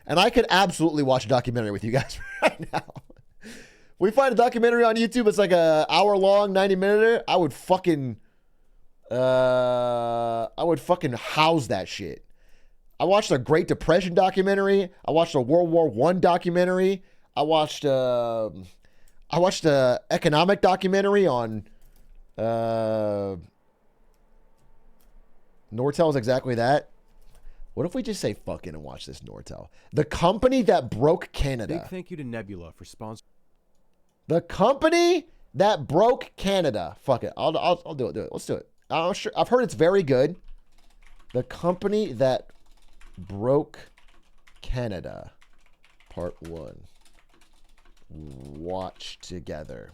And I could absolutely watch a documentary with you guys right now. We find a documentary on YouTube. It's like a hour long, 90-minute. I would fucking house that shit. I watched a Great Depression documentary. I watched a World War I documentary. I watched a economic documentary on Nortel is exactly that. What if we just say fucking and watch this Nortel? The company that broke Canada. Big thank you to Nebula for sponsoring. The company that broke Canada. Fuck it. I'll do it. Let's do it. I've heard it's very good. The company that broke Canada. Part 1. Watch together.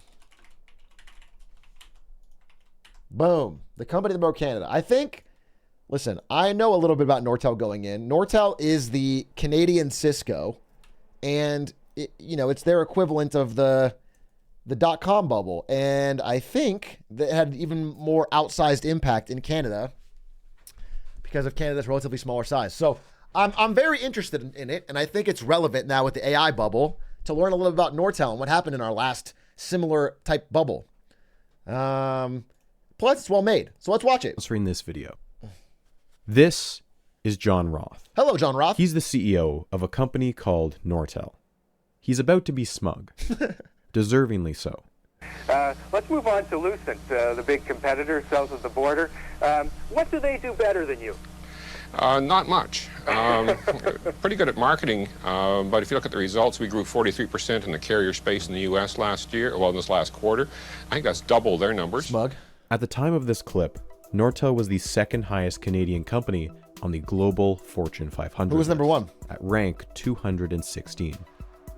Boom. The company that broke Canada. I think, listen, I know a little bit about Nortel going in. Nortel is the Canadian Cisco, and it's their equivalent of the dot-com bubble. And I think that had even more outsized impact in Canada because of Canada's relatively smaller size. So I'm very interested in it, and I think it's relevant now with the AI bubble to learn a little about Nortel and what happened in our last similar type bubble. Plus, it's well made. So let's watch it. Sponsoring this video. This is John Roth. Hello, John Roth. He's the CEO of a company called Nortel. He's about to be smug. Deservingly so. Let's move on to Lucent, the big competitor south of the border. What do they do better than you? Not much. Pretty good at marketing, but if you look at the results, we grew 43% in the carrier space in the U.S. last year, well, in this last quarter. I think that's double their numbers. Smug. At the time of this clip, Nortel was the second highest Canadian company on the global Fortune 500. Who was number one? At rank 216.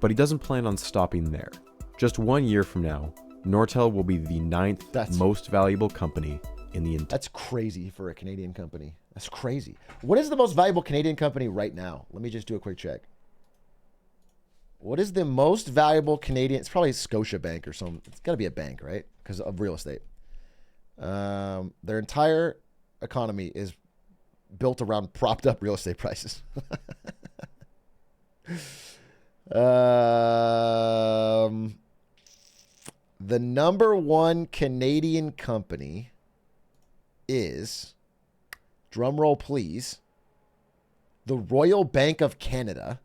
But he doesn't plan on stopping there. Just 1 year from now, Nortel will be the ninth most valuable company in the entire. That's crazy for a Canadian company. That's crazy. What is the most valuable Canadian company right now? Let me just do a quick check. What is the most valuable Canadian? It's probably Scotiabank or something. It's got to be a bank, right? Because of real estate. Their entire economy is built around propped up real estate prices. The number one Canadian company is, drumroll please, the Royal Bank of Canada,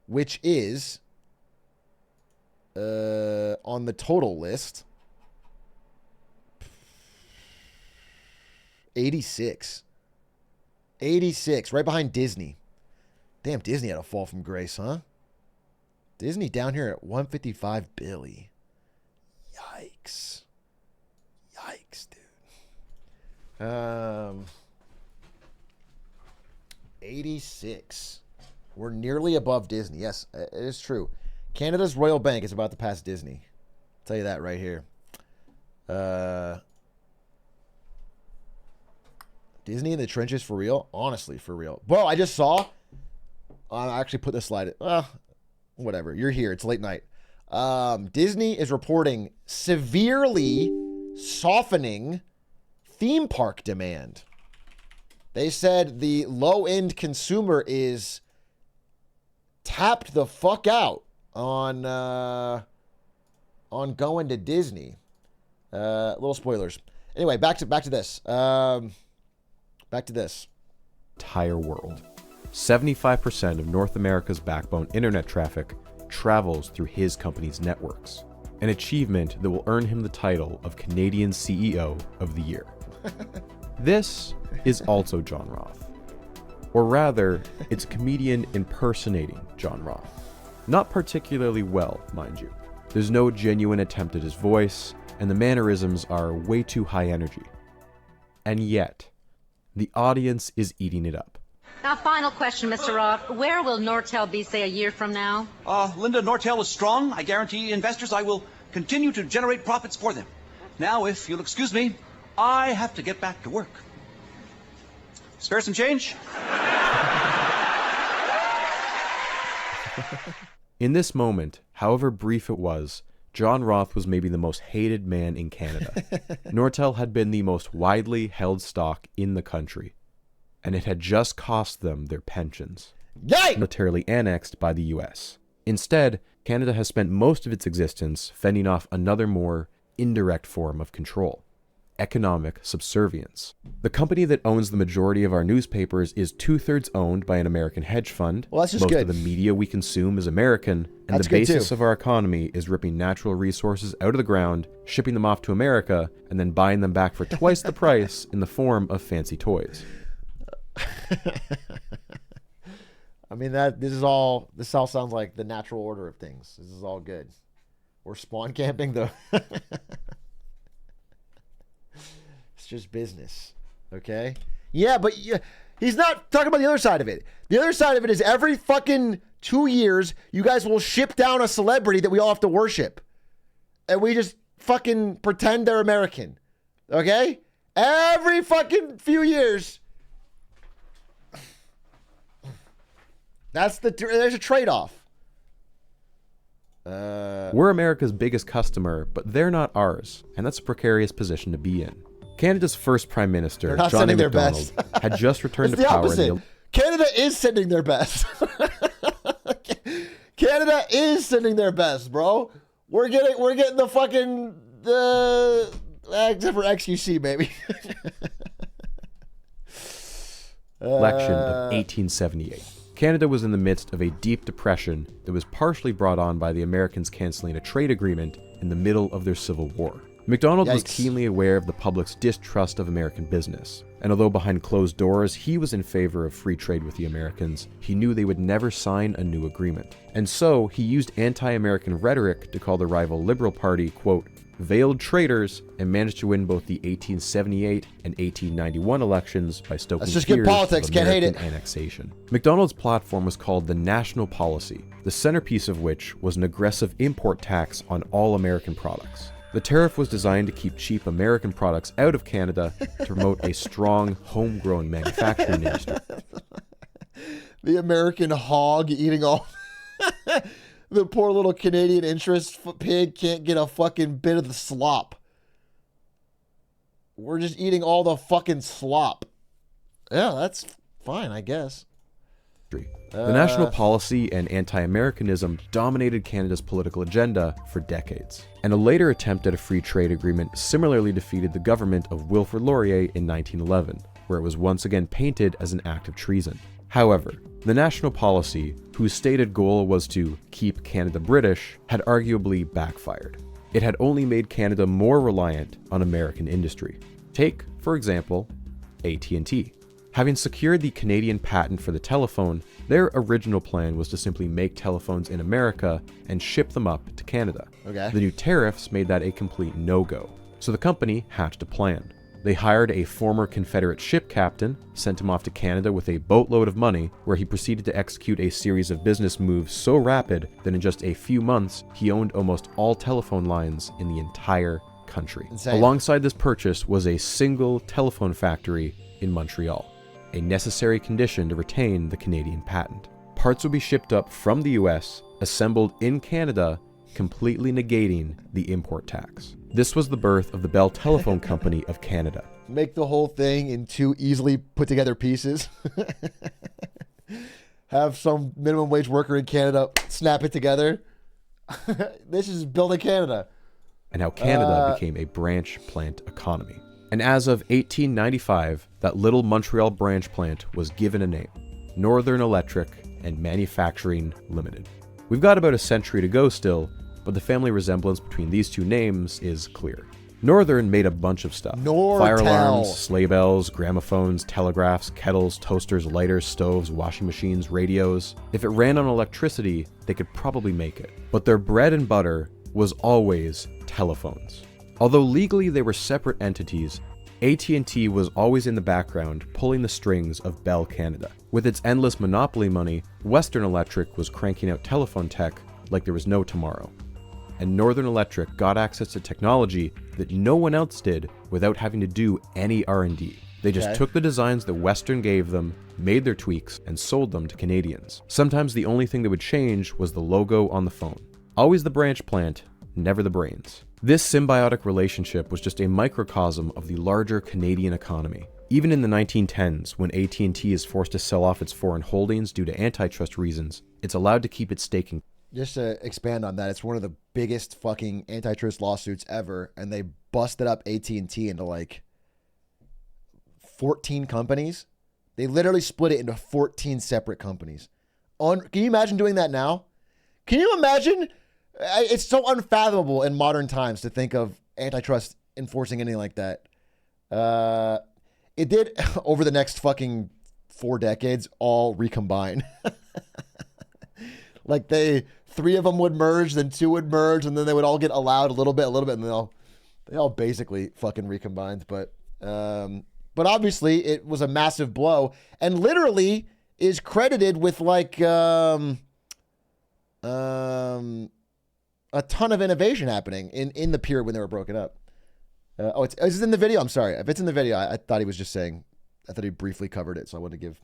which is on the total list 86, right behind Disney. Damn, Disney had a fall from grace, huh? Disney down here at 155 billion. Yikes, dude. 86. We're nearly above Disney. Yes, it is true. Canada's Royal Bank is about to pass Disney. I'll tell you that right here. Disney in the trenches for real? Honestly, for real. Bro, I just saw. I actually put this slide. Whatever. You're here. It's late night. Disney is reporting severely softening theme park demand. They said the low-end consumer is tapped the fuck out on going to Disney. Little spoilers. Anyway, back to this. Back to this. Entire world. 75% of North America's backbone internet traffic travels through his company's networks. An achievement that will earn him the title of Canadian CEO of the Year. This is also John Roth. Or rather, it's a comedian impersonating John Roth. Not particularly well, mind you. There's no genuine attempt at his voice, and the mannerisms are way too high energy. And yet, the audience is eating it up. Now, final question, Mr. Roth. Where will Nortel be, say, a year from now? Linda, Nortel is strong. I guarantee investors I will continue to generate profits for them. Now, if you'll excuse me, I have to get back to work. Spare some change? In this moment, however brief it was, John Roth was maybe the most hated man in Canada. Nortel had been the most widely held stock in the country, and it had just cost them their pensions. Yay! militarily annexed by the US. Instead, Canada has spent most of its existence fending off another more indirect form of control: economic subservience. The company that owns the majority of our newspapers is 2/3 owned by an American hedge fund. Well, that's just most good. of the media we consume is American, and That's the good, basis too. of our economy is ripping natural resources out of the ground, shipping them off to America, and then buying them back for twice the price in the form of fancy toys. I mean, this all sounds like the natural order of things. This is all good. We're spawn camping though. It's just business. Okay? Yeah, but he's not talking about the other side of it. The other side of it is every fucking 2 years, you guys will ship down a celebrity that we all have to worship. And we just fucking pretend they're American. Okay? Every fucking few years. There's a trade-off. We're America's biggest customer, but they're not ours, and that's a precarious position to be in. Canada's first Prime Minister, They're not John A. sending their Macdonald, best. had just returned It's to the power opposite. in the Canada is sending their best. Canada is sending their best, bro. We're getting the fucking except for XUC, baby. election of 1878. Canada was in the midst of a deep depression that was partially brought on by the Americans canceling a trade agreement in the middle of their Civil War. Macdonald was Yikes. keenly aware of the public's distrust of American business, and although behind closed doors he was in favor of free trade with the Americans, he knew they would never sign a new agreement. And so he used anti-American rhetoric to call the rival Liberal Party, quote, veiled traitors, and managed to win both the 1878 and 1891 elections by stoking That's just good fears politics, of can't hate American annexation. Macdonald's platform was called the National Policy, the centerpiece of which was an aggressive import tax on all American products. The tariff was designed to keep cheap American products out of Canada to promote a strong, homegrown manufacturing industry. The American hog eating all. The poor little Canadian interest pig can't get a fucking bit of the slop. We're just eating all the fucking slop. Yeah, that's fine, I guess. The national policy and anti-Americanism dominated Canada's political agenda for decades, and a later attempt at a free trade agreement similarly defeated the government of Wilfrid Laurier in 1911, where it was once again painted as an act of treason. However, the national policy, whose stated goal was to keep Canada British, had arguably backfired. It had only made Canada more reliant on American industry. Take, for example, AT&T. Having secured the Canadian patent for the telephone, their original plan was to simply make telephones in America and ship them up to Canada. Okay. The new tariffs made that a complete no-go, so the company hatched a plan. They hired a former Confederate ship captain, sent him off to Canada with a boatload of money, where he proceeded to execute a series of business moves so rapid that in just a few months, he owned almost all telephone lines in the entire country. Insane. Alongside this purchase was a single telephone factory in Montreal, a necessary condition to retain the Canadian patent. Parts would be shipped up from the US, assembled in Canada, completely negating the import tax. This was the birth of the Bell Telephone Company of Canada. Make the whole thing in two easily put together pieces. Have some minimum wage worker in Canada snap it together. This is building Canada. And how Canada became a branch plant economy. And as of 1895, that little Montreal branch plant was given a name: Northern Electric and Manufacturing Limited. We've got about a century to go still, but the family resemblance between these two names is clear. Northern made a bunch of stuff. Nortel. Fire alarms, sleigh bells, gramophones, telegraphs, kettles, toasters, lighters, stoves, washing machines, radios. If it ran on electricity, they could probably make it. But their bread and butter was always telephones. Although legally they were separate entities, AT&T was always in the background pulling the strings of Bell Canada. With its endless monopoly money, Western Electric was cranking out telephone tech like there was no tomorrow. And Northern Electric got access to technology that no one else did without having to do any R&D. They just took the designs that Western gave them, made their tweaks, and sold them to Canadians. Sometimes the only thing that would change was the logo on the phone. Always the branch plant, never the brains. This symbiotic relationship was just a microcosm of the larger Canadian economy. Even in the 1910s, when AT&T is forced to sell off its foreign holdings due to antitrust reasons, it's allowed to keep its stake in. Just to expand on that, it's one of the biggest fucking antitrust lawsuits ever, and they busted up AT&T into like 14 companies. They literally split it into 14 separate companies. Can you imagine doing that now? Can you imagine? It's so unfathomable in modern times to think of antitrust enforcing anything like that. It did over the next fucking 4 decades all recombine. Like three of them would merge, then 2 would merge, and then they would all get allowed a little bit, and they all basically fucking recombined. But obviously it was a massive blow, and literally is credited with like a ton of innovation happening in the period when they were broken up. It's in the video. I'm sorry. If it's in the video, I thought he was just saying, I thought he briefly covered it. So I wanted to give.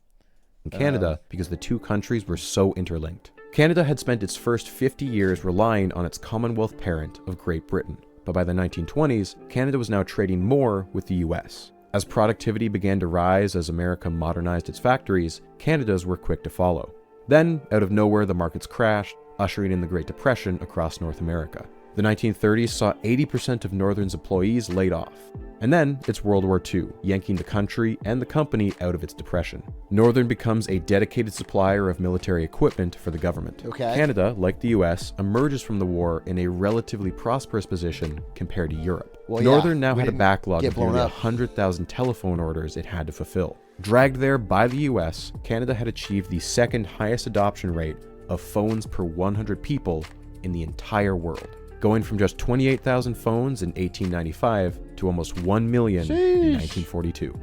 In Canada, because the two countries were so interlinked. Canada had spent its first 50 years relying on its Commonwealth parent of Great Britain. But by the 1920s, Canada was now trading more with the US. As productivity began to rise as America modernized its factories, Canada's were quick to follow. Then, out of nowhere, the markets crashed, ushering in the Great Depression across North America. The 1930s saw 80% of Northern's employees laid off. And then it's World War II, yanking the country and the company out of its depression. Northern becomes a dedicated supplier of military equipment for the government. Okay. Canada, like the US, emerges from the war in a relatively prosperous position compared to Europe. Well, Northern now we had a didn't backlog get of blown nearly up. 100,000 telephone orders it had to fulfill. Dragged there by the US, Canada had achieved the second highest adoption rate of phones per 100 people in the entire world, going from just 28,000 phones in 1895 to almost 1 million in 1942.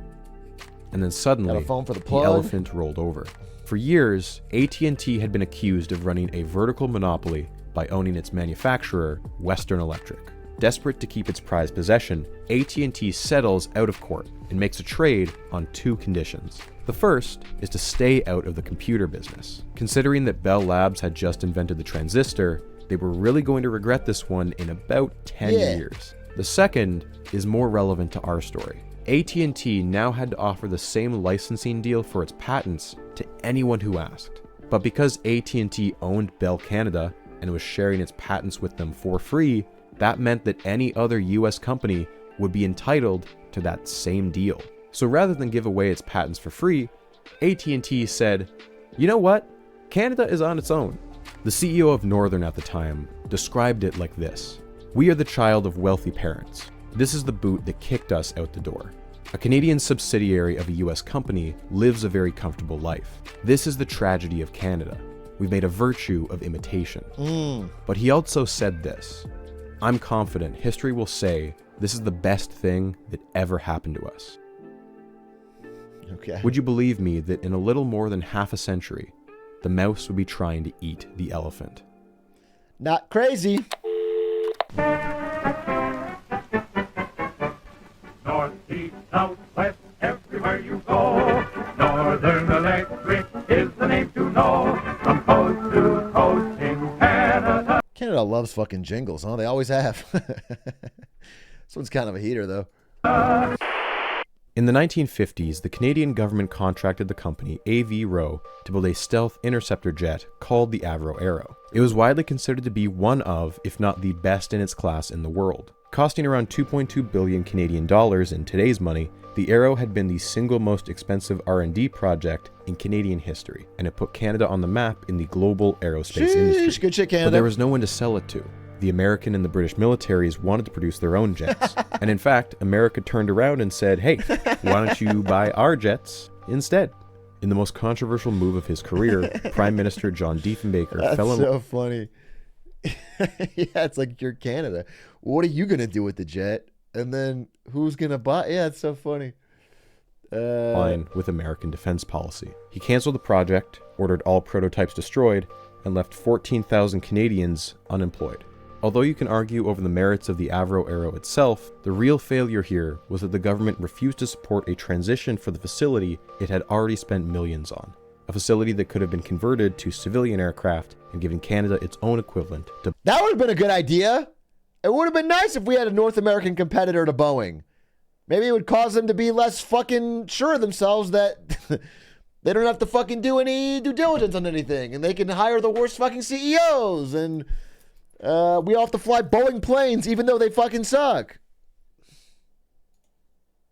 And then suddenly, Got a phone for the the plug. elephant rolled over. For years, AT&T had been accused of running a vertical monopoly by owning its manufacturer, Western Electric. Desperate to keep its prized possession, AT&T settles out of court and makes a trade on 2 conditions. The first is to stay out of the computer business. Considering that Bell Labs had just invented the transistor, they were really going to regret this one in about 10 years. The second is more relevant to our story. AT&T now had to offer the same licensing deal for its patents to anyone who asked. But because AT&T owned Bell Canada and was sharing its patents with them for free, that meant that any other US company would be entitled to that same deal. So rather than give away its patents for free, AT&T said, you know what? Canada is on its own. The CEO of Northern at the time described it like this: "We are the child of wealthy parents. This is the boot that kicked us out the door. A Canadian subsidiary of a US company lives a very comfortable life. This is the tragedy of Canada. We've made a virtue of imitation." But he also said this: "I'm confident history will say this is the best thing that ever happened to us." Okay. Would you believe me that in a little more than half a century, the mouse would be trying to eat the elephant? Not crazy. North, east, south, west, everywhere you go. Northern Electric is the name to know. From coast to coast in Canada. Canada loves fucking jingles, huh? They always have. This one's kind of a heater, though. In the 1950s, the Canadian government contracted the company Avro to build a stealth interceptor jet called the Avro Arrow. It was widely considered to be one of, if not the best in its class in the world. Costing around 2.2 billion Canadian dollars in today's money, the Arrow had been the single most expensive R&D project in Canadian history, and it put Canada on the map in the global aerospace industry. Good shit, Canada. But there was no one to sell it to. The American and the British militaries wanted to produce their own jets. And in fact, America turned around and said, hey, why don't you buy our jets instead? In the most controversial move of his career, Prime Minister John Diefenbaker That's fell in so funny. Yeah, it's like you're Canada. What are you going to do with the jet? And then who's going to buy? Yeah, it's so funny. line with American defense policy. He canceled the project, ordered all prototypes destroyed, and left 14,000 Canadians unemployed. Although you can argue over the merits of the Avro Arrow itself, the real failure here was that the government refused to support a transition for the facility it had already spent millions on. A facility that could have been converted to civilian aircraft and given Canada its own equivalent to... That would have been a good idea. It would have been nice if we had a North American competitor to Boeing. Maybe it would cause them to be less fucking sure of themselves that they don't have to fucking do any due diligence on anything, and they can hire the worst fucking CEOs, and we all have to fly Boeing planes even though they fucking suck.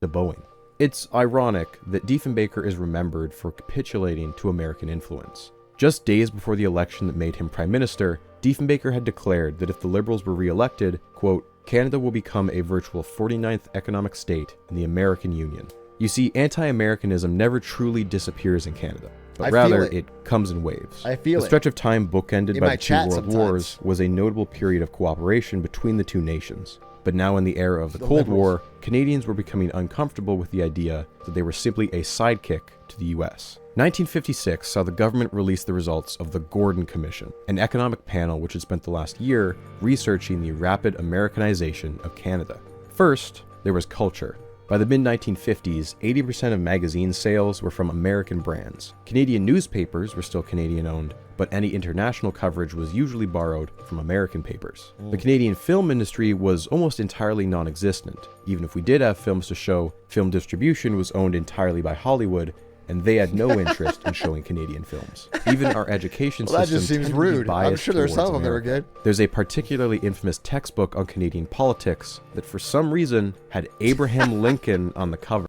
To Boeing. It's ironic that Diefenbaker is remembered for capitulating to American influence. Just days before the election that made him prime minister, Diefenbaker had declared that if the Liberals were re-elected, quote, Canada will become a virtual 49th economic state in the American Union. You see, anti-Americanism never truly disappears in Canada, but rather it comes in waves. I feel the stretch of time bookended by the two world wars was a notable period of cooperation between the two nations. But now in the era of the Cold War, Canadians were becoming uncomfortable with the idea that they were simply a sidekick to the US. 1956 saw the government release the results of the Gordon Commission, an economic panel which had spent the last year researching the rapid Americanization of Canada. First, there was culture. By the mid-1950s, 80% of magazine sales were from American brands. Canadian newspapers were still Canadian-owned, but any international coverage was usually borrowed from American papers. The Canadian film industry was almost entirely non-existent. Even if we did have films to show, film distribution was owned entirely by Hollywood, and they had no interest in showing Canadian films. Even our education system that just seems rude. I'm sure there's some of them that are good. There's a particularly infamous textbook on Canadian politics that for some reason had Abraham Lincoln on the cover.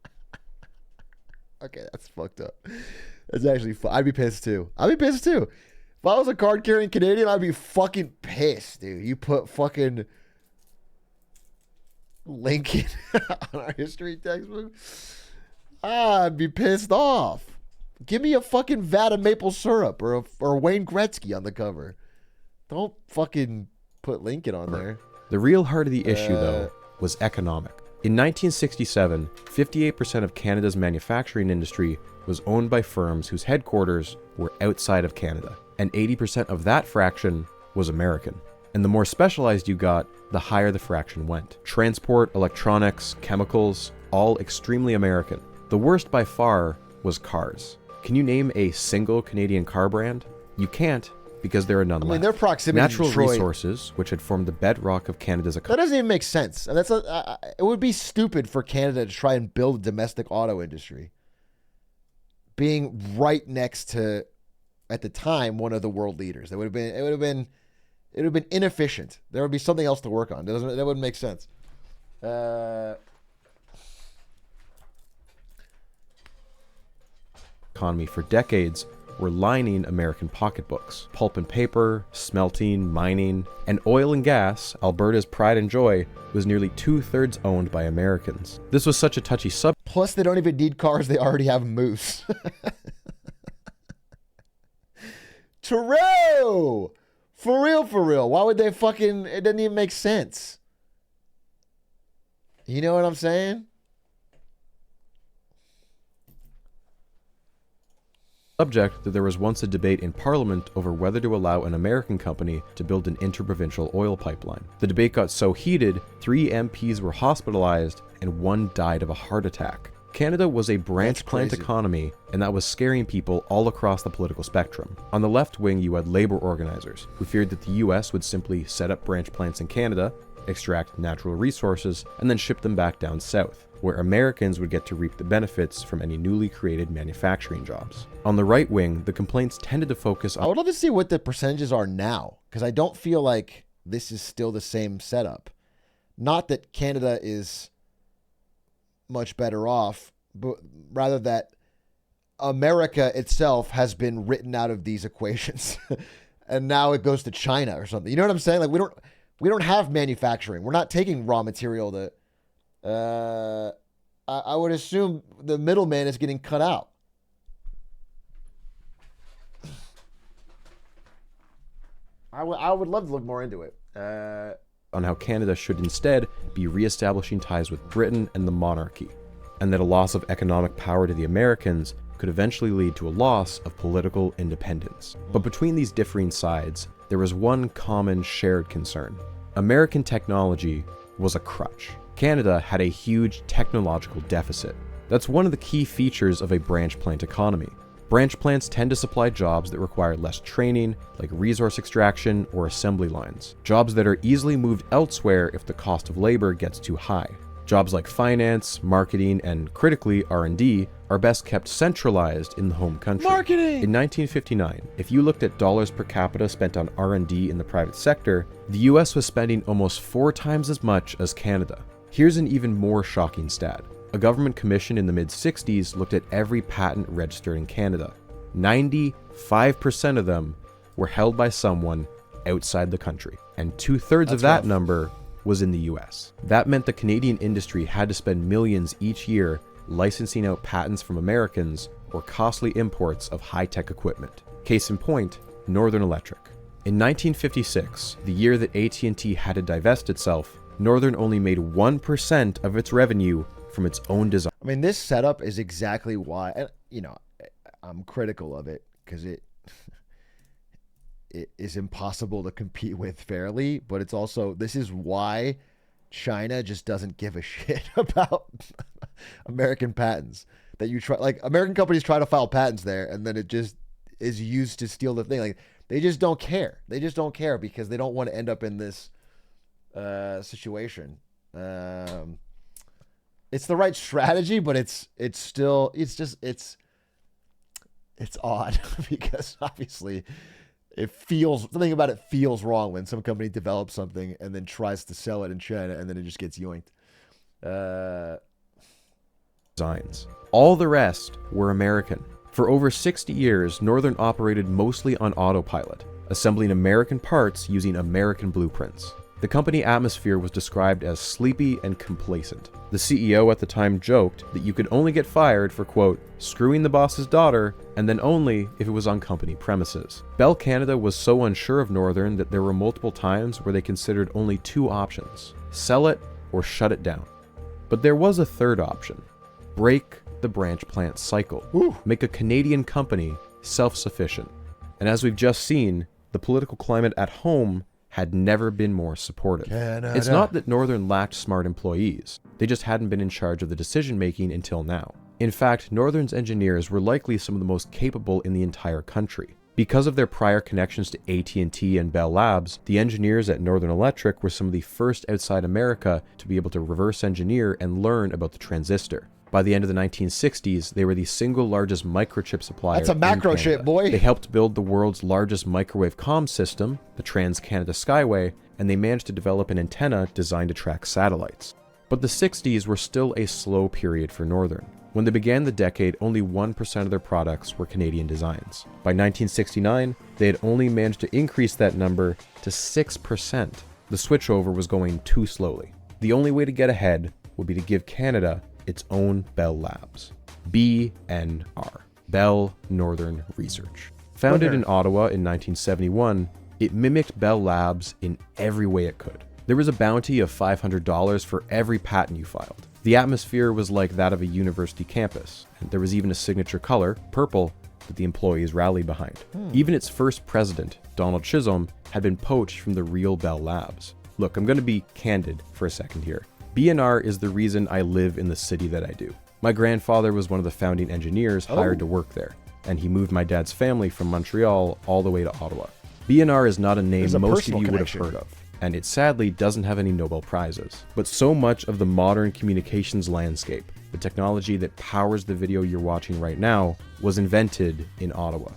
Okay, that's fucked up. That's actually I'd be pissed too. If I was a card-carrying Canadian, I'd be fucking pissed, dude. You put fucking Lincoln on our history textbook? I'd be pissed off. Give me a fucking vat of maple syrup or Wayne Gretzky on the cover. Don't fucking put Lincoln on there. The real heart of the issue, though, was economic. In 1967, 58% of Canada's manufacturing industry was owned by firms whose headquarters were outside of Canada, and 80% of that fraction was American. And the more specialized you got, the higher the fraction went. Transport, electronics, chemicals, all extremely American. The worst by far was cars. Can you name a single Canadian car brand? You can't, because there are none left. Their proximity Natural to Detroit, resources, which had formed the bedrock of Canada's economy. that doesn't even make sense. And it would be stupid for Canada to try and build a domestic auto industry, being right next to, at the time, one of the world leaders. It would have been inefficient. There would be something else to work on. That wouldn't make sense. Economy for decades were lining American pocketbooks. Pulp and paper, smelting, mining, and oil and gas, Alberta's pride and joy, was nearly 2/3 owned by Americans. This was such a touchy subject. Plus, they don't even need cars. They already have moose. True! For real. Why would they fucking... It doesn't even make sense. You know what I'm saying? Subject that there was once a debate in Parliament over whether to allow an American company to build an interprovincial oil pipeline. The debate got so heated, 3 MPs were hospitalized and 1 died of a heart attack. Canada was a branch plant economy, and that was scaring people all across the political spectrum. On the left wing, you had labor organizers who feared that the US would simply set up branch plants in Canada, extract natural resources, and then ship them back down south, where Americans would get to reap the benefits from any newly created manufacturing jobs. On the right wing, the complaints tended to focus on... I would love to see what the percentages are now, because I don't feel like this is still the same setup. Not that Canada is much better off, but rather that America itself has been written out of these equations. And now it goes to China or something. You know what I'm saying? Like, we don't have manufacturing. We're not taking raw material to... I would assume the middleman is getting cut out. I would love to look more into it. On how Canada should instead be re-establishing ties with Britain and the monarchy, and that a loss of economic power to the Americans could eventually lead to a loss of political independence. But between these differing sides, there was one common shared concern. American technology was a crutch. Canada had a huge technological deficit. That's one of the key features of a branch plant economy. Branch plants tend to supply jobs that require less training, like resource extraction or assembly lines. Jobs that are easily moved elsewhere if the cost of labor gets too high. Jobs like finance, marketing, and critically R&D are best kept centralized in the home country. Marketing! In 1959, if you looked at dollars per capita spent on R&D in the private sector, the US was spending almost 4 times as much as Canada. Here's an even more shocking stat. A government commission in the mid-60s looked at every patent registered in Canada. 95% of them were held by someone outside the country, and 2/3 of that number was in the US. That meant the Canadian industry had to spend millions each year licensing out patents from Americans or costly imports of high-tech equipment. Case in point, Northern Electric. In 1956, the year that AT&T had to divest itself, Northern only made 1% of its revenue from its own design. I mean, this setup is exactly why, and, I'm critical of it because it is impossible to compete with fairly, but it's also, this is why China just doesn't give a shit about American patents. That you try, like, American companies try to file patents there, and then it just is used to steal the thing. Like, they just don't care. They just don't care because they don't want to end up in this situation. It's the right strategy, but it's odd because obviously something about it feels wrong when some company develops something and then tries to sell it in China and then it just gets yoinked. Designs. All the rest were American. For over 60 years, Northern operated mostly on autopilot, assembling American parts using American blueprints. The company atmosphere was described as sleepy and complacent. The CEO at the time joked that you could only get fired for, quote, screwing the boss's daughter, and then only if it was on company premises. Bell Canada was so unsure of Northern that there were multiple times where they considered only 2 options: sell it or shut it down. But there was a third option: break the branch plant cycle. Make a Canadian company self-sufficient. And as we've just seen, the political climate at home had never been more supportive. Canada. It's not that Northern lacked smart employees, they just hadn't been in charge of the decision-making until now. In fact, Northern's engineers were likely some of the most capable in the entire country. Because of their prior connections to AT&T and Bell Labs, the engineers at Northern Electric were some of the first outside America to be able to reverse engineer and learn about the transistor. By the end of the 1960s, they were the single largest microchip supplier. That's a macro in Canada. chip, boy. They helped build the world's largest microwave comm system, the Trans-Canada Skyway, and they managed to develop an antenna designed to track satellites. But the 60s were still a slow period for Northern. When they began the decade, only 1% of their products were Canadian designs. By 1969, they had only managed to increase that number to 6%. The switchover was going too slowly. The only way to get ahead would be to give Canada its own Bell Labs. BNR, Bell Northern Research. Founded in Ottawa in 1971, it mimicked Bell Labs in every way it could. There was a bounty of $500 for every patent you filed. The atmosphere was like that of a university campus, and there was even a signature color, purple, that the employees rallied behind. Even its first president, Donald Chisholm, had been poached from the real Bell Labs. Look, I'm going to be candid for a second here. BNR is the reason I live in the city that I do. My grandfather was one of the founding engineers hired to work there, and he moved my dad's family from Montreal all the way to Ottawa. BNR is not a name most of you would have heard of, and it sadly doesn't have any Nobel Prizes. But so much of the modern communications landscape, the technology that powers the video you're watching right now, was invented in Ottawa.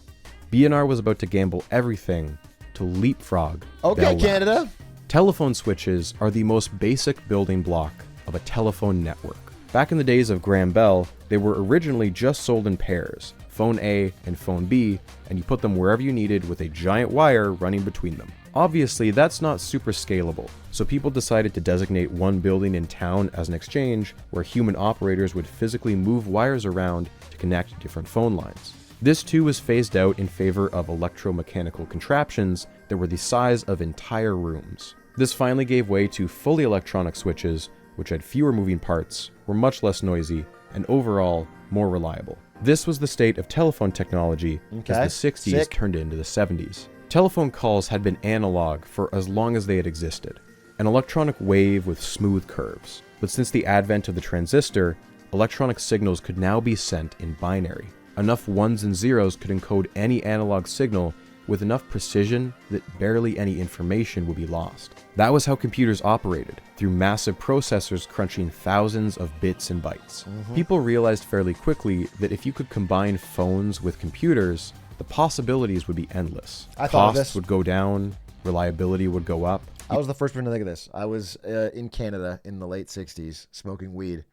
BNR was about to gamble everything to leapfrog Bell Labs. Canada. Telephone switches are the most basic building block of a telephone network. Back in the days of Graham Bell, they were originally just sold in pairs, phone A and phone B, and you put them wherever you needed with a giant wire running between them. Obviously, that's not super scalable, so people decided to designate one building in town as an exchange where human operators would physically move wires around to connect different phone lines. This too was phased out in favor of electromechanical contraptions that were the size of entire rooms. This finally gave way to fully electronic switches, which had fewer moving parts, were much less noisy, and overall more reliable. This was the state of telephone technology as the 60s turned into the 70s. Telephone calls had been analog for as long as they had existed, an electronic wave with smooth curves. But since the advent of the transistor, electronic signals could now be sent in binary. Enough ones and zeros could encode any analog signal with enough precision that barely any information would be lost. That was how computers operated, through massive processors crunching thousands of bits and bytes. People realized fairly quickly that if you could combine phones with computers, the possibilities would be endless. I thought of Costs this. would go down, reliability would go up. I was the first person to think of this. I was in Canada in the late 60s smoking weed,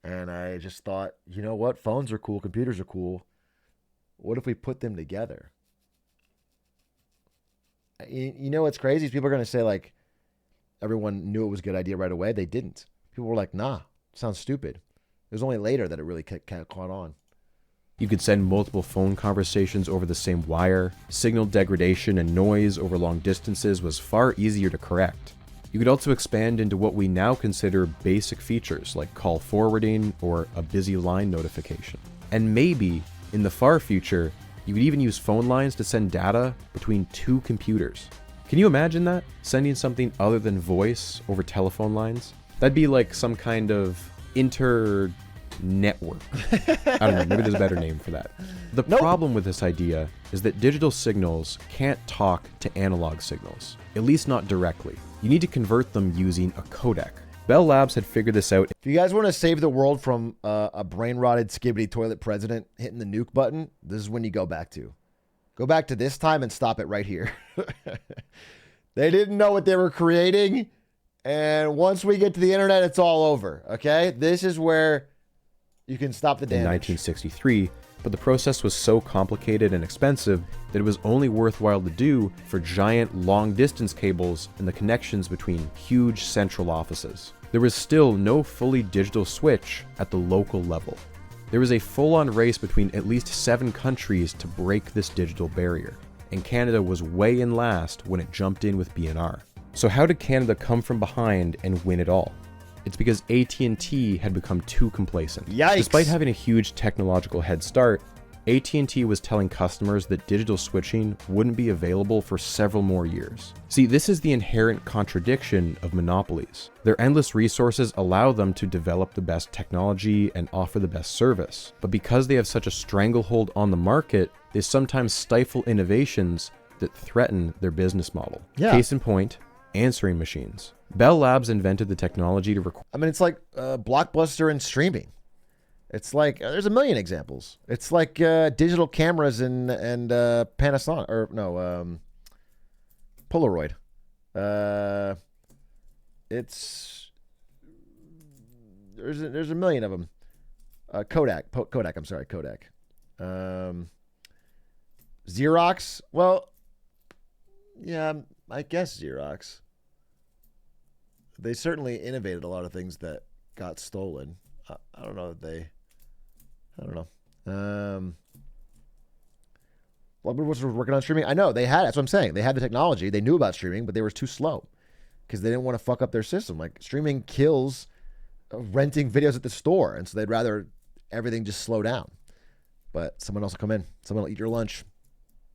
and I just thought, you know what? Phones are cool. Computers are cool. What if we put them together? You know what's crazy is people are going to say, like, everyone knew it was a good idea right away. They didn't. People were like, nah, sounds stupid. It was only later that it really kind of caught on. You could send multiple phone conversations over the same wire. Signal degradation and noise over long distances was far easier to correct. You could also expand into what we now consider basic features like call forwarding or a busy line notification. And maybe, in the far future, you could even use phone lines to send data between two computers. Can you imagine that? Sending something other than voice over telephone lines? That'd be like some kind of network. I don't know, maybe there's a better name for that. The problem with this idea is that digital signals can't talk to analog signals, at least not directly. You need to convert them using a codec. Bell Labs had figured this out. If you guys want to save the world from a brain-rotted skibbity toilet president hitting the nuke button, this is when you go back to. Go back to this time and stop it right here. They didn't know what they were creating, and once we get to the internet, it's all over, okay? This is where you can stop the damage. In 1963, but the process was so complicated and expensive that it was only worthwhile to do for giant long-distance cables and the connections between huge central offices. There was still no fully digital switch at the local level. There was a full-on race between at least 7 countries to break this digital barrier, and Canada was way in last when it jumped in with BNR. So how did Canada come from behind and win it all? It's because AT&T had become too complacent. Yikes. Despite having a huge technological head start, AT&T was telling customers that digital switching wouldn't be available for several more years. See, this is the inherent contradiction of monopolies. Their endless resources allow them to develop the best technology and offer the best service. But because they have such a stranglehold on the market, they sometimes stifle innovations that threaten their business model. Yeah. Case in point, answering machines. Bell Labs invented the technology to record. I mean, it's like Blockbuster and streaming. It's like there's a million examples. It's like digital cameras and Panasonic or no Polaroid. It's there's a million of them. Kodak. I'm sorry, Kodak. Xerox. Well, yeah, I guess Xerox. They certainly innovated a lot of things that got stolen. I don't know that they. I don't know. Blockbuster was working on streaming. I know they had. That's what I'm saying. They had the technology. They knew about streaming, but they were too slow because they didn't want to fuck up their system. Like streaming kills renting videos at the store, and so they'd rather everything just slow down. But someone else will come in. Someone will eat your lunch.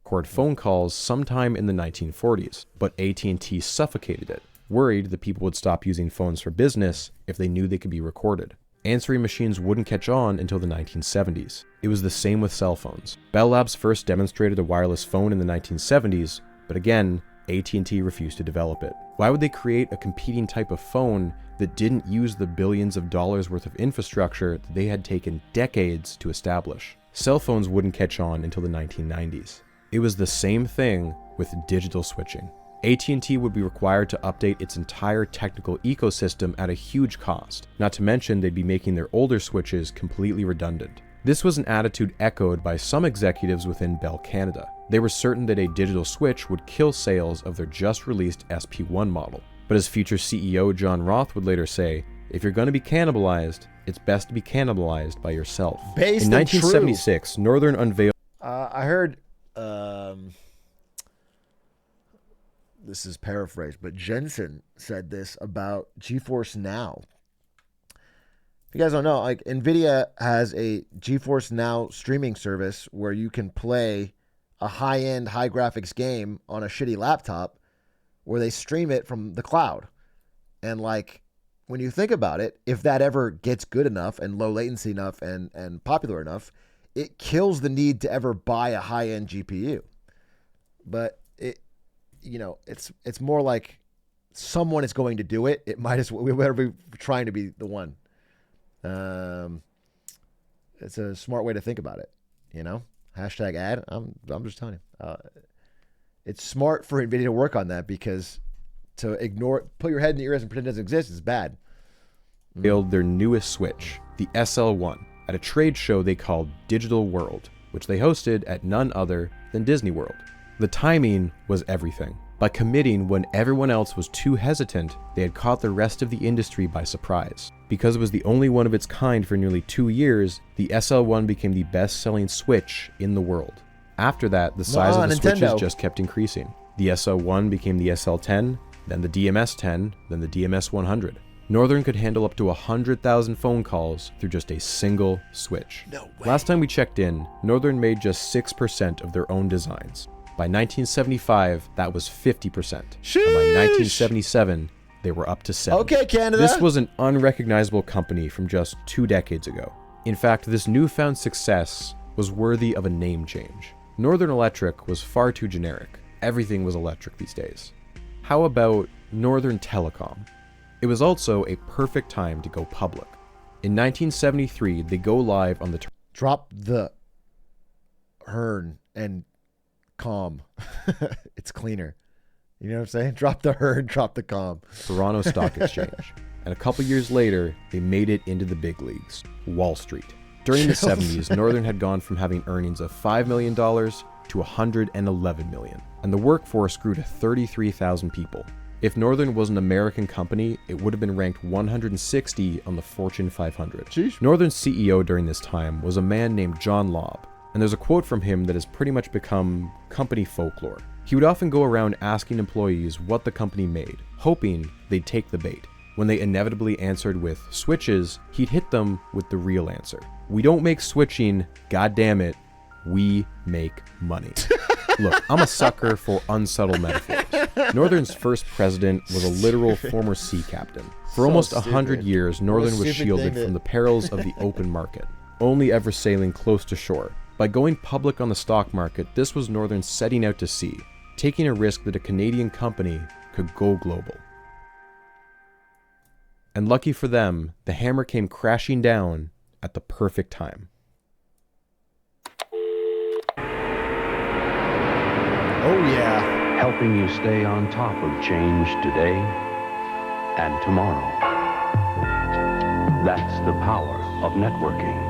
Record phone calls sometime in the 1940s, but AT&T suffocated it, worried that people would stop using phones for business if they knew they could be recorded. Answering machines wouldn't catch on until the 1970s. It was the same with cell phones. Bell Labs first demonstrated a wireless phone in the 1970s, but again, AT&T refused to develop it. Why would they create a competing type of phone that didn't use the billions of dollars worth of infrastructure that they had taken decades to establish? Cell phones wouldn't catch on until the 1990s. It was the same thing with digital switching. AT&T would be required to update its entire technical ecosystem at a huge cost, not to mention they'd be making their older switches completely redundant. This was an attitude echoed by some executives within Bell Canada. They were certain that a digital switch would kill sales of their just-released SP1 model. But as future CEO John Roth would later say, if you're going to be cannibalized, it's best to be cannibalized by yourself. Based in 1976, Northern unveiled... I heard... this is paraphrased, but Jensen said this about GeForce Now. If you guys don't know, like NVIDIA has a GeForce Now streaming service where you can play a high-end, high-graphics game on a shitty laptop where they stream it from the cloud. And like, when you think about it, if that ever gets good enough and low latency enough and popular enough, it kills the need to ever buy a high-end GPU. but it's more like someone is going to do it. It might as well, we better be trying to be the one. It's a smart way to think about it, Hashtag ad. I'm just telling you. It's smart for NVIDIA to work on that, because to ignore, put your head in the ears and pretend it doesn't exist is bad. Build their newest switch, the SL1, at a trade show they called Digital World, which they hosted at none other than Disney World. The timing was everything. By committing when everyone else was too hesitant, they had caught the rest of the industry by surprise. Because it was the only one of its kind for nearly 2 years, the SL1 became the best-selling Switch in the world. After that, the size of the Switches just kept increasing. The SL1 became the SL10, then the DMS10, then the DMS100. Northern could handle up to 100,000 phone calls through just a single switch. No way. Last time we checked in, Northern made just 6% of their own designs. By 1975, that was 50%. Sheesh. And by 1977, they were up to 70%. Okay, Canada. This was an unrecognizable company from just 2 decades ago. In fact, this newfound success was worthy of a name change. Northern Electric was far too generic. Everything was electric these days. How about Northern Telecom? It was also a perfect time to go public. In 1973, they go live on the... Drop the Hearn and calm. It's cleaner. You know what I'm saying? Drop the Hearn, drop the calm. Toronto Stock Exchange. And a couple years later, they made it into the big leagues, Wall Street. During the 70s, Northern had gone from having earnings of $5 million to $111 million, and the workforce grew to 33,000 people. If Northern was an American company, it would have been ranked 160 on the Fortune 500. Sheesh. Northern's CEO during this time was a man named John Lobb, and there's a quote from him that has pretty much become company folklore. He would often go around asking employees what the company made, hoping they'd take the bait. When they inevitably answered with switches, he'd hit them with the real answer. We don't make switching, goddammit, we make money. Look, I'm a sucker for unsubtle metaphors. Northern's first president was a literal former sea captain. For almost 100 years, Northern was shielded from the perils of the open market, only ever sailing close to shore. By going public on the stock market, this was Northern setting out to sea, taking a risk that a Canadian company could go global. And lucky for them, the hammer came crashing down at the perfect time. Oh yeah. Helping you stay on top of change today and tomorrow. That's the power of networking.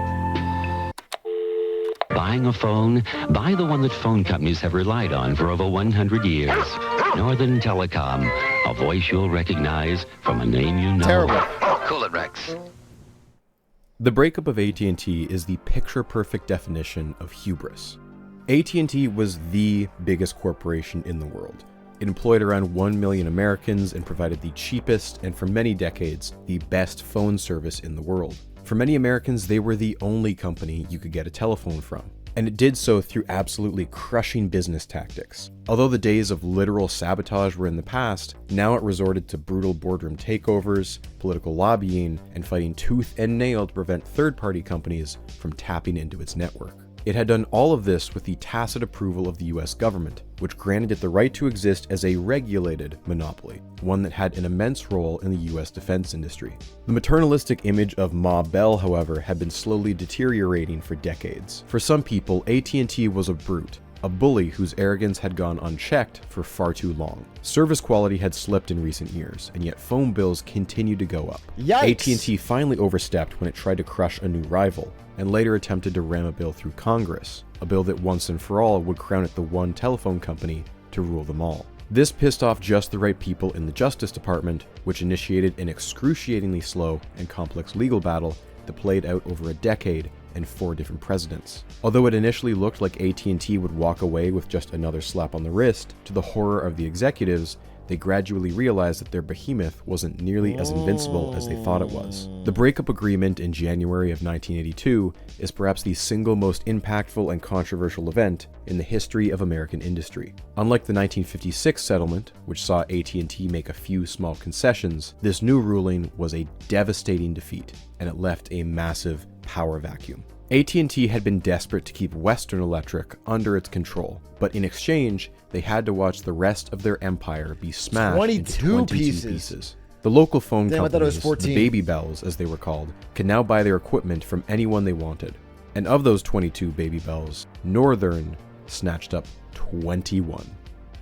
Buying a phone? Buy the one that phone companies have relied on for over 100 years. Northern Telecom, a voice you'll recognize from a name you know. Terrible. Cool it, Rex. The breakup of AT&T is the picture-perfect definition of hubris. AT&T was the biggest corporation in the world. It employed around 1 million Americans and provided the cheapest and, for many decades, the best phone service in the world. For many Americans, they were the only company you could get a telephone from. And it did so through absolutely crushing business tactics. Although the days of literal sabotage were in the past, now it resorted to brutal boardroom takeovers, political lobbying, and fighting tooth and nail to prevent third-party companies from tapping into its network. It had done all of this with the tacit approval of the US government, which granted it the right to exist as a regulated monopoly, one that had an immense role in the US defense industry. The maternalistic image of Ma Bell, however, had been slowly deteriorating for decades. For some people, AT&T was a brute, a bully whose arrogance had gone unchecked for far too long. Service quality had slipped in recent years, and yet phone bills continued to go up. Yikes. AT&T finally overstepped when it tried to crush a new rival, and later attempted to ram a bill through Congress, a bill that once and for all would crown it the one telephone company to rule them all. This pissed off just the right people in the Justice Department, which initiated an excruciatingly slow and complex legal battle that played out over a decade and 4 different presidents. Although it initially looked like AT&T would walk away with just another slap on the wrist, to the horror of the executives, they gradually realized that their behemoth wasn't nearly as invincible as they thought it was. The breakup agreement in January of 1982 is perhaps the single most impactful and controversial event in the history of American industry. Unlike the 1956 settlement, which saw AT&T make a few small concessions, this new ruling was a devastating defeat, and it left a massive power vacuum. AT&T had been desperate to keep Western Electric under its control, but in exchange, they had to watch the rest of their empire be smashed 22 into 22 pieces. pieces. The local phone Damn, I thought it was companies, 14. the Baby Bells as they were called, could now buy their equipment from anyone they wanted. And of those 22 Baby Bells, Northern snatched up 21.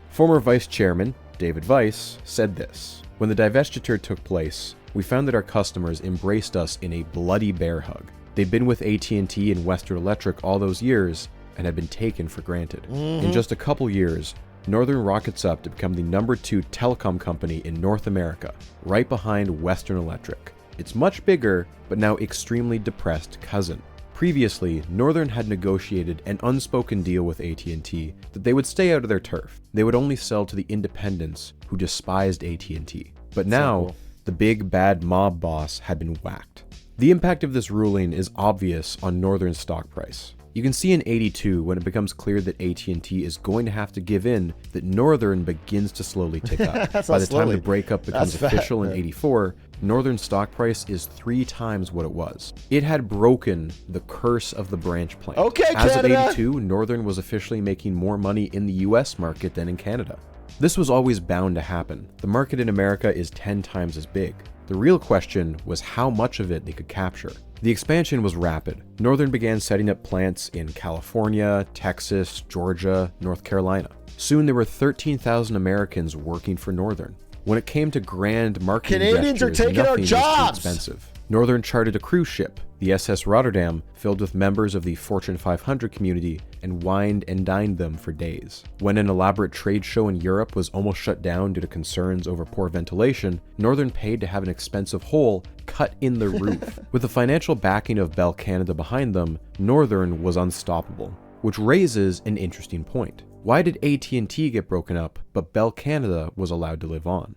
Former Vice Chairman David Weiss said this: "When the divestiture took place, we found that our customers embraced us in a bloody bear hug. They'd been with AT&T and Western Electric all those years and had been taken for granted. In just a couple years, Northern rockets up to become the #2 telecom company in North America, right behind Western Electric. Its much bigger, but now extremely depressed cousin. Previously, Northern had negotiated an unspoken deal with AT&T that they would stay out of their turf. They would only sell to the independents who despised AT&T. But now, the big bad mob boss had been whacked. The impact of this ruling is obvious on Northern's stock price. You can see in 82, when it becomes clear that AT&T is going to have to give in, that Northern begins to slowly tick up. By the time the breakup becomes official in 84, Northern's stock price is 3 times what it was. It had broken the curse of the branch plant. As of 82, Northern was officially making more money in the US market than in Canada. This was always bound to happen. The market in America is 10 times as big. The real question was how much of it they could capture. The expansion was rapid. Northern began setting up plants in California, Texas, Georgia, North Carolina. Soon there were 13,000 Americans working for Northern. When it came to grand marketing Canadians are gestures, taking our nothing was too jobs. expensive. Northern chartered a cruise ship, the SS Rotterdam, filled with members of the Fortune 500 community, and wined and dined them for days. When an elaborate trade show in Europe was almost shut down due to concerns over poor ventilation, Northern paid to have an expensive hole cut in the roof. With the financial backing of Bell Canada behind them, Northern was unstoppable. Which raises an interesting point. Why did AT&T get broken up, but Bell Canada was allowed to live on?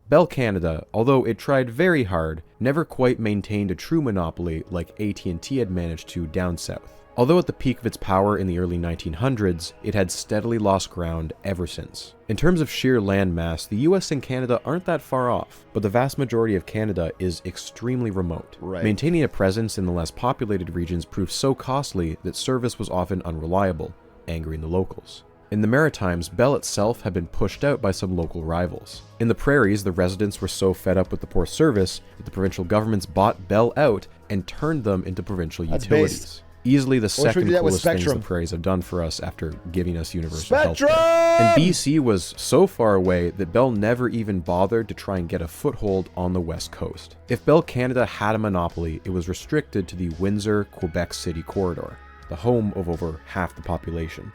Bell Canada, although it tried very hard, never quite maintained a true monopoly like AT&T had managed to down south. Although at the peak of its power in the early 1900s, it had steadily lost ground ever since. In terms of sheer land mass, the US and Canada aren't that far off, but the vast majority of Canada is extremely remote. Maintaining a presence in the less populated regions proved so costly that service was often unreliable, angering the locals. In the Maritimes, Bell itself had been pushed out by some local rivals. In the prairies, the residents were so fed up with the poor service that the provincial governments bought Bell out and turned them into provincial utilities. Easily the second coolest things the prairies have done for us after giving us universal healthcare. And BC was so far away that Bell never even bothered to try and get a foothold on the west coast. If Bell Canada had a monopoly, it was restricted to the Windsor-Quebec City corridor, the home of over half the population.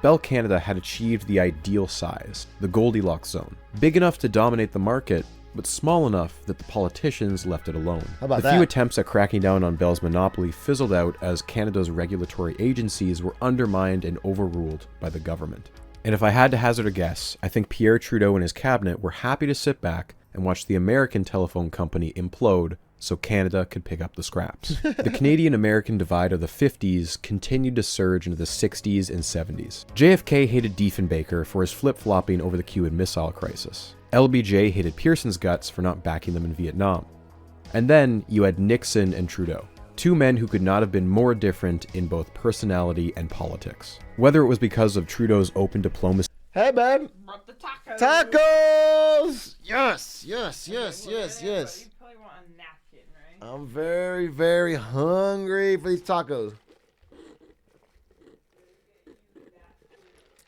Bell Canada had achieved the ideal size, the Goldilocks zone, big enough to dominate the market, but small enough that the politicians left it alone. The few attempts at cracking down on Bell's monopoly fizzled out as Canada's regulatory agencies were undermined and overruled by the government. And if I had to hazard a guess, I think Pierre Trudeau and his cabinet were happy to sit back and watch the American telephone company implode so Canada could pick up the scraps. The Canadian-American divide of the 50s continued to surge into the 60s and 70s. JFK hated Diefenbaker for his flip-flopping over the Cuban Missile Crisis. LBJ hated Pearson's guts for not backing them in Vietnam. And then you had Nixon and Trudeau, two men who could not have been more different in both personality and politics. Whether it was because of Trudeau's open diplomacy. Hey, man. Brought the tacos. Tacos. Yes, yes, yes, yes, yes. You probably want a napkin, right? I'm very, very hungry for these tacos.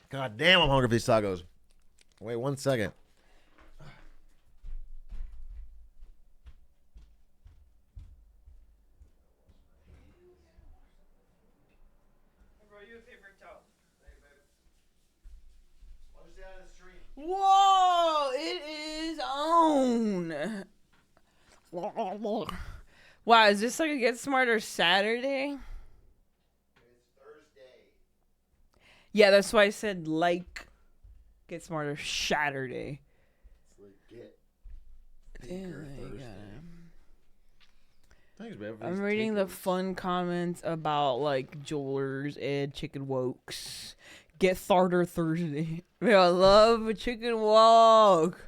God damn, I'm hungry for these tacos. Wait 1 second. Whoa, it is on. Wow, is this like a Get Smarter Saturday? It's Thursday. Yeah, that's why I said Get Smarter Saturday. Thanks, man. I'm reading the fun comments about like Jewelers and Chicken Wokes. Get Tharder Thursday. Man, I love a chicken walk.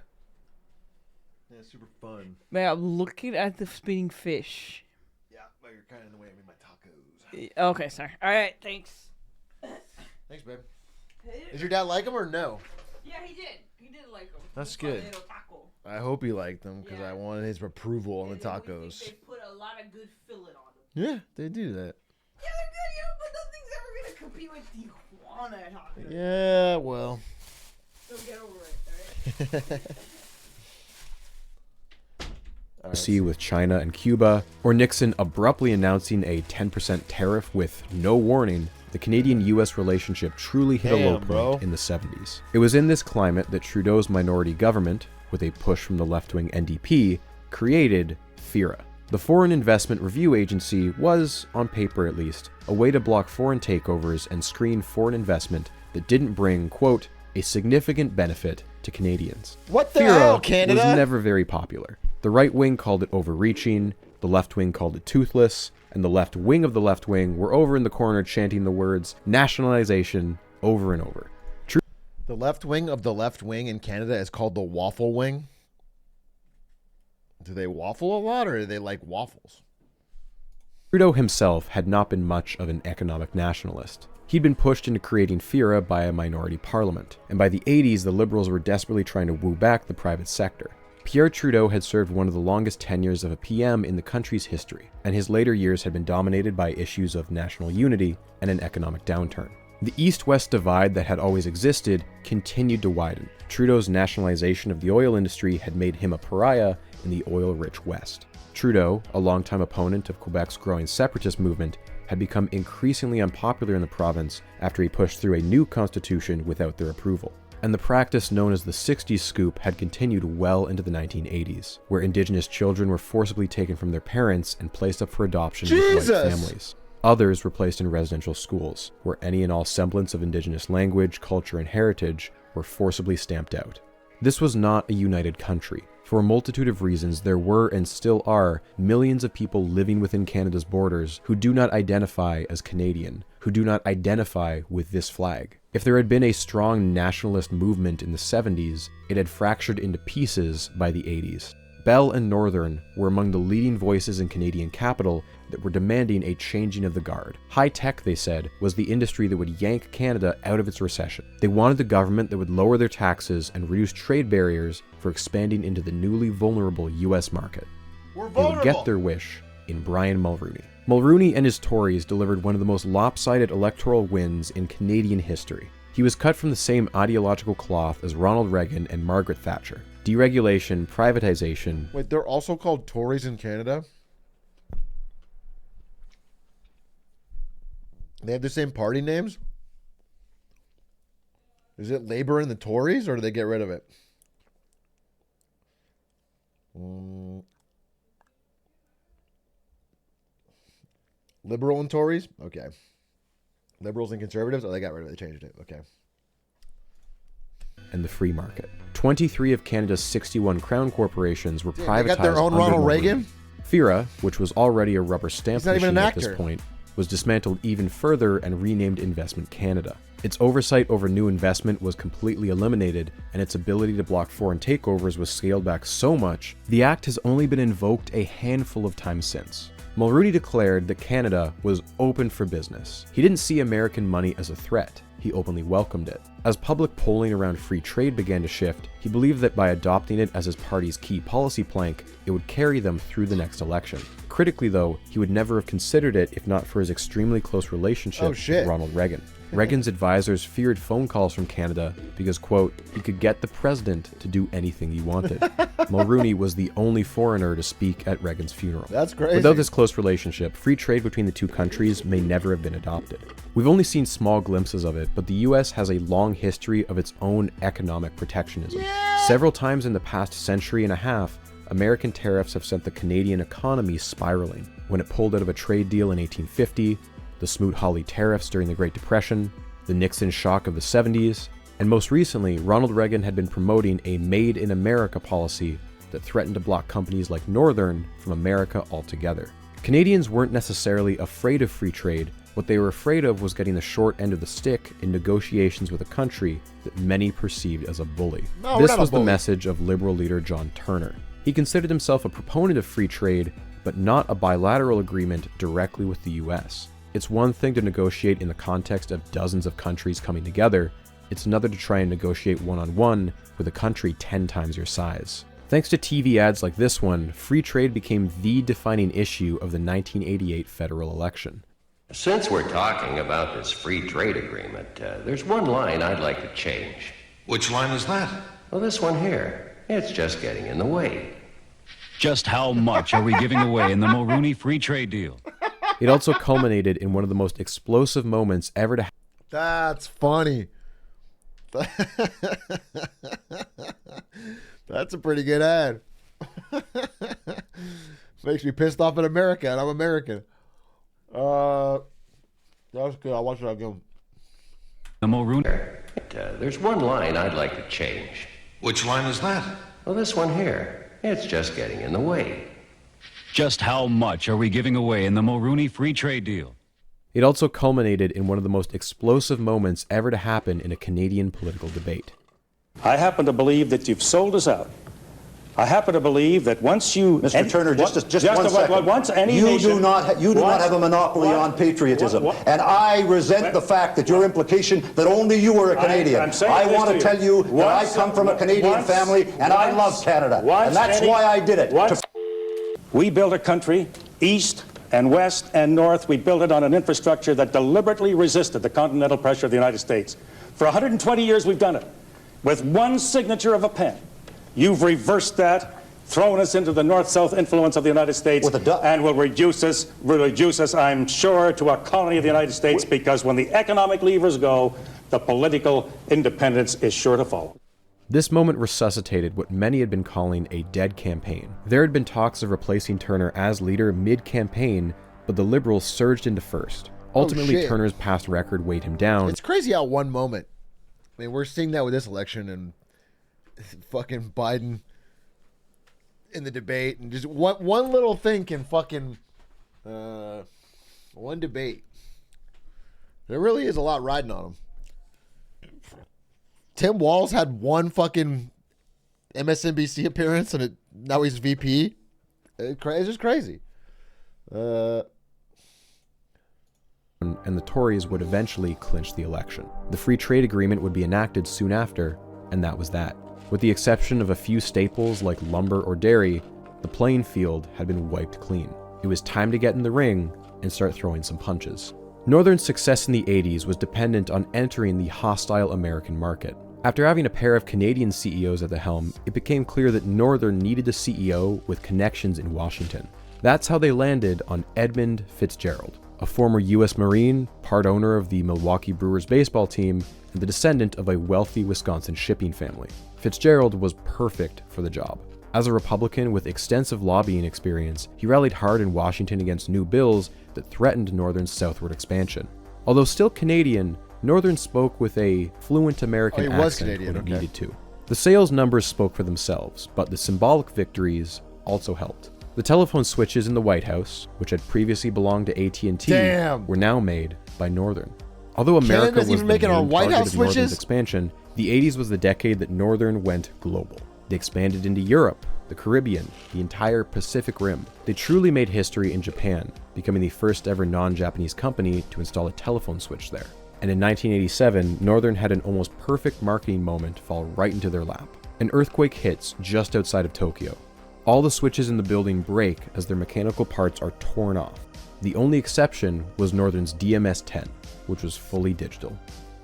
Yeah, it's super fun. Man, I'm looking at the spinning fish. Yeah, but you're kind of in the way of my tacos. Okay, sorry. All right, thanks. Thanks, babe. Did your dad like them or no? Yeah, he did. He did like them. That's good. I hope he liked them because I wanted his approval on the tacos. They put a lot of good filling on them. Yeah, they do that. Yeah, they're good, but nothing's ever gonna compete with Tijuana tacos. Yeah, well. So get over it, alright? See with China and Cuba, or Nixon abruptly announcing a 10% tariff with no warning, the Canadian-US relationship truly hit a low point in the 70s. It was in this climate that Trudeau's minority government, with a push from the left-wing NDP, created FIRA. The Foreign Investment Review Agency was, on paper at least, a way to block foreign takeovers and screen foreign investment that didn't bring, quote, a significant benefit to Canadians. What the FIRA hell, Canada? was never very popular. The right wing called it overreaching, the left wing called it toothless, and the left wing of the left wing were over in the corner chanting the words nationalization over and over. The left wing of the left wing in Canada is called the waffle wing. Do they waffle a lot or do they like waffles? Trudeau himself had not been much of an economic nationalist. He'd been pushed into creating FIRA by a minority parliament, and by the 80s the Liberals were desperately trying to woo back the private sector. Pierre Trudeau had served one of the longest tenures of a PM in the country's history, and his later years had been dominated by issues of national unity and an economic downturn. The East-West divide that had always existed continued to widen. Trudeau's nationalization of the oil industry had made him a pariah in the oil-rich West. Trudeau, a longtime opponent of Quebec's growing separatist movement, had become increasingly unpopular in the province after he pushed through a new constitution without their approval. And the practice known as the 60s scoop had continued well into the 1980s, where Indigenous children were forcibly taken from their parents and placed up for adoption with white families. Others were placed in residential schools, where any and all semblance of Indigenous language, culture, and heritage were forcibly stamped out. This was not a united country. For a multitude of reasons, there were and still are millions of people living within Canada's borders who do not identify as Canadian, who do not identify with this flag. If there had been a strong nationalist movement in the 70s, it had fractured into pieces by the 80s. Bell and Northern were among the leading voices in Canadian capital that were demanding a changing of the guard. High tech, they said, was the industry that would yank Canada out of its recession. They wanted the government that would lower their taxes and reduce trade barriers for expanding into the newly vulnerable US market. They would get their wish in Brian Mulroney. Mulroney and his Tories delivered one of the most lopsided electoral wins in Canadian history. He was cut from the same ideological cloth as Ronald Reagan and Margaret Thatcher. Deregulation, privatization. Wait, they're also called Tories in Canada? They have the same party names? Is it Labour and the Tories, or do they get rid of it? Liberal and Tories? Okay. Liberals and Conservatives? Oh, they got rid of it. They changed it. Okay. And the free market. 23 of Canada's 61 crown corporations were privatized. They got their own under Ronald Mulroney. Reagan? FIRA, which was already a rubber stamp machine at this actor. point, was dismantled even further and renamed Investment Canada. Its oversight over new investment was completely eliminated, and its ability to block foreign takeovers was scaled back so much, the act has only been invoked a handful of times since. Mulroney declared that Canada was open for business. He didn't see American money as a threat. He openly welcomed it. As public polling around free trade began to shift, he believed that by adopting it as his party's key policy plank, it would carry them through the next election. Critically, though, he would never have considered it if not for his extremely close relationship with Ronald Reagan. Reagan's advisors feared phone calls from Canada because, quote, he could get the president to do anything he wanted. Mulroney was the only foreigner to speak at Reagan's funeral. That's crazy. Without this close relationship, free trade between the two countries may never have been adopted. We've only seen small glimpses of it, but the US has a long history of its own economic protectionism. Several times in the past century and a half, American tariffs have sent the Canadian economy spiraling. When it pulled out of a trade deal in 1850, the Smoot-Hawley tariffs during the Great Depression, the Nixon shock of the 70s, and most recently, Ronald Reagan had been promoting a Made in America policy that threatened to block companies like Northern from America altogether. Canadians weren't necessarily afraid of free trade. What they were afraid of was getting the short end of the stick in negotiations with a country that many perceived as a bully. This was the message of Liberal leader John Turner. He considered himself a proponent of free trade, but not a bilateral agreement directly with the US. It's one thing to negotiate in the context of dozens of countries coming together. It's another to try and negotiate one-on-one with a country 10 times your size. Thanks to TV ads like this one, free trade became the defining issue of the 1988 federal election. Since we're talking about this free trade agreement, there's one line I'd like to change. Which line is that? Well, this one here. It's just getting in the way. Just how much are we giving away in the Mulrooney free trade deal? It also culminated in one of the most explosive moments ever to happen. That's funny. That's a pretty good ad. Makes me pissed off at America, and I'm American. That's good. I'll watch it again. The Mulrooney. There's one line I'd like to change. Which line is that? Well, this one here. It's just getting in the way. Just how much are we giving away in the Mulrooney free trade deal? It also culminated in one of the most explosive moments ever to happen in a Canadian political debate. I happen to believe that you've sold us out. I happen to believe that once you... Mr. Turner, just 1 second. Once any you nation, do not have a monopoly on patriotism. And I resent the fact that your implication that only you are a Canadian. I want to tell you that I come from a Canadian family and I love Canada. And that's why I did it. We built a country, east and west and north. We built it on an infrastructure that deliberately resisted the continental pressure of the United States. For 120 years we've done it. With one signature of a pen. You've reversed that, thrown us into the north-south influence of the United States, and will reduce us, I'm sure, to a colony of the United States, because when the economic levers go, the political independence is sure to follow. This moment resuscitated what many had been calling a dead campaign. There had been talks of replacing Turner as leader mid-campaign, but the Liberals surged into first. Ultimately, Turner's past record weighed him down. It's crazy how one moment, I mean, we're seeing that with this election, and fucking Biden in the debate, and just one little thing can fucking one debate. There really is a lot riding on him. Tim Walz had one fucking MSNBC appearance, and now he's VP. It's just crazy. And the Tories would eventually clinch the election. The free trade agreement would be enacted soon after, and that was that. With the exception of a few staples like lumber or dairy, the playing field had been wiped clean. It was time to get in the ring and start throwing some punches. Northern's success in the 80s was dependent on entering the hostile American market. After having a pair of Canadian CEOs at the helm, it became clear that Northern needed a CEO with connections in Washington. That's how they landed on Edmund Fitzgerald, a former U.S. Marine, part owner of the Milwaukee Brewers baseball team, and the descendant of a wealthy Wisconsin shipping family. Fitzgerald was perfect for the job. As a Republican with extensive lobbying experience, he rallied hard in Washington against new bills that threatened Northern's southward expansion. Although still Canadian, Northern spoke with a fluent American accent when it needed to. The sales numbers spoke for themselves, but the symbolic victories also helped. The telephone switches in the White House, which had previously belonged to AT&T, were now made by Northern. Although America was the main target of Northern's expansion, the 80s was the decade that Northern went global. They expanded into Europe, the Caribbean, the entire Pacific Rim. They truly made history in Japan, becoming the first ever non-Japanese company to install a telephone switch there. And in 1987, Northern had an almost perfect marketing moment fall right into their lap. An earthquake hits just outside of Tokyo. All the switches in the building break as their mechanical parts are torn off. The only exception was Northern's DMS-10, which was fully digital.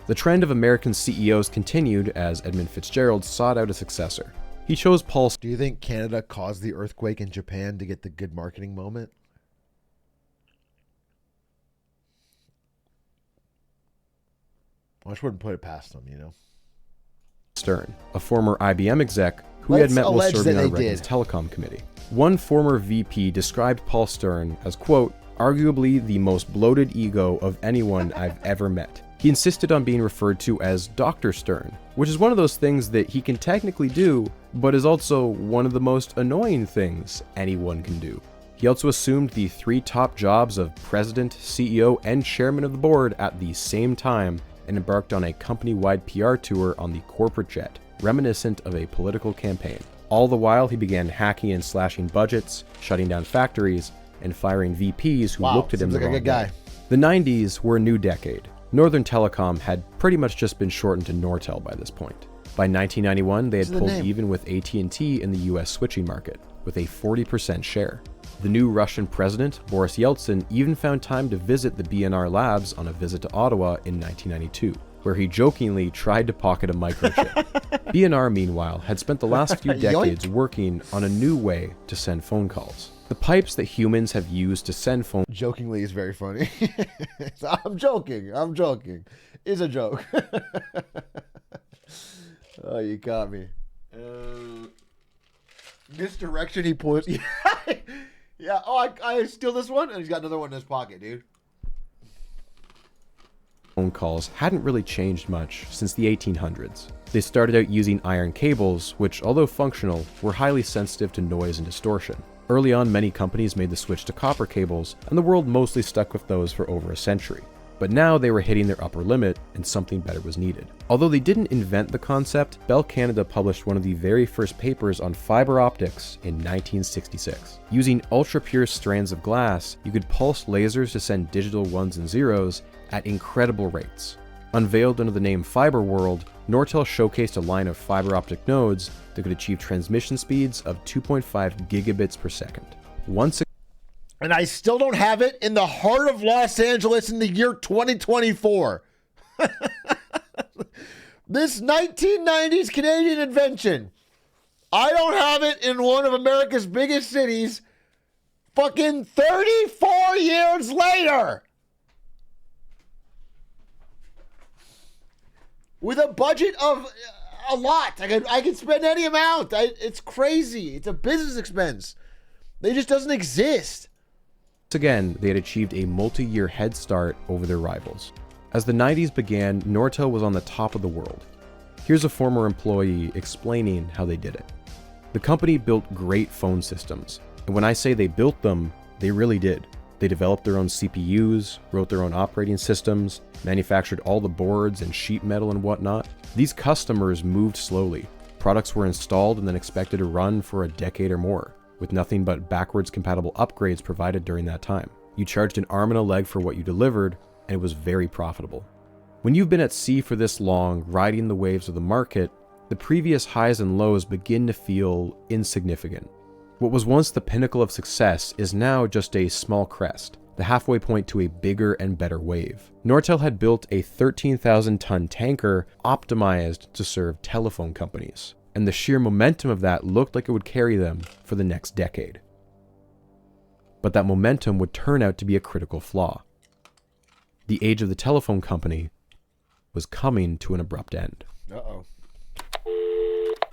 The trend of American CEOs continued as Edmund Fitzgerald sought out a successor. He chose Paul. Do you think Canada caused the earthquake in Japan to get the good marketing moment? I just wouldn't put it past them, you know. Stern, a former IBM exec who had met while serving on Reagan's telecom committee. One former VP described Paul Stern as, quote, arguably the most bloated ego of anyone I've ever met. He insisted on being referred to as Dr. Stern, which is one of those things that he can technically do, but is also one of the most annoying things anyone can do. He also assumed the 3 top jobs of president, CEO, and chairman of the board at the same time and embarked on a company-wide PR tour on the corporate jet, reminiscent of a political campaign. All the while, he began hacking and slashing budgets, shutting down factories, and firing VPs who looked at him the wrong way. The 90s were a new decade. Northern Telecom had pretty much just been shortened to Nortel by this point. By 1991, they had pulled even with AT&T in the US switching market, with a 40% share. The new Russian president, Boris Yeltsin, even found time to visit the BNR labs on a visit to Ottawa in 1992, where he jokingly tried to pocket a microchip. BNR, meanwhile, had spent the last few decades working on a new way to send phone calls. The pipes that humans have used to send phone... Jokingly is very funny. I'm joking. It's a joke. Oh, you got me. This direction he puts... Yeah, oh, I steal this one, and he's got another one in his pocket, dude. Phone calls hadn't really changed much since the 1800s. They started out using iron cables, which, although functional, were highly sensitive to noise and distortion. Early on, many companies made the switch to copper cables, and the world mostly stuck with those for over a century. But now they were hitting their upper limit, and something better was needed. Although they didn't invent the concept, Bell Canada published one of the very first papers on fiber optics in 1966. Using ultra-pure strands of glass, you could pulse lasers to send digital ones and zeros at incredible rates. Unveiled under the name Fiber World, Nortel showcased a line of fiber optic nodes that could achieve transmission speeds of 2.5 gigabits per second. And I still don't have it in the heart of Los Angeles in the year 2024. This 1990s Canadian invention. I don't have it in one of America's biggest cities fucking 34 years later. With a budget of a lot. I could spend any amount. It's crazy. It's a business expense. It just doesn't exist. Once again, they had achieved a multi-year head start over their rivals. As the 90s began, Nortel was on the top of the world. Here's a former employee explaining how they did it. The company built great phone systems, and when I say they built them, they really did. They developed their own CPUs, wrote their own operating systems, manufactured all the boards and sheet metal and whatnot. These customers moved slowly. Products were installed and then expected to run for a decade or more, with nothing but backwards compatible upgrades provided during that time. You charged an arm and a leg for what you delivered, and it was very profitable. When you've been at sea for this long, riding the waves of the market, the previous highs and lows begin to feel insignificant. What was once the pinnacle of success is now just a small crest, the halfway point to a bigger and better wave. Nortel had built a 13,000-ton tanker optimized to serve telephone companies, and the sheer momentum of that looked like it would carry them for the next decade. But that momentum would turn out to be a critical flaw. The age of the telephone company was coming to an abrupt end. Uh-oh.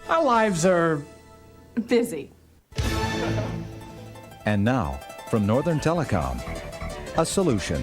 Our lives are busy. And now, from Northern Telecom, a solution.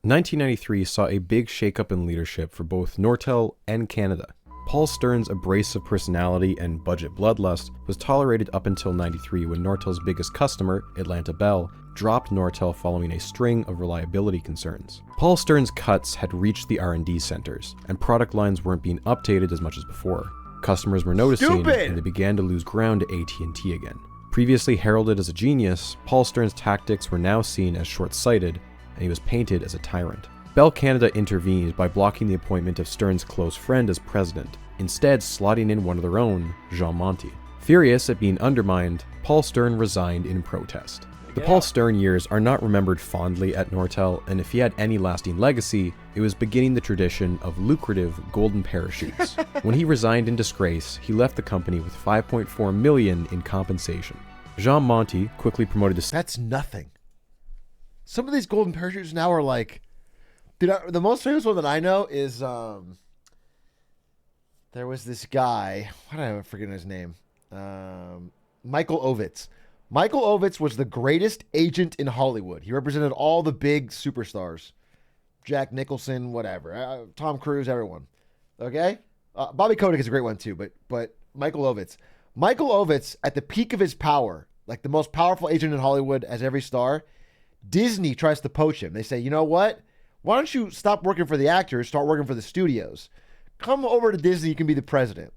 1993 saw a big shakeup in leadership for both Nortel and Canada. Paul Stern's abrasive personality and budget bloodlust was tolerated up until 93 when Nortel's biggest customer, Atlanta Bell, dropped Nortel following a string of reliability concerns. Paul Stern's cuts had reached the R&D centers, and product lines weren't being updated as much as before. Customers were noticing, and they began to lose ground to AT&T again. Previously heralded as a genius, Paul Stern's tactics were now seen as short-sighted, and he was painted as a tyrant. Bell Canada intervened by blocking the appointment of Stern's close friend as president, instead slotting in one of their own, Jean Monty. Furious at being undermined, Paul Stern resigned in protest. The Paul Stern years are not remembered fondly at Nortel, and if he had any lasting legacy, it was beginning the tradition of lucrative golden parachutes. When he resigned in disgrace, he left the company with $5.4 million in compensation. Jean Monty quickly promoted to... That's nothing. Some of these golden parachutes now are like... Dude, the most famous one that I know is... There was this guy... Why did I forget his name? Michael Ovitz. Michael Ovitz was the greatest agent in Hollywood. He represented all the big superstars. Jack Nicholson, whatever. Tom Cruise, everyone. Okay? Bobby Kotick is a great one too, but Michael Ovitz. Michael Ovitz, at the peak of his power, like the most powerful agent in Hollywood as every star, Disney tries to poach him. They say, you know what? Why don't you stop working for the actors, start working for the studios? Come over to Disney, you can be the president.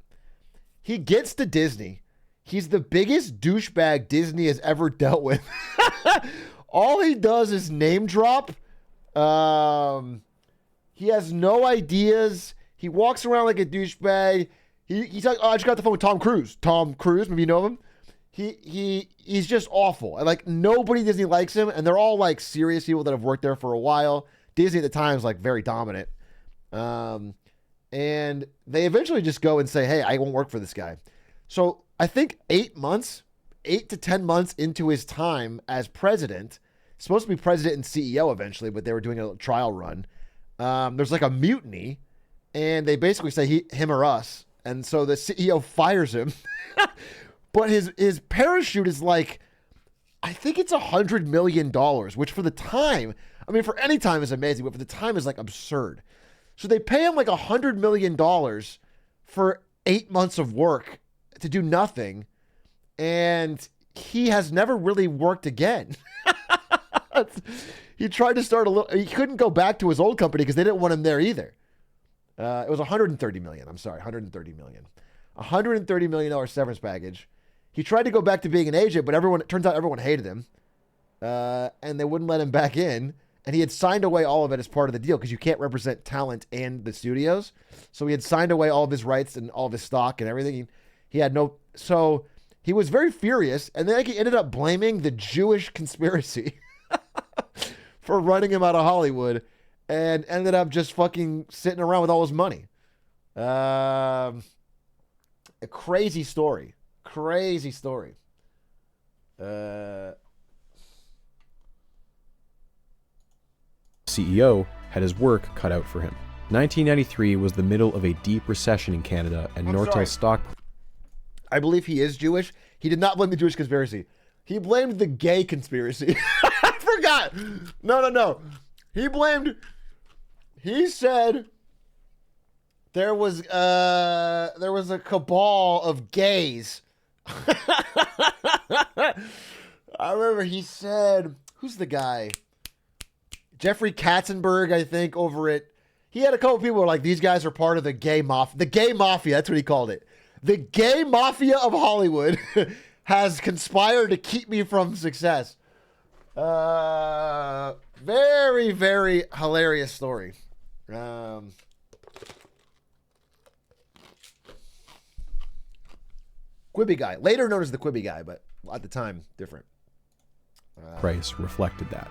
He gets to Disney. He's the biggest douchebag Disney has ever dealt with. All he does is name drop He has no ideas. He walks around like a douchebag. He's like, oh, I just got the phone with Tom Cruise. Tom Cruise, maybe you know him. He's just awful. And like nobody at Disney likes him, and they're all like serious people that have worked there for a while. Disney at the time is like very dominant. And they eventually just go and say, hey, I won't work for this guy. So I think 8 to 10 months into his time as president, supposed to be president and CEO eventually, but they were doing a trial run. There's like a mutiny, and they basically say him or us. And so the CEO fires him. But his parachute is like, I think it's $100 million, which for the time, I mean, for any time is amazing, but for the time is like absurd. So they pay him like $100 million for 8 months of work to do nothing. And he has never really worked again. He tried to start he couldn't go back to his old company because they didn't want him there either. It was $130 million. I'm sorry, $130 million. $130 million severance package. He tried to go back to being an agent, but it turns out everyone hated him. And they wouldn't let him back in. And he had signed away all of it as part of the deal because you can't represent talent and the studios. So he had signed away all of his rights and all of his stock and everything. He had no... So he was very furious. And then he ended up blaming the Jewish conspiracy for running him out of Hollywood and ended up just fucking sitting around with all his money. A crazy story. Crazy story. CEO had his work cut out for him. 1993 was the middle of a deep recession in Canada, and Nortel stock... I believe he is Jewish. He did not blame the Jewish conspiracy. He blamed the gay conspiracy. I forgot. No. He said there was a cabal of gays. I remember he said, who's the guy? Jeffrey Katzenberg, I think, over it. He had a couple people who were like, these guys are part of the gay mafia. The gay mafia, that's what he called it. The gay mafia of Hollywood has conspired to keep me from success. Very, very hilarious story. Quibi guy. Later known as the Quibi guy, but at the time, different. Price reflected that.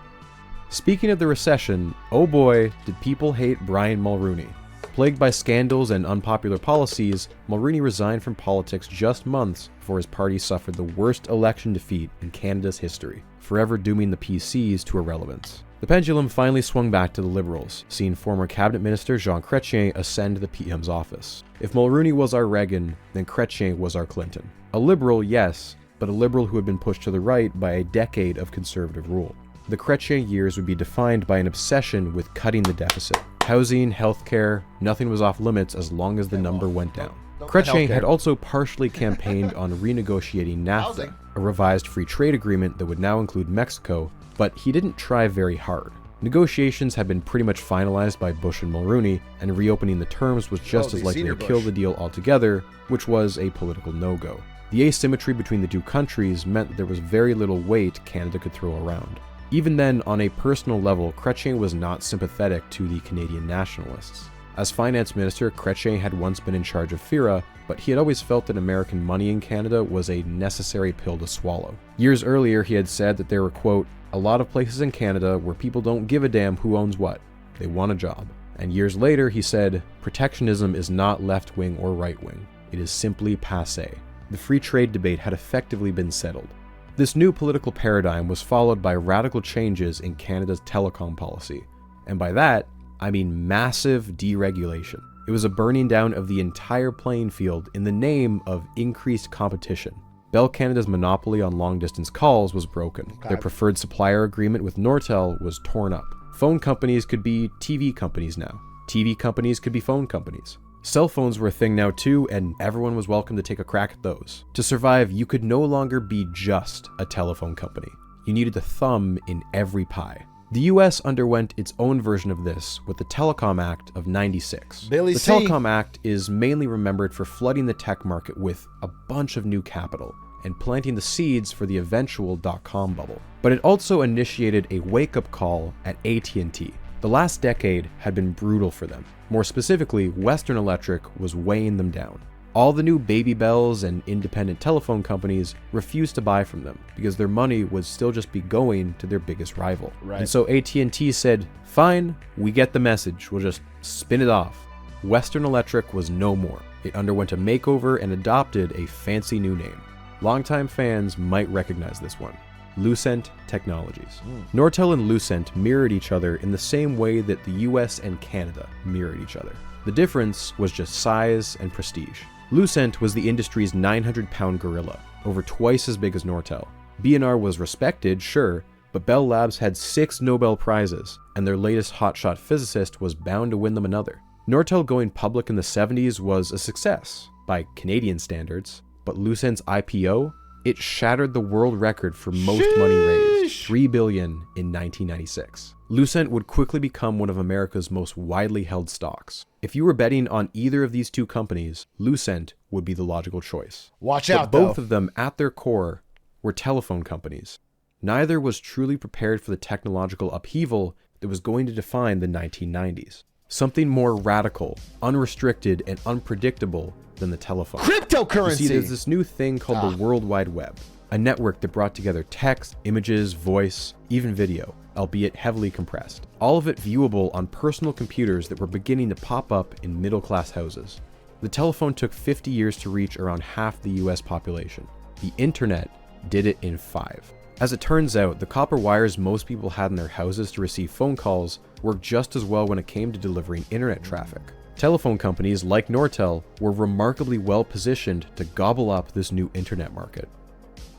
Speaking of the recession, oh boy, did people hate Brian Mulroney. Plagued by scandals and unpopular policies, Mulroney resigned from politics just months before his party suffered the worst election defeat in Canada's history, forever dooming the PCs to irrelevance. The pendulum finally swung back to the Liberals, seeing former cabinet minister Jean Chrétien ascend the PM's office. If Mulroney was our Reagan, then Chrétien was our Clinton. A Liberal, yes, but a Liberal who had been pushed to the right by a decade of Conservative rule. The Chrétien years would be defined by an obsession with cutting the deficit. Housing, healthcare, nothing was off limits as long as the number went down. Chrétien had also partially campaigned on renegotiating NAFTA, a revised free trade agreement that would now include Mexico, but he didn't try very hard. Negotiations had been pretty much finalized by Bush and Mulroney, and reopening the terms was just as likely to kill the deal altogether, which was a political no-go. The asymmetry between the two countries meant that there was very little weight Canada could throw around. Even then, on a personal level, Chrétien was not sympathetic to the Canadian nationalists. As finance minister, Chrétien had once been in charge of FIRA, but he had always felt that American money in Canada was a necessary pill to swallow. Years earlier, he had said that there were, quote, a lot of places in Canada where people don't give a damn who owns what. They want a job. And years later, he said, protectionism is not left-wing or right-wing. It is simply passé. The free trade debate had effectively been settled. This new political paradigm was followed by radical changes in Canada's telecom policy. And by that, I mean massive deregulation. It was a burning down of the entire playing field in the name of increased competition. Bell Canada's monopoly on long-distance calls was broken. Their preferred supplier agreement with Nortel was torn up. Phone companies could be TV companies now. TV companies could be phone companies. Cell phones were a thing now too, and everyone was welcome to take a crack at those. To survive, you could no longer be just a telephone company. You needed a thumb in every pie. The US underwent its own version of this with the Telecom Act of '96. The Telecom Act is mainly remembered for flooding the tech market with a bunch of new capital and planting the seeds for the eventual dot-com bubble. But it also initiated a wake-up call at AT&T. The last decade had been brutal for them. More specifically, Western Electric was weighing them down. All the new Baby Bells and independent telephone companies refused to buy from them because their money would still just be going to their biggest rival. Right. And so AT&T said, fine, we get the message, we'll just spin it off. Western Electric was no more. It underwent a makeover and adopted a fancy new name. Longtime fans might recognize this one. Lucent Technologies. Nortel and Lucent mirrored each other in the same way that the US and Canada mirrored each other. The difference was just size and prestige. Lucent was the industry's 900-pound gorilla, over twice as big as Nortel. B&R was respected, sure, but Bell Labs had 6 Nobel Prizes, and their latest hotshot physicist was bound to win them another. Nortel going public in the 70s was a success, by Canadian standards, but Lucent's IPO, it shattered the world record for most money raised, $3 billion in 1996. Lucent would quickly become one of America's most widely held stocks. If you were betting on either of these two companies, Lucent would be the logical choice. Watch But out, both though. of them, at their core, were telephone companies. Neither was truly prepared for the technological upheaval that was going to define the 1990s. Something more radical, unrestricted, and unpredictable than the telephone. Cryptocurrency! You see, there's this new thing called the World Wide Web, a network that brought together text, images, voice, even video, albeit heavily compressed. All of it viewable on personal computers that were beginning to pop up in middle-class houses. The telephone took 50 years to reach around half the US population. The internet did it in 5. As it turns out, the copper wires most people had in their houses to receive phone calls worked just as well when it came to delivering internet traffic. Telephone companies like Nortel were remarkably well positioned to gobble up this new internet market.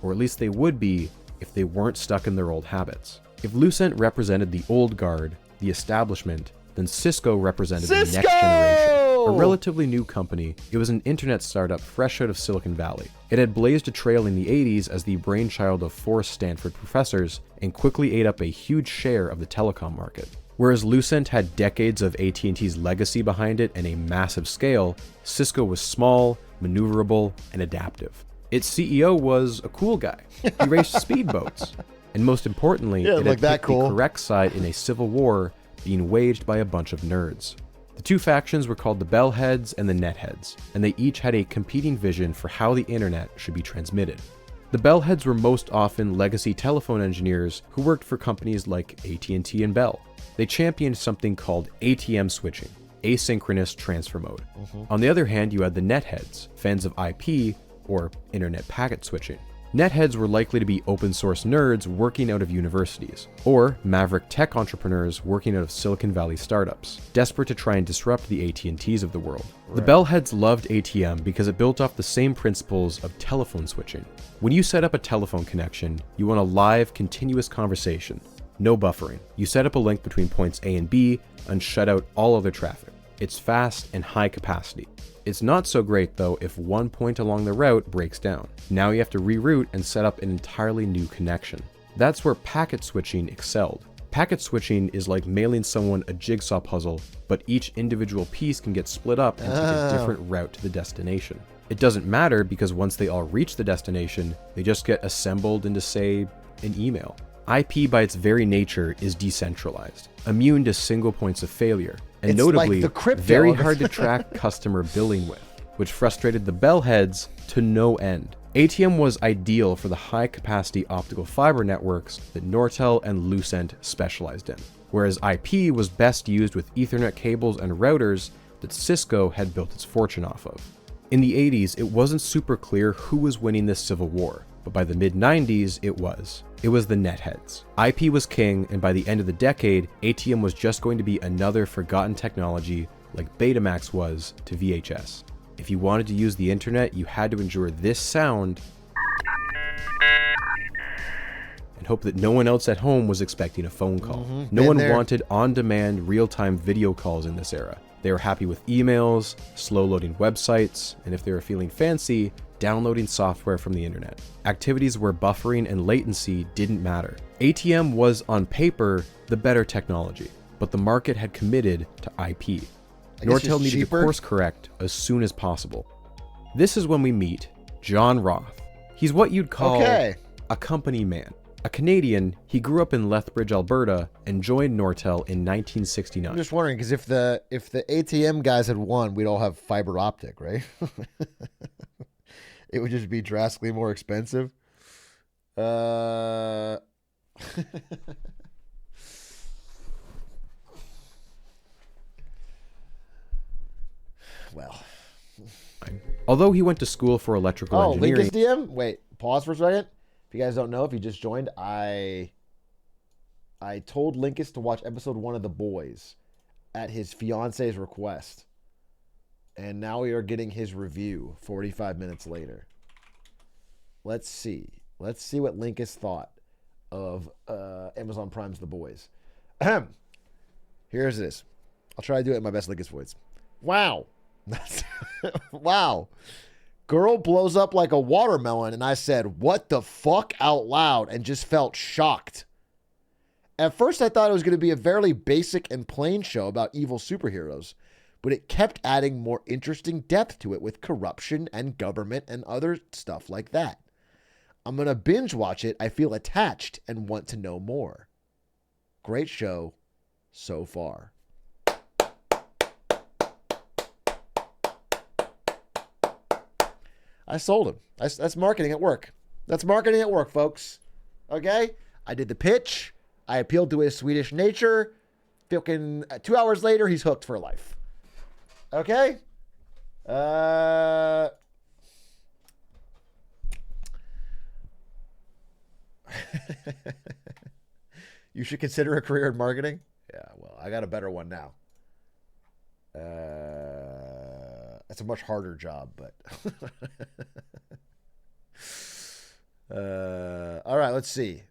Or at least they would be if they weren't stuck in their old habits. If Lucent represented the old guard, the establishment, then Cisco represented the next generation. A relatively new company, it was an internet startup fresh out of Silicon Valley. It had blazed a trail in the 80s as the brainchild of 4 Stanford professors and quickly ate up a huge share of the telecom market. Whereas Lucent had decades of AT&T's legacy behind it and a massive scale, Cisco was small, maneuverable, and adaptive. Its CEO was a cool guy. He raced speedboats. And most importantly, it had picked the correct side in a civil war being waged by a bunch of nerds. The two factions were called the Bellheads and the Netheads, and they each had a competing vision for how the internet should be transmitted. The Bellheads were most often legacy telephone engineers who worked for companies like AT&T and Bell. They championed something called ATM switching, asynchronous transfer mode. On the other hand, you had the Netheads, fans of IP, or internet packet switching. Netheads were likely to be open source nerds working out of universities, or maverick tech entrepreneurs working out of Silicon Valley startups, desperate to try and disrupt the AT&Ts of the world. The Bellheads loved ATM because it built off the same principles of telephone switching. When you set up a telephone connection, you want a live, continuous conversation. No buffering. You set up a link between points A and B and shut out all other traffic. It's fast and high capacity. It's not so great though if one point along the route breaks down. Now you have to reroute and set up an entirely new connection. That's where packet switching excelled. Packet switching is like mailing someone a jigsaw puzzle, but each individual piece can get split up and take a different route to the destination. It doesn't matter because once they all reach the destination, they just get assembled into, say, an email. IP by its very nature is decentralized, immune to single points of failure, and It's notably like the crypto. very hard to track customer billing with, which frustrated the Bellheads to no end. ATM was ideal for the high-capacity optical fiber networks that Nortel and Lucent specialized in, whereas IP was best used with Ethernet cables and routers that Cisco had built its fortune off of. In the 80s, it wasn't super clear who was winning this civil war, but by the mid-90s, it was. It was the Netheads. IP was king, and by the end of the decade, ATM was just going to be another forgotten technology like Betamax was to VHS. If you wanted to use the internet, you had to endure this sound and hope that no one else at home was expecting a phone call. No one wanted on-demand, real-time video calls in this era. They were happy with emails, slow-loading websites, and if they were feeling fancy, downloading software from the internet. Activities where buffering and latency didn't matter. ATM was, on paper, the better technology, but the market had committed to IP. Nortel needed to course correct as soon as possible. This is when we meet John Roth. He's what you'd call a company man. A Canadian, he grew up in Lethbridge, Alberta, and joined Nortel in 1969. I'm just wondering, because if the ATM guys had won, we'd all have fiber optic, right? It would just be drastically more expensive. Well, although he went to school for electrical engineering. Linkus DM? Wait, pause for a second. If you guys don't know, if you just joined, I told Linkus to watch episode 1 of The Boys at his fiance's request. And now we are getting his review 45 minutes later. Let's see. Let's see what Linkus thought of Amazon Prime's The Boys. Here's this. I'll try to do it in my best Linkus voice. Wow. Wow. Girl blows up like a watermelon, and I said, what the fuck, out loud, and just felt shocked. At first, I thought it was going to be a fairly basic and plain show about evil superheroes, but it kept adding more interesting depth to it with corruption and government and other stuff like that. I'm going to binge watch it. I feel attached and want to know more. Great show so far. I sold him. That's marketing at work. That's marketing at work, folks. Okay? I did the pitch. I appealed to his Swedish nature. Fucking 2 hours later, he's hooked for life. Okay? You should consider a career in marketing? Yeah, well, I got a better one now. It's a much harder job, but all right, let's see.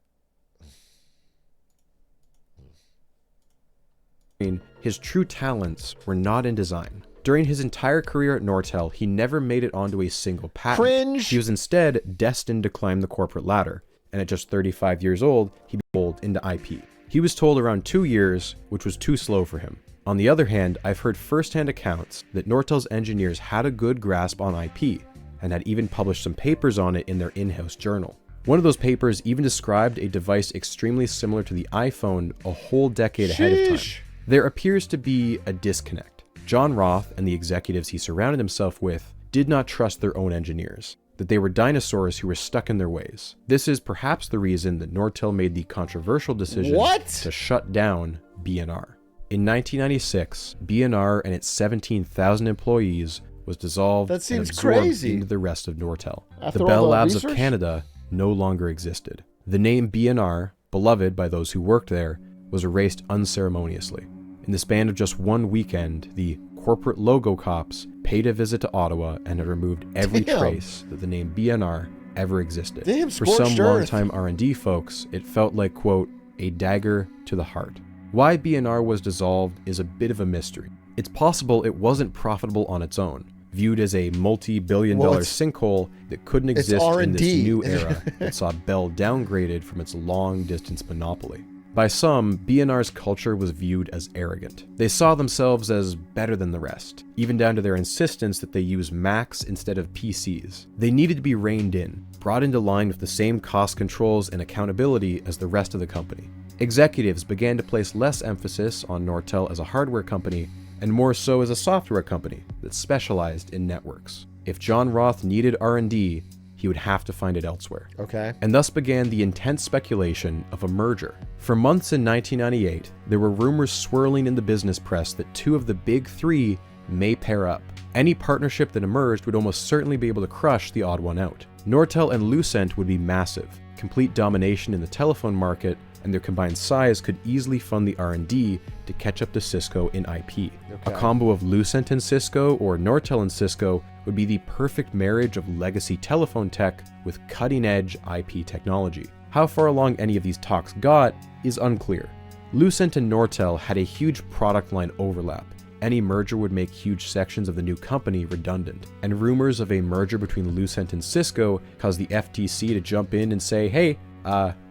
His true talents were not in design. During his entire career at Nortel, he never made it onto a single patent. Cringe. He was instead destined to climb the corporate ladder, and at just 35 years old, he pulled into IP. He was told around 2 years, which was too slow for him. On the other hand, I've heard first-hand accounts that Nortel's engineers had a good grasp on IP, and had even published some papers on it in their in-house journal. One of those papers even described a device extremely similar to the iPhone a whole decade ahead of time. There appears to be a disconnect. John Roth and the executives he surrounded himself with did not trust their own engineers, that they were dinosaurs who were stuck in their ways. This is perhaps the reason that Nortel made the controversial decision to shut down B&R. In 1996, B&R and its 17,000 employees was dissolved and absorbed into the rest of Nortel. The Bell Labs of Canada no longer existed. The name B&R, beloved by those who worked there, was erased unceremoniously. In the span of just one weekend, the corporate logo cops paid a visit to Ottawa and had removed every trace that the name B&R ever existed. For some longtime R&D folks, it felt like, quote, a dagger to the heart. Why B&R was dissolved is a bit of a mystery. It's possible it wasn't profitable on its own, viewed as a multi-billion-dollar sinkhole that couldn't exist in this new era that saw Bell downgraded from its long-distance monopoly. By some, B&R's culture was viewed as arrogant. They saw themselves as better than the rest, even down to their insistence that they use Macs instead of PCs. They needed to be reined in, brought into line with the same cost controls and accountability as the rest of the company. Executives began to place less emphasis on Nortel as a hardware company and more so as a software company that specialized in networks. If John Roth needed R&D, he would have to find it elsewhere. Okay. And thus began the intense speculation of a merger. For months in 1998, there were rumors swirling in the business press that two of the big three may pair up. Any partnership that emerged would almost certainly be able to crush the odd one out. Nortel and Lucent would be massive. Complete domination in the telephone market, and their combined size could easily fund the R&D to catch up to Cisco in IP. A combo of Lucent and Cisco or Nortel and Cisco would be the perfect marriage of legacy telephone tech with cutting-edge IP technology. How far along any of these talks got is unclear. Lucent and Nortel had a huge product line overlap. Any merger would make huge sections of the new company redundant, and rumors of a merger between Lucent and Cisco caused the FTC to jump in and say, hey,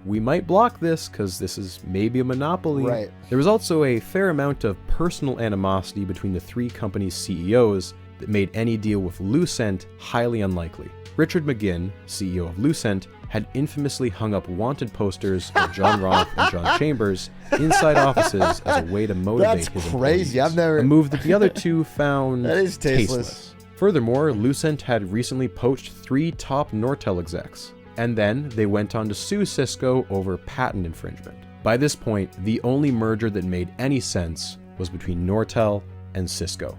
we might block this because this is maybe a monopoly. Right. There was also a fair amount of personal animosity between the three companies' CEOs that made any deal with Lucent highly unlikely. Richard McGinn, CEO of Lucent, had infamously hung up wanted posters of John Roth and John Chambers inside offices as a way to motivate That's his crazy. employees. A move that the other two found That is tasteless. Furthermore, Lucent had recently poached 3 top Nortel execs, and then they went on to sue Cisco over patent infringement. By this point, the only merger that made any sense was between Nortel and Cisco.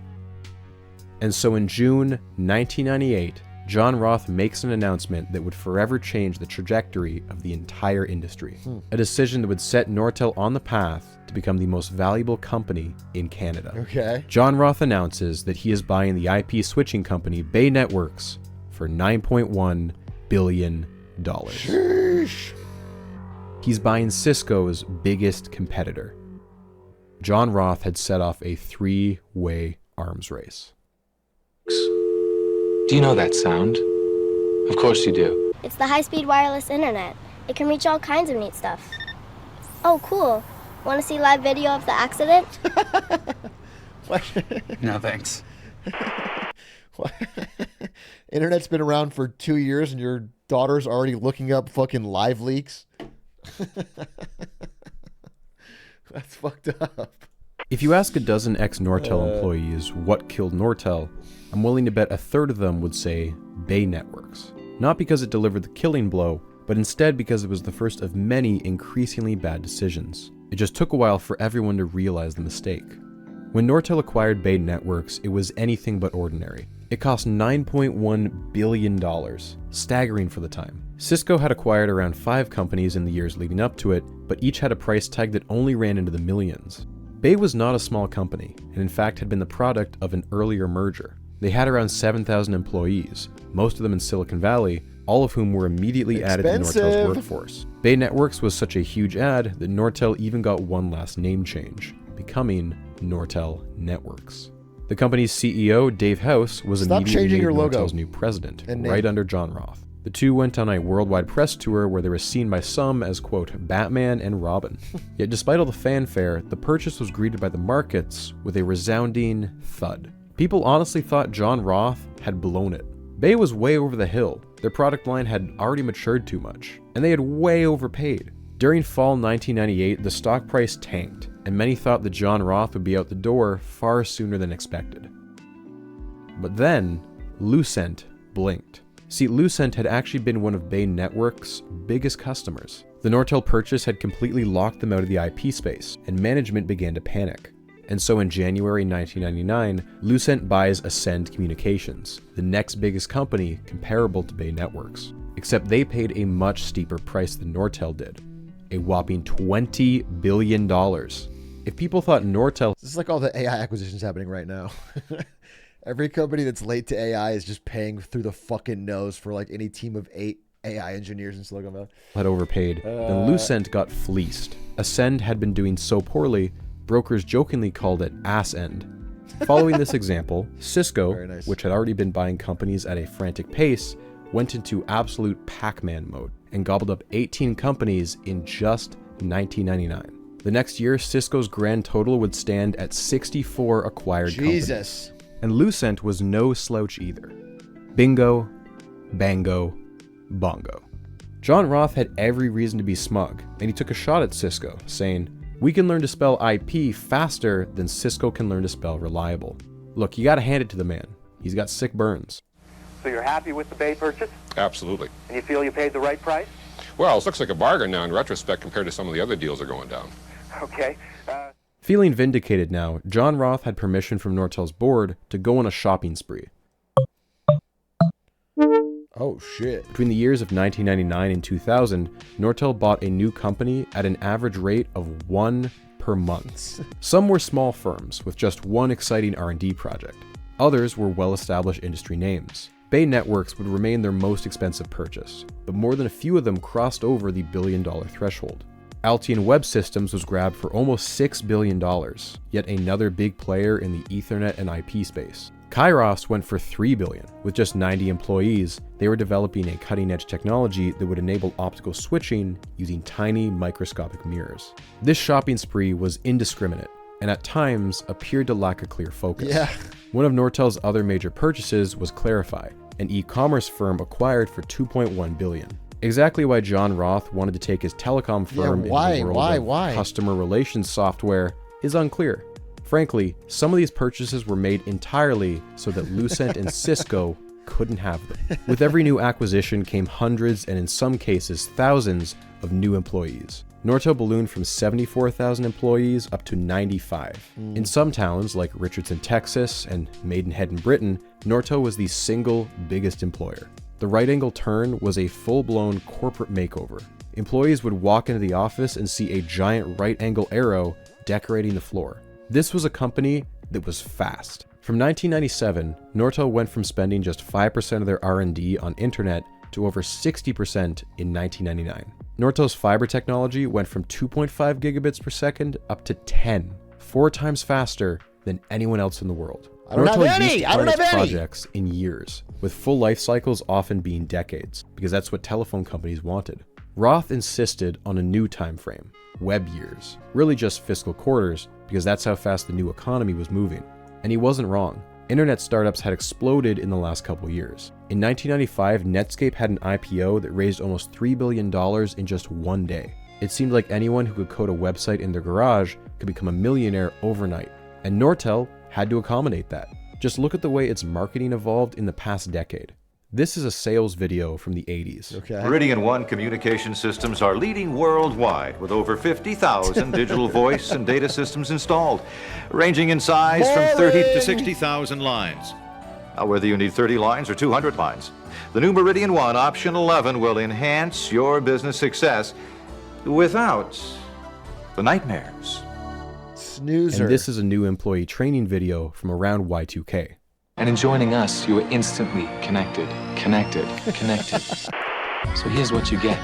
And so in June 1998, John Roth makes an announcement that would forever change the trajectory of the entire industry. A decision that would set Nortel on the path to become the most valuable company in Canada. Okay. John Roth announces that he is buying the IP switching company Bay Networks for $9.1 billion. Sheesh. He's buying Cisco's biggest competitor. John Roth had set off a 3-way arms race. Do you know that sound? Of course you do. It's the high-speed wireless internet. It can reach all kinds of neat stuff. Oh, cool. Want to see live video of the accident? No, thanks. Internet's been around for 2 years and your daughter's already looking up fucking live leaks? That's fucked up. If you ask a dozen ex-Nortel employees what killed Nortel, I'm willing to bet a third of them would say Bay Networks. Not because it delivered the killing blow, but instead because it was the first of many increasingly bad decisions. It just took a while for everyone to realize the mistake. When Nortel acquired Bay Networks, it was anything but ordinary. It cost $9.1 billion, staggering for the time. Cisco had acquired around 5 companies in the years leading up to it, but each had a price tag that only ran into the millions. Bay was not a small company, and in fact had been the product of an earlier merger. They had around 7,000 employees, most of them in Silicon Valley, all of whom were immediately added to Nortel's workforce. Bay Networks was such a huge ad that Nortel even got one last name change, becoming Nortel Networks. The company's CEO, Dave House, was immediately made Nortel's new president, right under John Roth. The two went on a worldwide press tour where they were seen by some as, quote, Batman and Robin. Yet despite all the fanfare, the purchase was greeted by the markets with a resounding thud. People honestly thought John Roth had blown it. Bay was way over the hill. Their product line had already matured too much, and they had way overpaid. During fall 1998, the stock price tanked, and many thought that John Roth would be out the door far sooner than expected. But then, Lucent blinked. See, Lucent had actually been one of Bay Networks' biggest customers. The Nortel purchase had completely locked them out of the IP space, and management began to panic. And so in January 1999, Lucent buys Ascend Communications, the next biggest company comparable to Bay Networks. Except they paid a much steeper price than Nortel did. A whopping $20 billion. If people thought Nortel... This is like all the AI acquisitions happening right now. Every company that's late to AI is just paying through the fucking nose for like any team of 8 AI engineers in Silicon Valley. Had overpaid. Then Lucent got fleeced. Ascend had been doing so poorly, brokers jokingly called it ass end. Following this example, Cisco, which had already been buying companies at a frantic pace, went into absolute Pac-Man mode and gobbled up 18 companies in just 1999. The next year, Cisco's grand total would stand at 64 acquired companies. And Lucent was no slouch either. Bingo, bango, bongo. John Roth had every reason to be smug, and he took a shot at Cisco, saying, "We can learn to spell IP faster than Cisco can learn to spell reliable." Look, you gotta hand it to the man. He's got sick burns. So you're happy with the Bay purchase? Absolutely. And you feel you paid the right price? Well, it looks like a bargain now in retrospect compared to some of the other deals that are going down. Okay. Feeling vindicated now, John Roth had permission from Nortel's board to go on a shopping spree. Oh, shit. Between the years of 1999 and 2000, Nortel bought a new company at an average rate of 1 per month. Some were small firms with just one exciting R&D project. Others were well-established industry names. Bay Networks would remain their most expensive purchase, but more than a few of them crossed over the billion-dollar threshold. Altium Web Systems was grabbed for almost $6 billion, yet another big player in the Ethernet and IP space. Kairos went for $3 billion. With just 90 employees, they were developing a cutting-edge technology that would enable optical switching using tiny microscopic mirrors. This shopping spree was indiscriminate, and at times appeared to lack a clear focus. Yeah. One of Nortel's other major purchases was Clarify, an e-commerce firm acquired for $2.1 billion. Exactly why John Roth wanted to take his telecom firm into the world of customer relations software is unclear. Frankly, some of these purchases were made entirely so that Lucent and Cisco couldn't have them. With every new acquisition came hundreds and in some cases thousands of new employees. Nortel ballooned from 74,000 employees up to 95. In some towns like Richardson, Texas and Maidenhead in Britain, Nortel was the single biggest employer. The right angle turn was a full-blown corporate makeover. Employees would walk into the office and see a giant right angle arrow decorating the floor. This was a company that was fast. From 1997, Nortel went from spending just 5% of their R&D on internet to over 60% in 1999. Nortel's fiber technology went from 2.5 gigabits per second up to 10, 4 times faster than anyone else in the world. Nortel used to plan its projects in years, with full life cycles often being decades, because that's what telephone companies wanted. Roth insisted on a new time frame, web years, really just fiscal quarters, because that's how fast the new economy was moving. And he wasn't wrong. Internet startups had exploded in the last couple years. In 1995, Netscape had an IPO that raised almost $3 billion in just one day. It seemed like anyone who could code a website in their garage could become a millionaire overnight. And Nortel had to accommodate that. Just look at the way its marketing evolved in the past decade. This is a sales video from the 80s. Meridian One communication systems are leading worldwide with over 50,000 digital voice and data systems installed, ranging in size from 30 to 60,000 lines. Now, whether you need 30 lines or 200 lines, the new Meridian One Option 11 will enhance your business success without the nightmares. Snoozer. And this is a new employee training video from around Y2K. And in joining us, you are instantly connected. So here's what you get.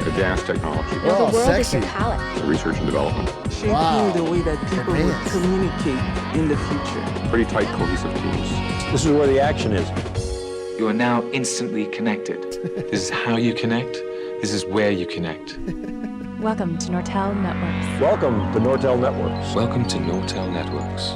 Advanced technology. Well, the world sexy. is your palette. Research and development. Shaping the way that people will communicate in the future. Pretty tight, cohesive teams. This is where the action is. You are now instantly connected. This is how you connect. This is where you connect. Welcome to Nortel Networks. Welcome to Nortel Networks. Welcome to Nortel Networks.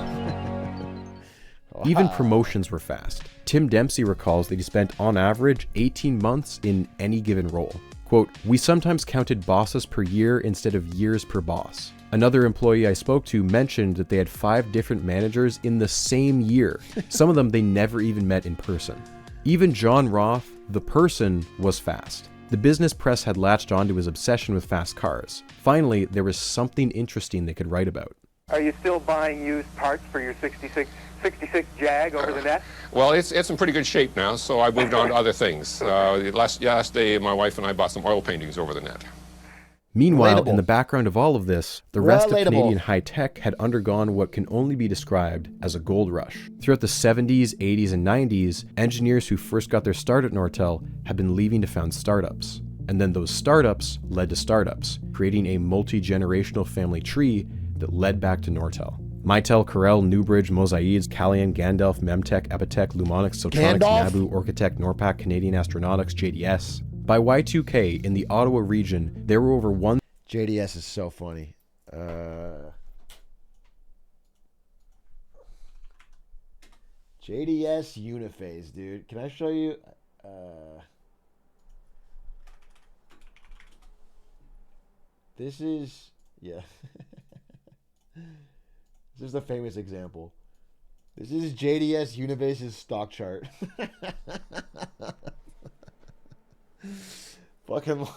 Even promotions were fast. Tim Dempsey recalls that he spent on average 18 months in any given role. Quote, "We sometimes counted bosses per year instead of years per boss." Another employee I spoke to mentioned that they had 5 different managers in the same year. Some of them they never even met in person. Even John Roth, the person, was fast. The business press had latched on to his obsession with fast cars. Finally, there was something interesting they could write about. Are you still buying used parts for your 66 Jag over the net? Well, it's in pretty good shape now, so I moved on to other things. Last day, my wife and I bought some oil paintings over the net. Meanwhile, in the background of all of this, the rest of Canadian high-tech had undergone what can only be described as a gold rush. Throughout the 70s, 80s, and 90s, engineers who first got their start at Nortel had been leaving to found startups. And then those startups led to startups, creating a multi-generational family tree that led back to Nortel. Mitel, Corel, Newbridge, Mosaides, Calian, Gandalf, Memtech, Epitech, Lumonix, Sotronics, Nabu, Orcatech, Norpac, Canadian Astronautics, JDS. By Y2K, in the Ottawa region, there were over one... JDS is so funny. JDS Uniphase, dude. Can I show you? This is... Yeah. This is a famous example. This is JDS Uniphase's stock chart. Fucking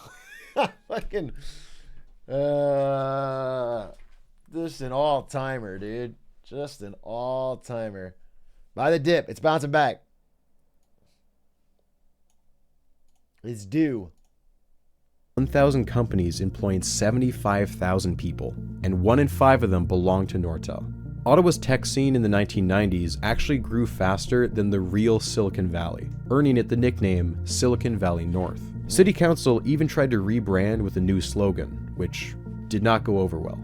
just an all-timer, dude. Just an all-timer. Buy the dip. It's bouncing back. It's due. 1,000 companies employing 75,000 people, and 1 in 5 of them belonged to Nortel. Ottawa's tech scene in the 1990s actually grew faster than the real Silicon Valley, earning it the nickname Silicon Valley North. City Council even tried to rebrand with a new slogan, which did not go over well.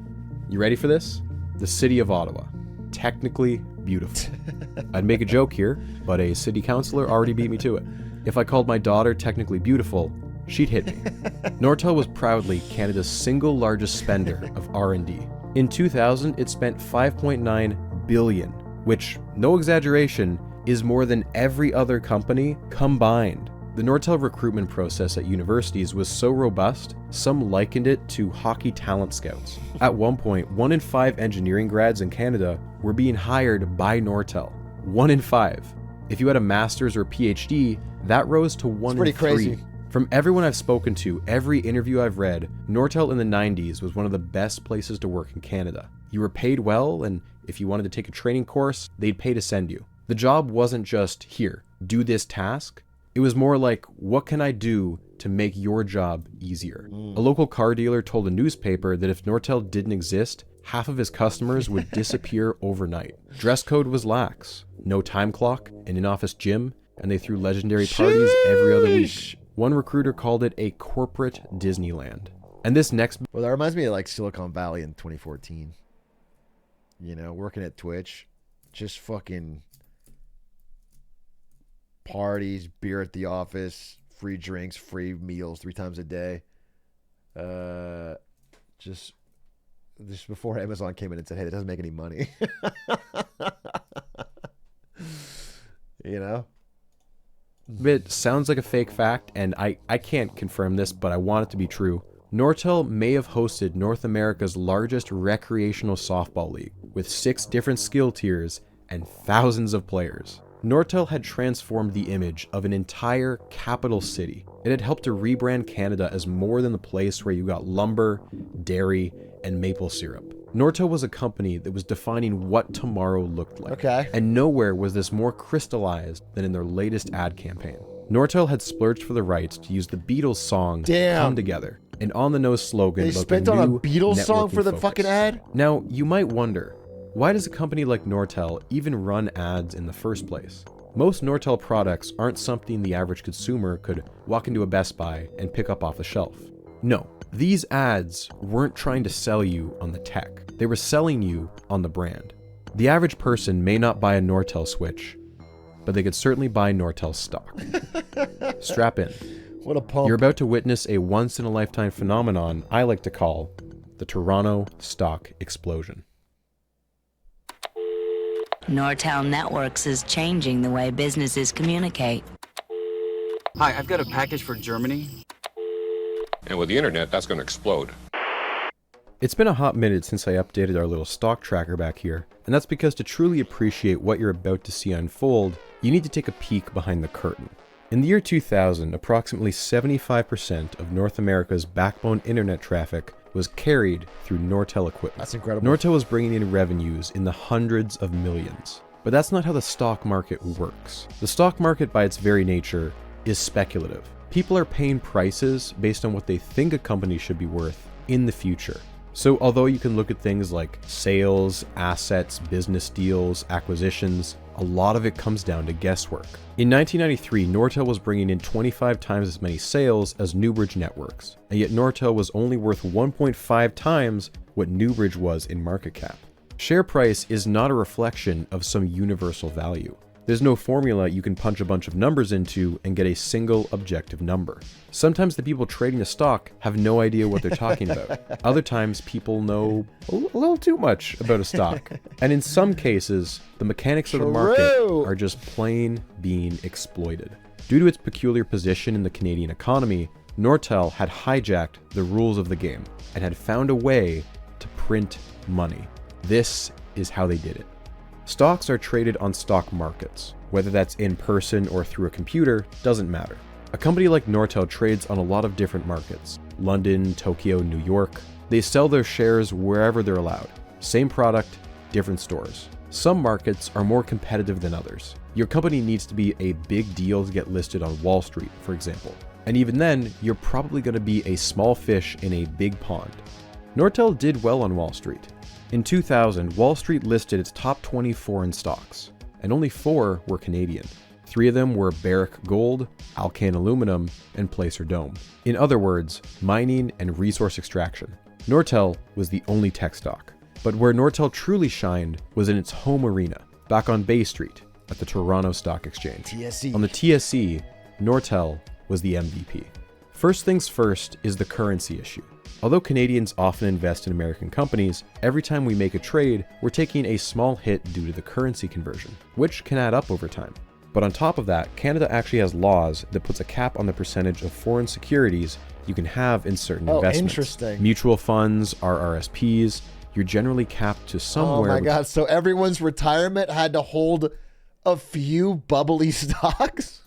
You ready for this? The City of Ottawa. Technically beautiful. I'd make a joke here, but a city councilor already beat me to it. If I called my daughter technically beautiful, she'd hit me. Nortel was proudly Canada's single largest spender of R&D. In 2000, it spent $5.9 billion, which, no exaggeration, is more than every other company combined. The Nortel recruitment process at universities was so robust, some likened it to hockey talent scouts. At one point, 1 in 5 engineering grads in Canada were being hired by Nortel. 1 in 5. If you had a master's or PhD, that rose to 1 in 3. Pretty crazy. From everyone I've spoken to, every interview I've read, Nortel in the 90s was one of the best places to work in Canada. You were paid well, and if you wanted to take a training course, they'd pay to send you. The job wasn't just, here, do this task. It was more like, what can I do to make your job easier? A local car dealer told a newspaper that if Nortel didn't exist, half of his customers would disappear overnight. Dress code was lax, no time clock, an in-office gym, and they threw legendary parties every other week. One recruiter called it a corporate Disneyland. And this next... Well, that reminds me of like Silicon Valley in 2014. You know, working at Twitch, just fucking parties, beer at the office, free drinks, free meals 3 times a day. Just before Amazon came in and said, hey, that doesn't make any money. You know? It sounds like a fake fact, and I can't confirm this, but I want it to be true. Nortel may have hosted North America's largest recreational softball league, with 6 different skill tiers and thousands of players. Nortel had transformed the image of an entire capital city. It had helped to rebrand Canada as more than the place where you got lumber, dairy, and maple syrup. Nortel was a company that was defining what tomorrow looked like. Okay. And nowhere was this more crystallized than in their latest ad campaign. Nortel had splurged for the rights to use the Beatles song Come Together, an on-the-nose slogan They about spent the on a new Beatles song networking for the focus. fucking ad? Now, you might wonder, why does a company like Nortel even run ads in the first place? Most Nortel products aren't something the average consumer could walk into a Best Buy and pick up off the shelf. No, these ads weren't trying to sell you on the tech. They were selling you on the brand. The average person may not buy a Nortel switch, but they could certainly buy Nortel stock. Strap in. What a pump. You're about to witness a once-in-a-lifetime phenomenon I like to call the Toronto stock explosion. Nortel Networks is changing the way businesses communicate. Hi, I've got a package for Germany. And with the internet, that's going to explode. It's been a hot minute since I updated our little stock tracker back here, and that's because to truly appreciate what you're about to see unfold, you need to take a peek behind the curtain. In the year 2000, approximately 75% of North America's backbone internet traffic was carried through Nortel equipment. That's incredible. Nortel was bringing in revenues in the hundreds of millions. But that's not how the stock market works. The stock market, by its very nature, is speculative. People are paying prices based on what they think a company should be worth in the future. So although you can look at things like sales, assets, business deals, acquisitions, a lot of it comes down to guesswork. In 1993, Nortel was bringing in 25 times as many sales as Newbridge Networks, and yet Nortel was only worth 1.5 times what Newbridge was in market cap. Share price is not a reflection of some universal value. There's no formula you can punch a bunch of numbers into and get a single objective number. Sometimes the people trading a stock have no idea what they're talking about. Other times people know a little too much about a stock. And in some cases, the mechanics of the market are just plain being exploited. Due to its peculiar position in the Canadian economy, Nortel had hijacked the rules of the game and had found a way to print money. This is how they did it. Stocks are traded on stock markets. Whether that's in person or through a computer, doesn't matter. A company like Nortel trades on a lot of different markets. London, Tokyo, New York. They sell their shares wherever they're allowed. Same product, different stores. Some markets are more competitive than others. Your company needs to be a big deal to get listed on Wall Street, for example. And even then, you're probably going to be a small fish in a big pond. Nortel did well on Wall Street. In 2000, Wall Street listed its top 20 foreign stocks, and only 4 were Canadian. 3 of them were Barrick Gold, Alcan Aluminum, and Placer Dome. In other words, mining and resource extraction. Nortel was the only tech stock. But where Nortel truly shined was in its home arena, back on Bay Street, at the Toronto Stock Exchange. TSE. On the TSE, Nortel was the MVP. First things first is the currency issue. Although Canadians often invest in American companies, every time we make a trade, we're taking a small hit due to the currency conversion, which can add up over time. But on top of that, Canada actually has laws that puts a cap on the percentage of foreign securities you can have in certain investments. Interesting. Mutual funds, RRSPs, you're generally capped to somewhere. Oh my God. So everyone's retirement had to hold a few bubbly stocks?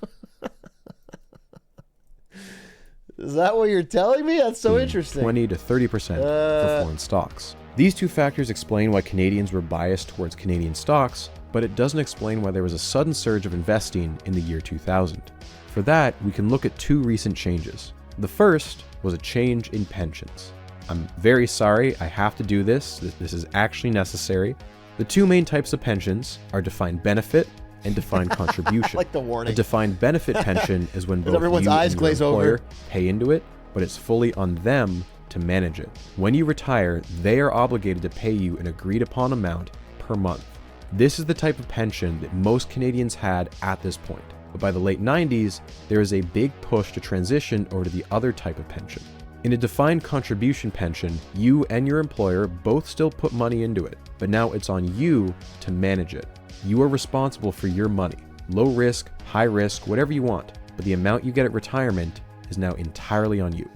Is that what you're telling me? That's so interesting. 20 to 30% for foreign stocks. These two factors explain why Canadians were biased towards Canadian stocks, but it doesn't explain why there was a sudden surge of investing in the year 2000. For that, we can look at two recent changes. The first was a change in pensions. I'm very sorry, I have to do this. This is actually necessary. The two main types of pensions are defined benefit and defined contribution. Like the warning. A defined benefit pension is when both everyone's you eyes and your glaze employer over. pay into it, but it's fully on them to manage it. When you retire, they are obligated to pay you an agreed upon amount per month. This is the type of pension that most Canadians had at this point. But by the late 90s, there is a big push to transition over to the other type of pension. In a defined contribution pension, you and your employer both still put money into it, but now it's on you to manage it. You are responsible for your money. Low risk, high risk, whatever you want, but the amount you get at retirement is now entirely on you.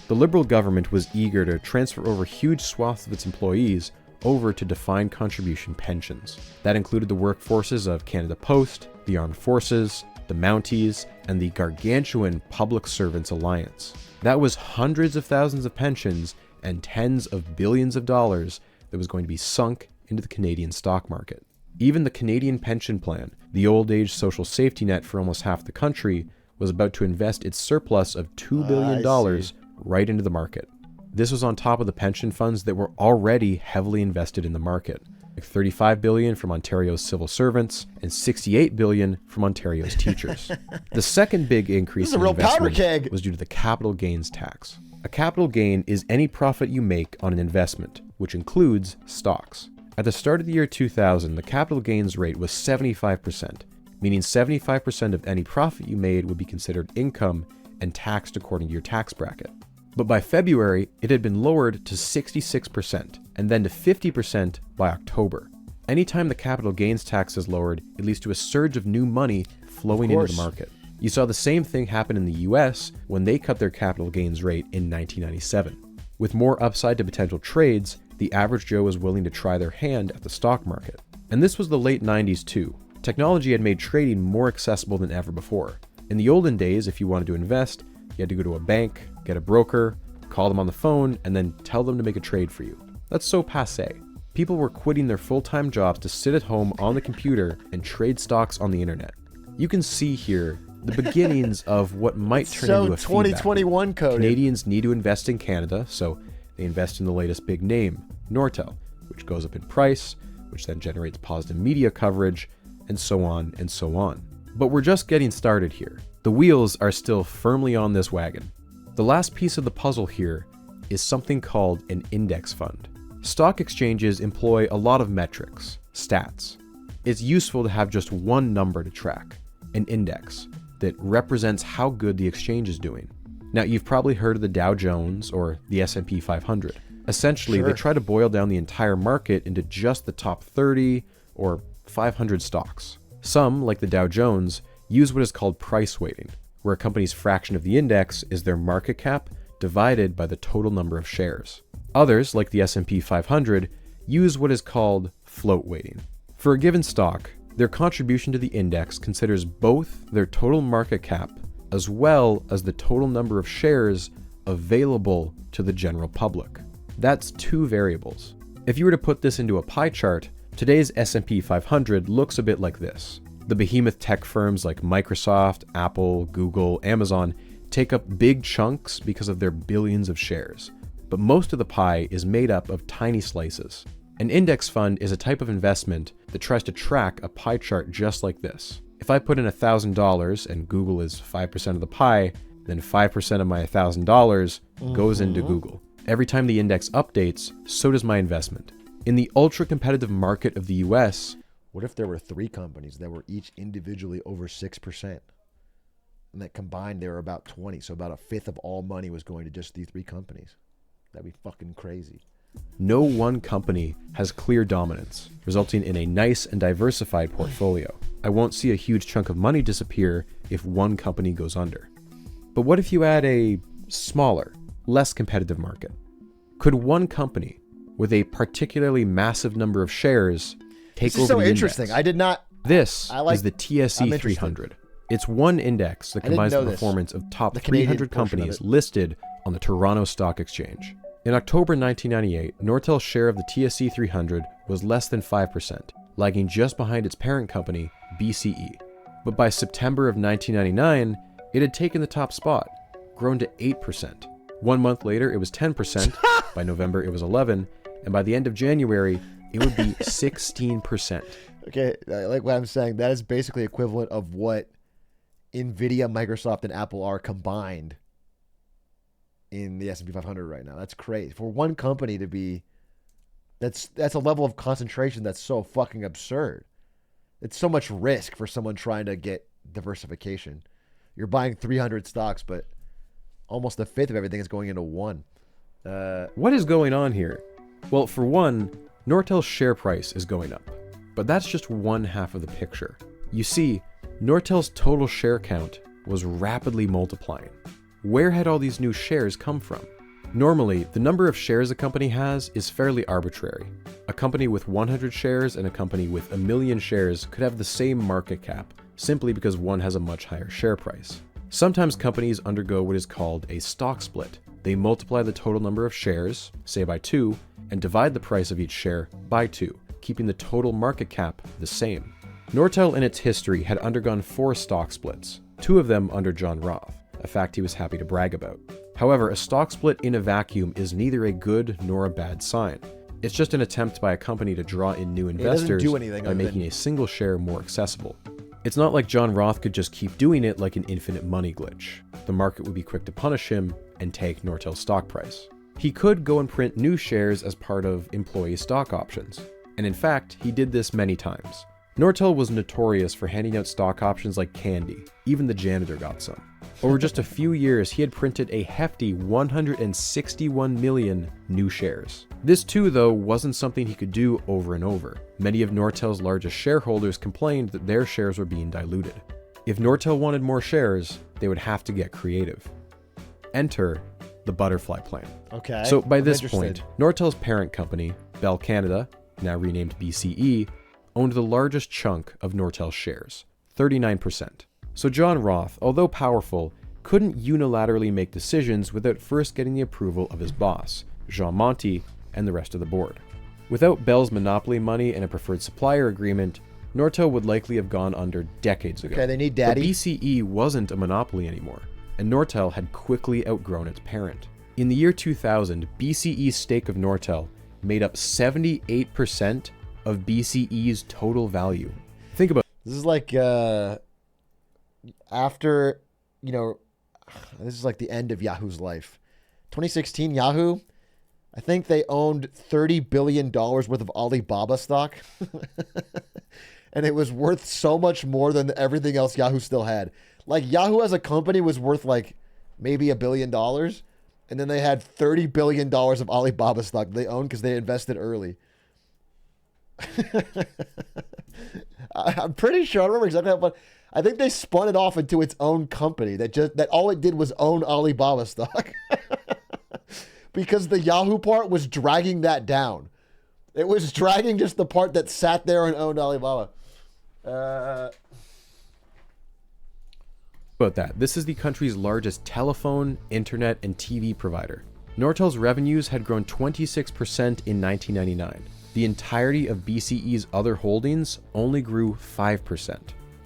The Liberal government was eager to transfer over huge swaths of its employees over to defined contribution pensions. That included the workforces of Canada Post, the Armed Forces, the Mounties, and the gargantuan Public Servants Alliance. That was hundreds of thousands of pensions and tens of billions of dollars that was going to be sunk into the Canadian stock market. Even the Canadian Pension Plan, the old age social safety net for almost half the country, was about to invest its surplus of $2 billion right into the market. This was on top of the pension funds that were already heavily invested in the market, like $35 billion from Ontario's civil servants and $68 billion from Ontario's teachers. The second big increase in investment was due to the capital gains tax. A capital gain is any profit you make on an investment, which includes stocks. At the start of the year 2000, the capital gains rate was 75%, meaning 75% of any profit you made would be considered income and taxed according to your tax bracket. But by February, it had been lowered to 66% and then to 50% by October. Anytime the capital gains tax is lowered, it leads to a surge of new money flowing into the market. You saw the same thing happen in the US when they cut their capital gains rate in 1997. With more upside to potential trades, the average Joe was willing to try their hand at the stock market. And this was the late 90s too. Technology had made trading more accessible than ever before. In the olden days, if you wanted to invest, you had to go to a bank, get a broker, call them on the phone, and then tell them to make a trade for you. That's so passé. People were quitting their full-time jobs to sit at home on the computer and trade stocks on the internet. You can see here the beginnings of what might turn into a 2021 code. Canadians need to invest in Canada, so they invest in the latest big name, Nortel, which goes up in price, which then generates positive media coverage, and so on and so on. But we're just getting started here. The wheels are still firmly on this wagon. The last piece of the puzzle here is something called an index fund. Stock exchanges employ a lot of metrics, stats. It's useful to have just one number to track, an index, that represents how good the exchange is doing. Now, you've probably heard of the Dow Jones or the S&P 500. Essentially, they try to boil down the entire market into just the top 30 or 500 stocks. Some, like the Dow Jones, use what is called price weighting, where a company's fraction of the index is their market cap divided by the total number of shares. Others, like the S&P 500, use what is called float weighting. For a given stock, their contribution to the index considers both their total market cap as well as the total number of shares available to the general public. That's two variables. If you were to put this into a pie chart, today's S&P 500 looks a bit like this. The behemoth tech firms like Microsoft, Apple, Google, Amazon take up big chunks because of their billions of shares. But most of the pie is made up of tiny slices. An index fund is a type of investment that tries to track a pie chart just like this. If I put in $1,000 and Google is 5% of the pie, then 5% of my $1,000 goes into Google. Every time the index updates, so does my investment. In the ultra-competitive market of the US, what if there were 3 companies that were each individually over 6%? And that combined they were about 20, so about a fifth of all money was going to just these 3 companies. That'd be fucking crazy. No one company has clear dominance, resulting in a nice and diversified portfolio. I won't see a huge chunk of money disappear if one company goes under. But what if you add a smaller, less competitive market? Could one company with a particularly massive number of shares take This is over so the interesting. index? I did not. This I like- is the TSE I'm 300. It's one index that I didn't combines the know this. performance of top The Canadian 300 portion of companies it. listed on the Toronto Stock Exchange. In October 1998, Nortel's share of the TSE 300 was less than 5%, lagging just behind its parent company, BCE. But by September of 1999, it had taken the top spot, grown to 8%. 1 month later, it was 10%. By November, it was 11%. And by the end of January, it would be 16%. Okay, I like what I'm saying. That is basically equivalent of what NVIDIA, Microsoft, and Apple are combined in the S&P 500 right now. That's crazy. For one company to be... That's a level of concentration that's so fucking absurd. It's so much risk for someone trying to get diversification. You're buying 300 stocks, but almost a fifth of everything is going into one. What is going on here? Well, for one, Nortel's share price is going up. But that's just one half of the picture. You see, Nortel's total share count was rapidly multiplying. Where had all these new shares come from? Normally, the number of shares a company has is fairly arbitrary. A company with 100 shares and a company with 1 million shares could have the same market cap, simply because one has a much higher share price. Sometimes companies undergo what is called a stock split. They multiply the total number of shares, say by 2, and divide the price of each share by 2, keeping the total market cap the same. Nortel in its history had undergone 4 stock splits, 2 of them under John Roth, a fact he was happy to brag about. However, a stock split in a vacuum is neither a good nor a bad sign. It's just an attempt by a company to draw in new investors by making a single share more accessible. It's not like John Roth could just keep doing it like an infinite money glitch. The market would be quick to punish him and take Nortel's stock price. He could go and print new shares as part of employee stock options. And in fact, he did this many times. Nortel was notorious for handing out stock options like candy. Even the janitor got some. Over just a few years, he had printed a hefty 161 million new shares. This too, though, wasn't something he could do over and over. Many of Nortel's largest shareholders complained that their shares were being diluted. If Nortel wanted more shares, they would have to get creative. Enter the butterfly plan. Okay. So by I'm this interested. point, Nortel's parent company, Bell Canada, now renamed BCE, owned the largest chunk of Nortel's shares, 39%. So John Roth, although powerful, couldn't unilaterally make decisions without first getting the approval of his boss, Jean Monty, and the rest of the board. Without Bell's monopoly money and a preferred supplier agreement, Nortel would likely have gone under decades ago. Okay, they need daddy. But BCE wasn't a monopoly anymore, and Nortel had quickly outgrown its parent. In the year 2000, BCE's stake of Nortel made up 78% of BCE's total value. Think about This is like after, this is like the end of Yahoo's life. 2016, Yahoo, I think they owned $30 billion worth of Alibaba stock. And it was worth so much more than everything else Yahoo still had. Like Yahoo as a company was worth like maybe $1 billion. And then they had $30 billion of Alibaba stock they owned because they invested early. I'm pretty sure, I don't remember exactly how, but I think they spun it off into its own company that all it did was own Alibaba stock. Because the Yahoo part was dragging that down. It was dragging just the part that sat there and owned Alibaba. about that. This is the country's largest telephone, internet, and TV provider. Nortel's revenues had grown 26% in 1999. The entirety of BCE's other holdings only grew 5%.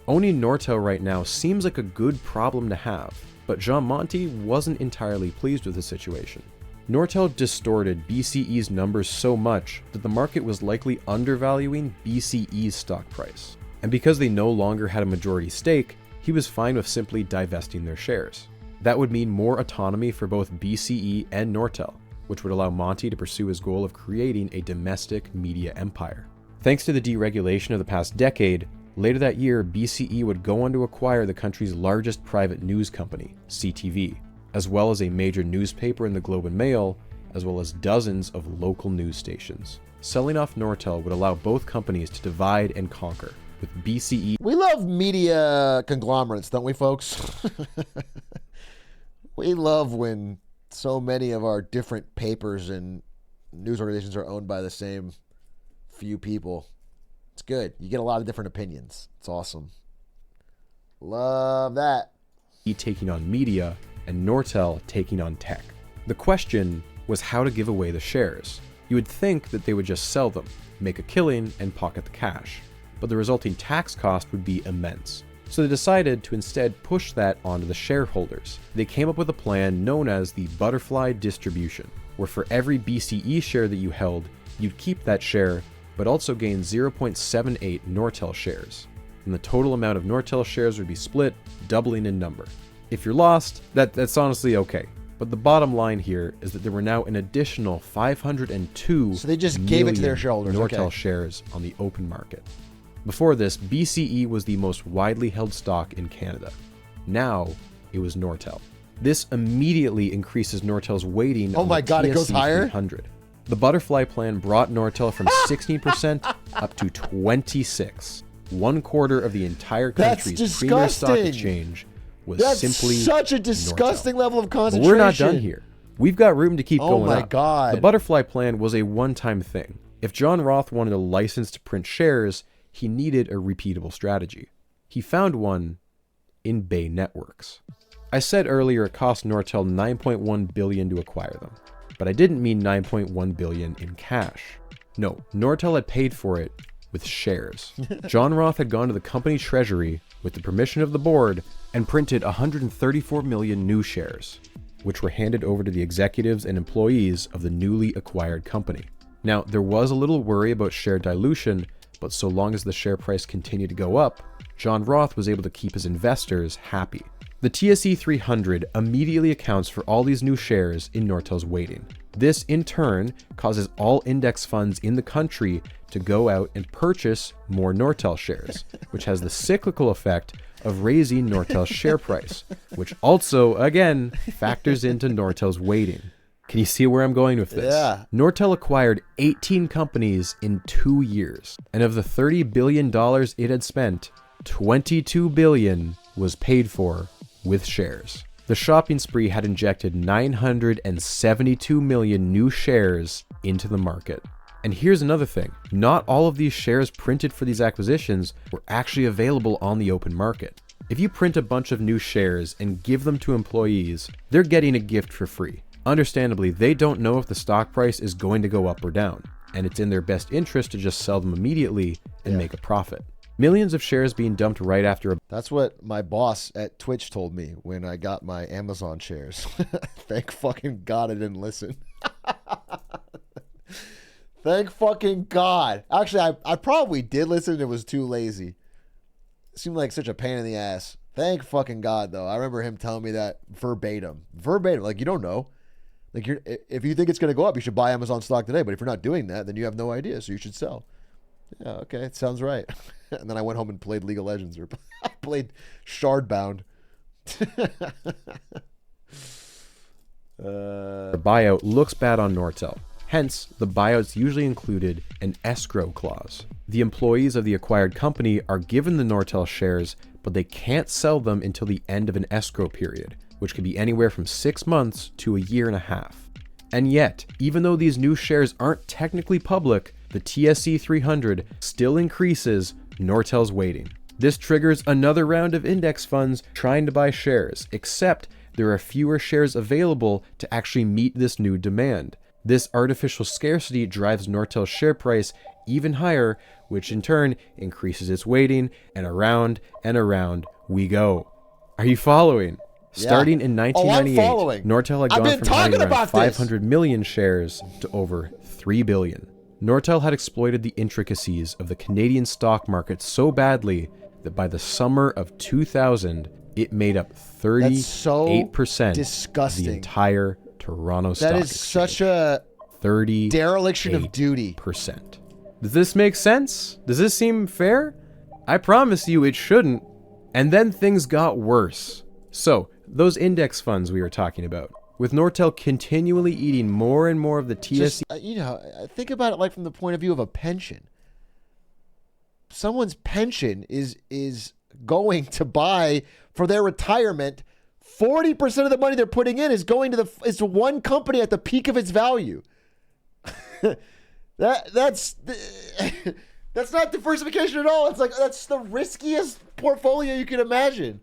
Owning Nortel right now seems like a good problem to have, but Jean Monty wasn't entirely pleased with the situation. Nortel distorted BCE's numbers so much that the market was likely undervaluing BCE's stock price. And because they no longer had a majority stake, he was fine with simply divesting their shares. That would mean more autonomy for both BCE and Nortel, which would allow Monty to pursue his goal of creating a domestic media empire. Thanks to the deregulation of the past decade, later that year, BCE would go on to acquire the country's largest private news company, CTV, as well as a major newspaper in the Globe and Mail as well as dozens of local news stations. Selling off Nortel would allow both companies to divide and conquer, with BCE... We love media conglomerates, don't we, folks? We love when so many of our different papers and news organizations are owned by the same few people. It's good. You get a lot of different opinions. It's awesome. Love that. Taking on media and Nortel taking on tech. The question was how to give away the shares. You would think that they would just sell them, make a killing, and pocket the cash, but the resulting tax cost would be immense. So they decided to instead push that onto the shareholders. They came up with a plan known as the butterfly distribution, where for every BCE share that you held, you'd keep that share, but also gain 0.78 Nortel shares. And the total amount of Nortel shares would be split, doubling in number. If you're lost, that's honestly okay. But the bottom line here is that there were now an additional 502 so they just gave it to their shareholders. Nortel shares on the open market. Before this, BCE was the most widely held stock in Canada. Now, it was Nortel. This immediately increases Nortel's weighting on the it goes TSE higher? 300. The butterfly plan brought Nortel from 16% up to 26%. 1/4 of the entire country's premier stock exchange was simply such a disgusting Nortel. level of But concentration. we're not done here. We've got room to keep going up. Oh my God. The butterfly plan was a one-time thing. If John Roth wanted a license to print shares, he needed a repeatable strategy. He found one in Bay Networks. I said earlier it cost Nortel $9.1 billion to acquire them, but I didn't mean $9.1 billion in cash. No, Nortel had paid for it with shares. John Roth had gone to the company treasury with the permission of the board and printed 134 million new shares, which were handed over to the executives and employees of the newly acquired company. Now, there was a little worry about share dilution, but so long as the share price continued to go up, John Roth was able to keep his investors happy. The TSE 300 immediately accounts for all these new shares in Nortel's weighting. This, in turn, causes all index funds in the country to go out and purchase more Nortel shares, which has the cyclical effect of raising Nortel's share price, which also, again, factors into Nortel's weighting. Can you see where I'm going with this? Yeah. Nortel acquired 18 companies in 2 years, and of the $30 billion it had spent, $22 billion was paid for with shares. The shopping spree had injected 972 million new shares into the market. And here's another thing. Not all of these shares printed for these acquisitions were actually available on the open market. If you print a bunch of new shares and give them to employees, they're getting a gift for free. Understandably, they don't know if the stock price is going to go up or down, and it's in their best interest to just sell them immediately and make a profit. Millions of shares being dumped right after a... That's what my boss at Twitch told me when I got my Amazon shares. Thank fucking God I didn't listen. Thank fucking God. Actually, I probably did listen. It was too lazy. It seemed like such a pain in the ass. Thank fucking God, though. I remember him telling me that verbatim. Verbatim. Like, you don't know. Like, if you think it's going to go up, you should buy Amazon stock today. But if you're not doing that, then you have no idea. So you should sell. Yeah, okay. It sounds right. And then I went home and played League of Legends. Or I played Shardbound. The buyout looks bad on Nortel. Hence, the buyouts usually included an escrow clause. The employees of the acquired company are given the Nortel shares, but they can't sell them until the end of an escrow period, which could be anywhere from 6 months to a year and a half. And yet, even though these new shares aren't technically public, the TSE 300 still increases Nortel's weighting. This triggers another round of index funds trying to buy shares, except there are fewer shares available to actually meet this new demand. This artificial scarcity drives Nortel's share price even higher, which in turn increases its weighting, and around we go. Are you following? Yeah. Starting in 1998, Nortel had gone from having around about 500 million shares to over 3 billion. Nortel had exploited the intricacies of the Canadian stock market so badly that by the summer of 2000, it made up 38% of the entire Toronto stock exchange. That is such a dereliction of duty. Does this make sense? Does this seem fair? I promise you it shouldn't. And then things got worse. So, those index funds we were talking about, With Nortel continually eating more and more of the TSE... Think about it like from the point of view of a pension. Someone's pension is going to buy for their retirement. 40% of the money they're putting in is going to one company at the peak of its value. That's not diversification at all. It's like that's the riskiest portfolio you can imagine.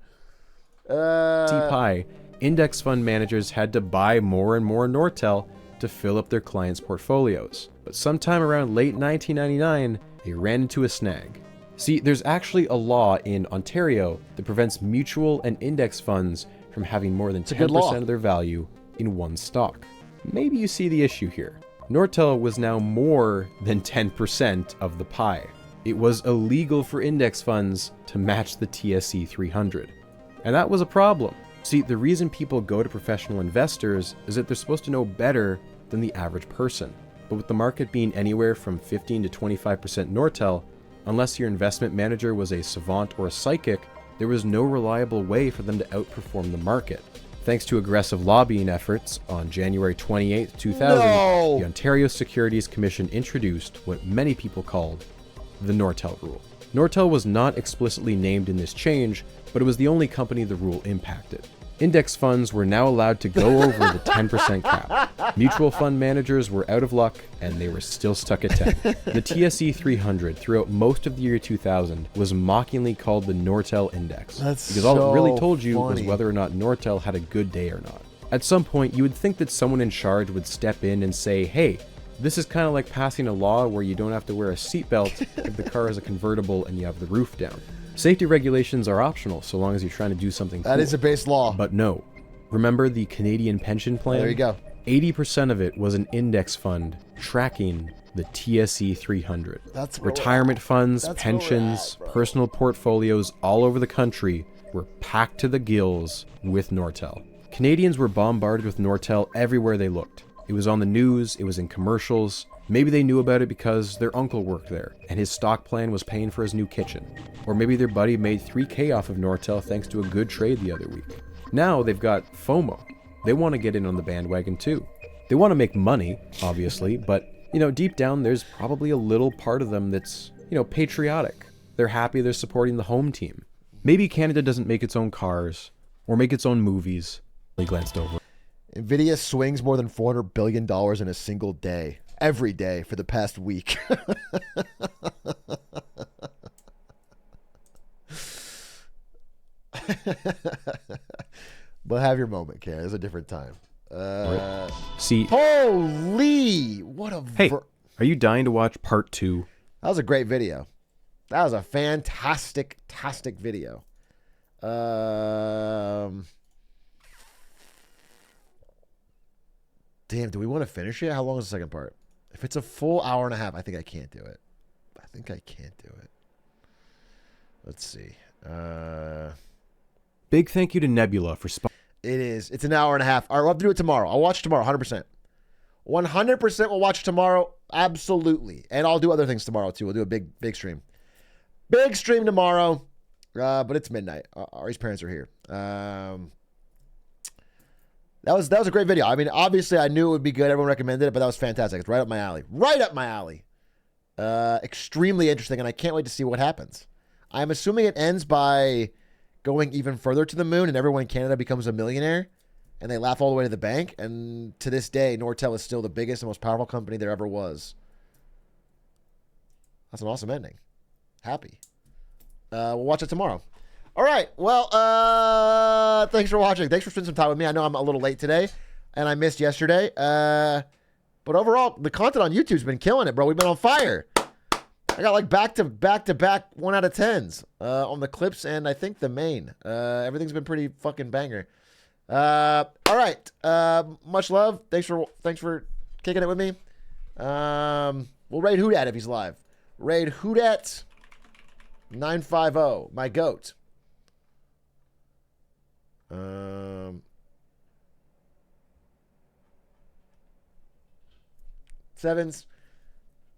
Pi, index fund managers had to buy more and more Nortel to fill up their clients' portfolios. But sometime around late 1999, they ran into a snag. See, there's actually a law in Ontario that prevents mutual and index funds from having more than 10% of their value in one stock. Maybe you see the issue here. Nortel was now more than 10% of the pie. It was illegal for index funds to match the TSE 300. And that was a problem. See, the reason people go to professional investors is that they're supposed to know better than the average person. But with the market being anywhere from 15 to 25% Nortel, unless your investment manager was a savant or a psychic, there was no reliable way for them to outperform the market. Thanks to aggressive lobbying efforts, on January 28, 2000, the Ontario Securities Commission introduced what many people called the Nortel rule. Nortel was not explicitly named in this change, but it was the only company the rule impacted. Index funds were now allowed to go over the 10% cap. Mutual fund managers were out of luck, and they were still stuck at 10. The TSE 300 throughout most of the year 2000 was mockingly called the Nortel Index, because all it really told you was whether or not Nortel had a good day or not. At some point, you would think that someone in charge would step in and say, hey, this is kind of like passing a law where you don't have to wear a seatbelt if the car is a convertible and you have the roof down. Safety regulations are optional so long as you're trying to do something cool. That is a base law. But no. Remember the Canadian pension plan? There you go. 80% of it was an index fund tracking the TSE 300. That's where retirement funds, pensions, personal portfolios all over the country were packed to the gills with Nortel. Canadians were bombarded with Nortel everywhere they looked. It was on the news, it was in commercials. Maybe they knew about it because their uncle worked there, and his stock plan was paying for his new kitchen. Or maybe their buddy made $3K off of Nortel thanks to a good trade the other week. Now they've got FOMO. They want to get in on the bandwagon too. They want to make money, obviously, but, deep down there's probably a little part of them that's, patriotic. They're happy they're supporting the home team. Maybe Canada doesn't make its own cars, or make its own movies. He glanced over. NVIDIA swings more than $400 billion in a single day. Every day for the past week. But have your moment, Ken. It's a different time. See. Holy! What a... Hey, are you dying to watch part 2? That was a great video. That was a fantastic video. Damn, do we want to finish it? How long is the second part? If it's a full hour and a half, I think I can't do it. Let's see. Big thank you to Nebula for... It is. It's an hour and a half. All right, we'll have to do it tomorrow. I'll watch tomorrow, 100%. 100% we'll watch tomorrow. Absolutely. And I'll do other things tomorrow, too. We'll do a big stream. Big stream tomorrow. But it's midnight. Ari's parents are here. That was a great video. I mean, obviously, I knew it would be good. Everyone recommended it, but that was fantastic. It's right up my alley. Right up my alley. Extremely interesting, and I can't wait to see what happens. I'm assuming it ends by going even further to the moon, and everyone in Canada becomes a millionaire, and they laugh all the way to the bank. And to this day, Nortel is still the biggest and most powerful company there ever was. That's an awesome ending. Happy. We'll watch it tomorrow. All right. Well, thanks for watching. Thanks for spending some time with me. I know I'm a little late today, and I missed yesterday. But overall, the content on YouTube's been killing it, bro. We've been on fire. I got like back to back 1 out of 10s on the clips and I think the main. Everything's been pretty fucking banger. All right. Much love. Thanks for kicking it with me. We'll raid Hoodat if he's live. Raid Hoodat 950, my goat. Sevens.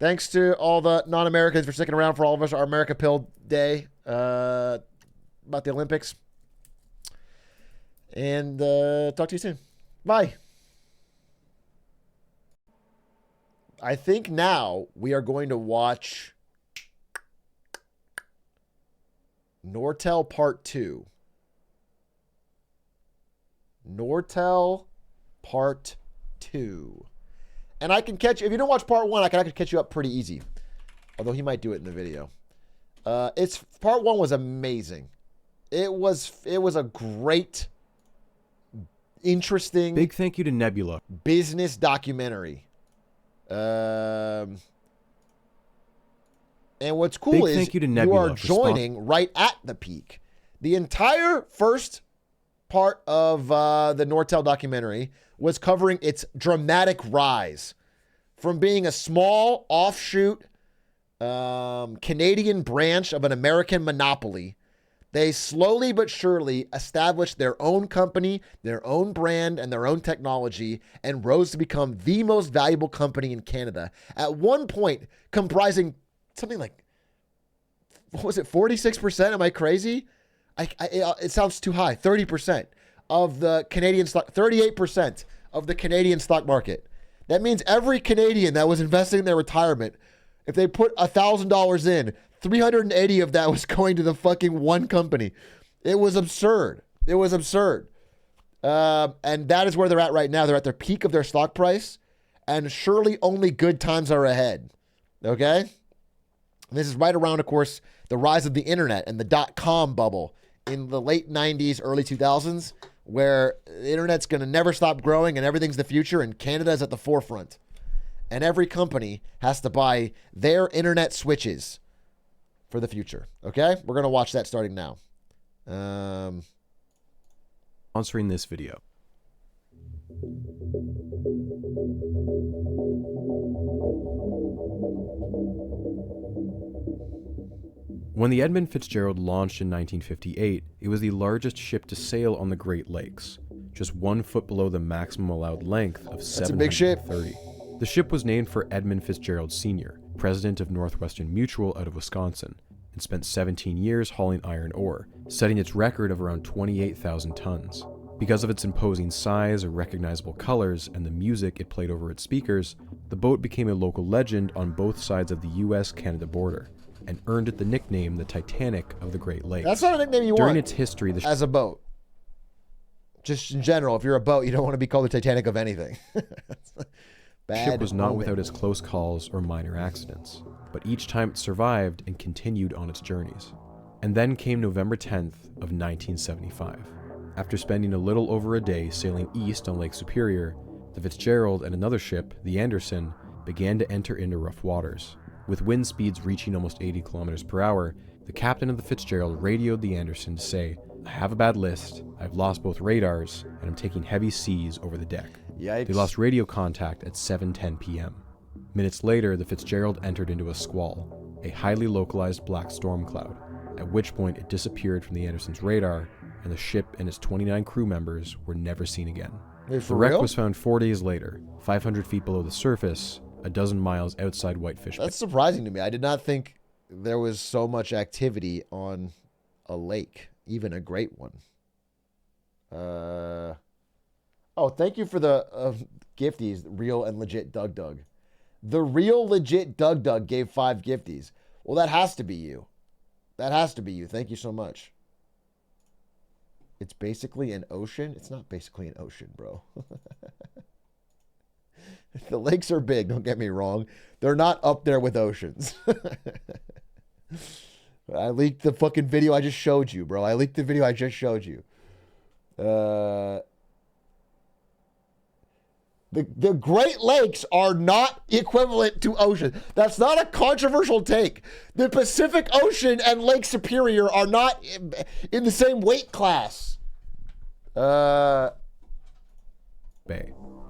Thanks to all the non-Americans for sticking around for all of us, our America Pill Day about the Olympics. And talk to you soon. Bye. I think now we are going to watch Nortel Part 2. Nortel Part 2. And I can catch, if you don't watch Part 1, I can catch you up pretty easy. Although he might do it in the video. Part 1 was amazing. It was a great, interesting, big thank you to Nebula, business documentary. And what's cool is thank you to Nebula you are joining right at the peak. The entire first part of the Nortel documentary was covering its dramatic rise from being a small offshoot Canadian branch of an American monopoly. They slowly but surely established their own company, their own brand, and their own technology, and rose to become the most valuable company in Canada. At one point, comprising something like, what was it, 46%? Am I crazy? It sounds too high. 30% of the Canadian stock, 38% of the Canadian stock market. That means every Canadian that was investing in their retirement, if they put $1,000 in, 380 of that was going to the fucking one company. It was absurd. It was absurd. And that is where they're at right now. They're at their peak of their stock price, and surely only good times are ahead. Okay? This is right around, of course, the rise of the internet and the .com bubble in the late 90s, early 2000s, where the internet's going to never stop growing and everything's the future, and Canada is at the forefront. And every company has to buy their internet switches for the future. Okay? We're going to watch that starting now. Sponsoring this video. When the Edmund Fitzgerald launched in 1958, it was the largest ship to sail on the Great Lakes, just 1 foot below the maximum allowed length of 730. The ship was named for Edmund Fitzgerald Sr., president of Northwestern Mutual out of Wisconsin, and spent 17 years hauling iron ore, setting its record of around 28,000 tons. Because of its imposing size, recognizable colors, and the music it played over its speakers, the boat became a local legend on both sides of the US-Canada border, and earned it the nickname the Titanic of the Great Lakes. That's not a nickname you want. During its history, as a boat. Just in general, if you're a boat, you don't want to be called the Titanic of anything. The ship was not without its close calls or minor accidents, but each time it survived and continued on its journeys. And then came November 10th of 1975. After spending a little over a day sailing east on Lake Superior, the Fitzgerald and another ship, the Anderson, began to enter into rough waters. With wind speeds reaching almost 80 kilometers per hour, the captain of the Fitzgerald radioed the Anderson to say, "I have a bad list, I've lost both radars, and I'm taking heavy seas over the deck." Yikes. They lost radio contact at 7:10 p.m. Minutes later, the Fitzgerald entered into a squall, a highly localized black storm cloud, at which point it disappeared from the Anderson's radar, and the ship and its 29 crew members were never seen again. Wait, the wreck was found 4 days later, 500 feet below the surface, a dozen miles outside Whitefish Bay. That's surprising to me. I did not think there was so much activity on a lake, even a great one. Oh, thank you for the gifties, Real and Legit Doug. The Real Legit Doug gave 5 gifties. Well, that has to be you. That has to be you. Thank you so much. It's basically an ocean. It's not basically an ocean, bro. The lakes are big, don't get me wrong. They're not up there with oceans. I leaked the fucking video I just showed you, bro. I leaked the video I just showed you. The Great Lakes are not equivalent to ocean. That's not a controversial take. The Pacific Ocean and Lake Superior are not in the same weight class. Bay.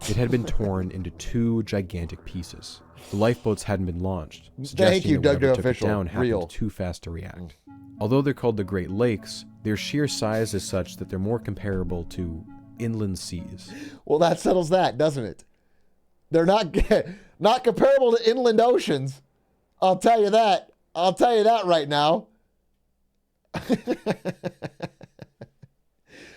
It had been torn into 2 gigantic pieces. The lifeboats hadn't been launched, suggesting that whoever took it down happened too fast to react. Although they're called the Great Lakes, their sheer size is such that they're more comparable to inland seas. Well, that settles that, doesn't it? They're not comparable to inland oceans. I'll tell you that. I'll tell you that right now.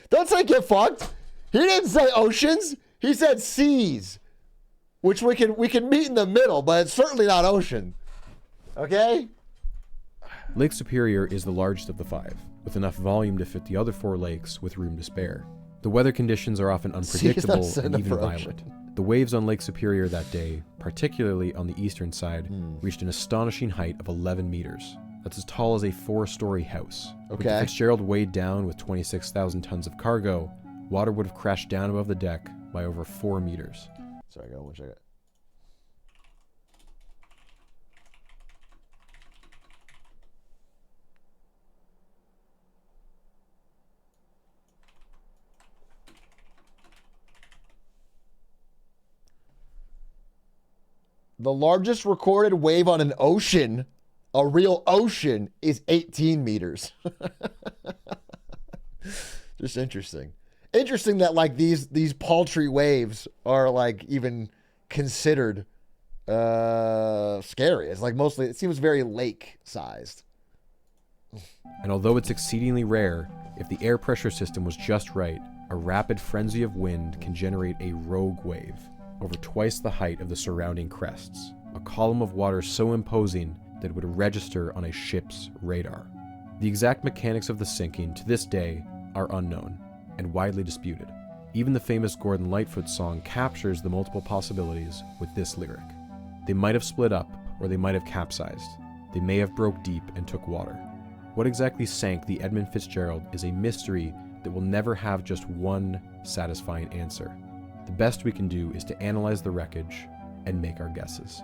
Don't say get fucked. He didn't say oceans. He said seas. which we can meet in the middle, but it's certainly not ocean. Okay? Lake Superior is the largest of the 5, with enough volume to fit the other 4 lakes with room to spare. The weather conditions are often unpredictable and even violent. The waves on Lake Superior that day, particularly on the eastern side, reached an astonishing height of 11 meters. That's as tall as a 4-story house. With the Fitzgerald weighed down with 26,000 tons of cargo, water would have crashed down above the deck by over 4 meters. Sorry, I got one second. The largest recorded wave on an ocean, a real ocean, is 18 meters. Just interesting. Interesting that like these paltry waves are like even considered scary. It's like mostly, it seems very lake sized. And although it's exceedingly rare, if the air pressure system was just right, a rapid frenzy of wind can generate a rogue wave over twice the height of the surrounding crests, a column of water so imposing that it would register on a ship's radar. The exact mechanics of the sinking to this day are unknown and widely disputed. Even the famous Gordon Lightfoot song captures the multiple possibilities with this lyric. They might have split up, or they might have capsized. They may have broke deep and took water. What exactly sank the Edmund Fitzgerald is a mystery that will never have just one satisfying answer. The best we can do is to analyze the wreckage and make our guesses.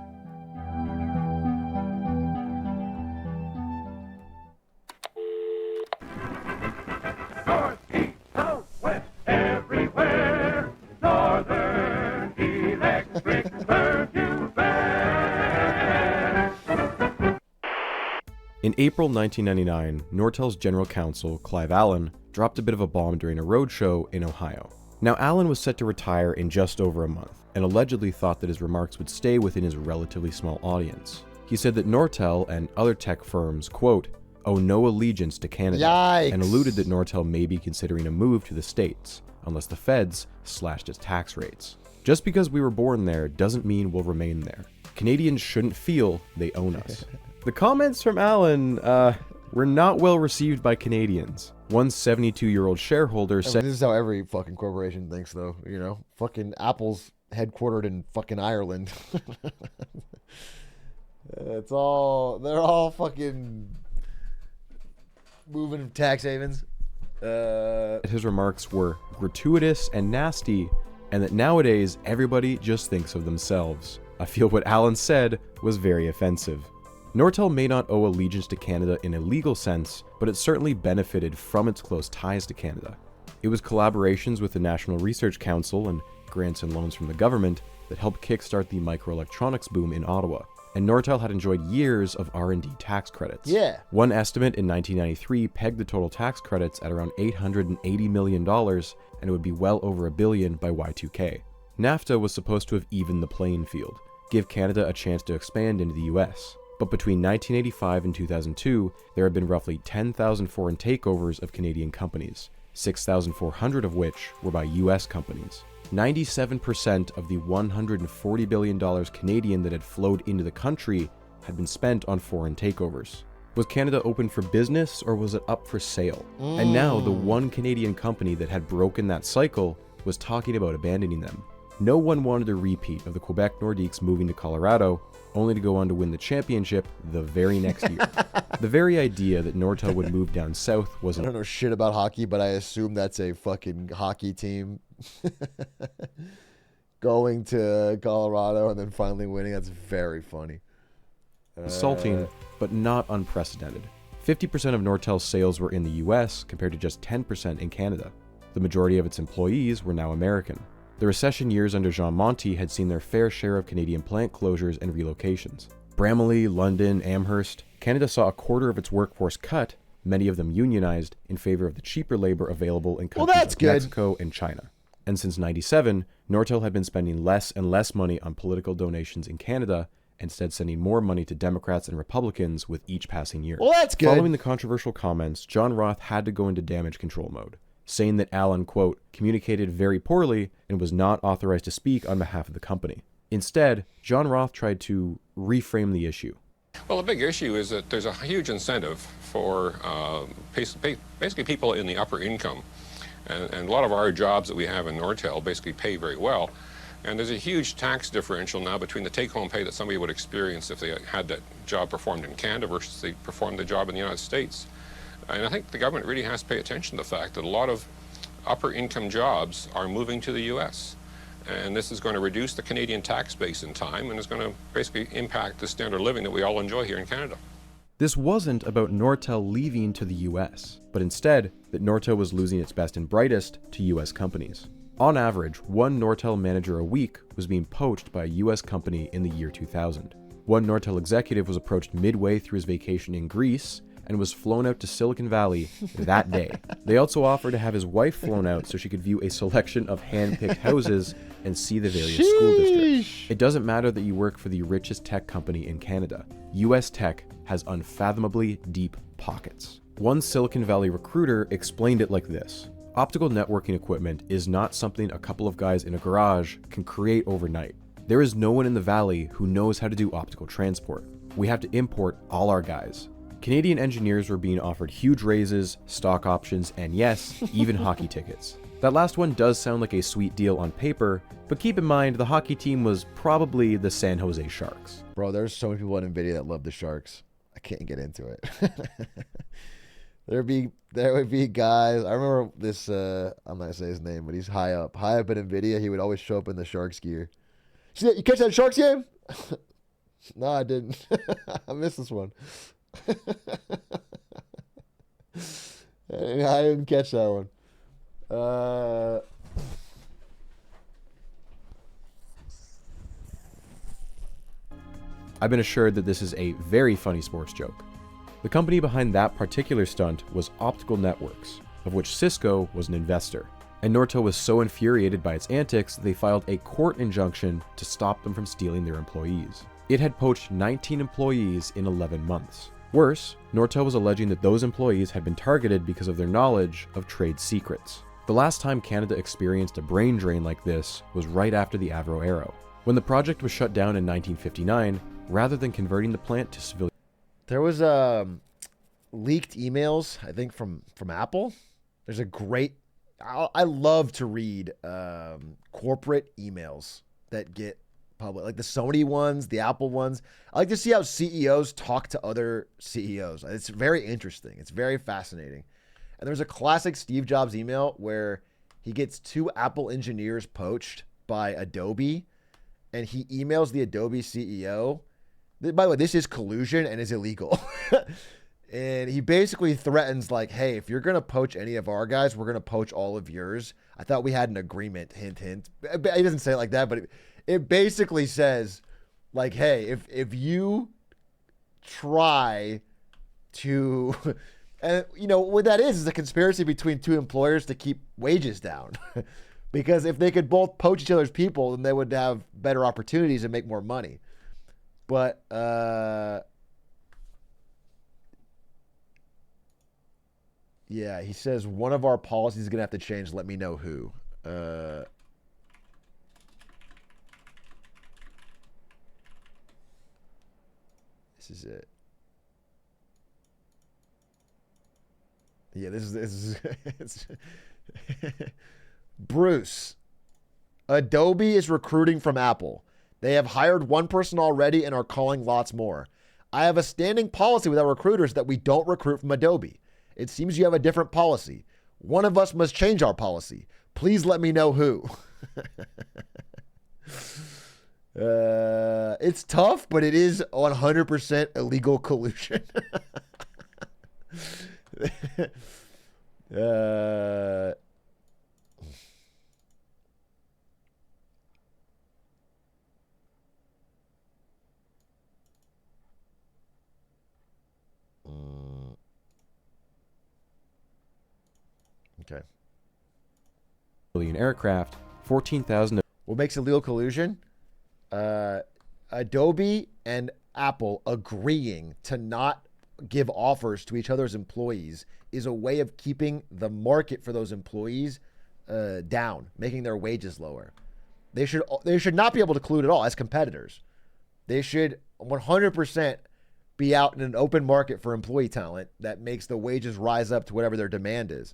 North, east, south, west, everywhere. Northern Electric serves you best. In April 1999, Nortel's general counsel, Clive Allen, dropped a bit of a bomb during a roadshow in Ohio. Now, Allen was set to retire in just over a month, and allegedly thought that his remarks would stay within his relatively small audience. He said that Nortel and other tech firms, quote, owe no allegiance to Canada, Yikes. and alluded that Nortel may be considering a move to the States, unless the feds slashed its tax rates. Just because we were born there doesn't mean we'll remain there. Canadians shouldn't feel they own us. The comments from Allen were not well received by Canadians. One 72-year-old shareholder said... This is how every fucking corporation thinks, though, you know? Fucking Apple's headquartered in fucking Ireland. They're all fucking moving tax havens. His remarks were gratuitous and nasty, and that nowadays everybody just thinks of themselves. I feel what Allen said was very offensive. Nortel may not owe allegiance to Canada in a legal sense, but it certainly benefited from its close ties to Canada. It was collaborations with the National Research Council and grants and loans from the government that helped kickstart the microelectronics boom in Ottawa, and Nortel had enjoyed years of R&D tax credits. Yeah. One estimate in 1993 pegged the total tax credits at around $880 million, and it would be well over $1 billion by Y2K. NAFTA was supposed to have evened the playing field, give Canada a chance to expand into the US. But between 1985 and 2002, there have been roughly 10,000 foreign takeovers of Canadian companies, 6,400 of which were by US companies. 97% of the $140 billion Canadian that had flowed into the country had been spent on foreign takeovers. Was Canada open for business, or was it up for sale? And now the one Canadian company that had broken that cycle was talking about abandoning them. No one wanted a repeat of the Quebec Nordiques moving to Colorado, only to go on to win the championship the very next year. The very idea that Nortel would move down south was... I don't know shit about hockey, but I assume that's a fucking hockey team going to Colorado and then finally winning. That's very funny. Insulting, but not unprecedented. 50% of Nortel's sales were in the US, compared to just 10% in Canada. The majority of its employees were now American. The recession years under Jean Monty had seen their fair share of Canadian plant closures and relocations. Bramalea, London, Amherst, Canada saw a quarter of its workforce cut, many of them unionized, in favor of the cheaper labor available in countries like Mexico and China. And since '97, Nortel had been spending less and less money on political donations in Canada, instead sending more money to Democrats and Republicans with each passing year. Well, that's good. Following the controversial comments, John Roth had to go into damage control mode, saying that Allen, quote, communicated very poorly and was not authorized to speak on behalf of the company. Instead, John Roth tried to reframe the issue. Well, the big issue is that there's a huge incentive for basically people in the upper income. And a lot of our jobs that we have in Nortel basically pay very well. And there's a huge tax differential now between the take-home pay that somebody would experience if they had that job performed in Canada versus they performed the job in the United States. And I think the government really has to pay attention to the fact that a lot of upper income jobs are moving to the U.S. And this is going to reduce the Canadian tax base in time and is going to basically impact the standard of living that we all enjoy here in Canada. This wasn't about Nortel leaving to the US, but instead that Nortel was losing its best and brightest to US companies. On average, one Nortel manager a week was being poached by a US company in the year 2000. One Nortel executive was approached midway through his vacation in Greece and was flown out to Silicon Valley that day. They also offered to have his wife flown out so she could view a selection of hand-picked houses and see the various school districts. It doesn't matter that you work for the richest tech company in Canada. US tech has unfathomably deep pockets. One Silicon Valley recruiter explained it like this: optical networking equipment is not something a couple of guys in a garage can create overnight. There is no one in the valley who knows how to do optical transport. We have to import all our guys. Canadian engineers were being offered huge raises, stock options, and yes, even hockey tickets. That last one does sound like a sweet deal on paper, but keep in mind the hockey team was probably the San Jose Sharks. Bro, there's so many people on NVIDIA that love the Sharks. I can't get into it. There would be guys. I remember this. I'm not gonna say his name, but he's high up at NVIDIA. He would always show up in the Sharks gear. See that? You catch that Sharks game? No, I didn't. I missed this one. I didn't catch that one. I've been assured that this is a very funny sports joke. The company behind that particular stunt was Optical Networks, of which Cisco was an investor. And Nortel was so infuriated by its antics that they filed a court injunction to stop them from stealing their employees. It had poached 19 employees in 11 months. Worse, Nortel was alleging that those employees had been targeted because of their knowledge of trade secrets. The last time Canada experienced a brain drain like this was right after the Avro Arrow. When the project was shut down in 1959, rather than converting the plant to civilian... There was leaked emails, I think, from Apple. There's a great... I love to read corporate emails that get public, like the Sony ones, the Apple ones. I like to see how CEOs talk to other CEOs. It's very interesting. It's very fascinating. And there's a classic Steve Jobs email where he gets 2 Apple engineers poached by Adobe, and he emails the Adobe CEO. By the way, this is collusion and is illegal. And he basically threatens like, hey, if you're going to poach any of our guys, we're going to poach all of yours. I thought we had an agreement, hint, hint. He doesn't say it like that, but it basically says like, hey, if you try to, and you know, what that is a conspiracy between 2 employers to keep wages down. Because if they could both poach each other's people, then they would have better opportunities and make more money. But, yeah, he says one of our policies is going to have to change. Let me know who. This is it. Yeah, this is it's Bruce. Adobe is recruiting from Apple. They have hired 1 person already and are calling lots more. I have a standing policy with our recruiters that we don't recruit from Adobe. It seems you have a different policy. One of us must change our policy. Please let me know who. It's tough, but it is 100% illegal collusion. Okay. Aircraft, 14,000. What makes illegal collusion? Adobe and Apple agreeing to not give offers to each other's employees is a way of keeping the market for those employees down, making their wages lower. They should not be able to collude at all as competitors. They should 100% be out in an open market for employee talent that makes the wages rise up to whatever their demand is.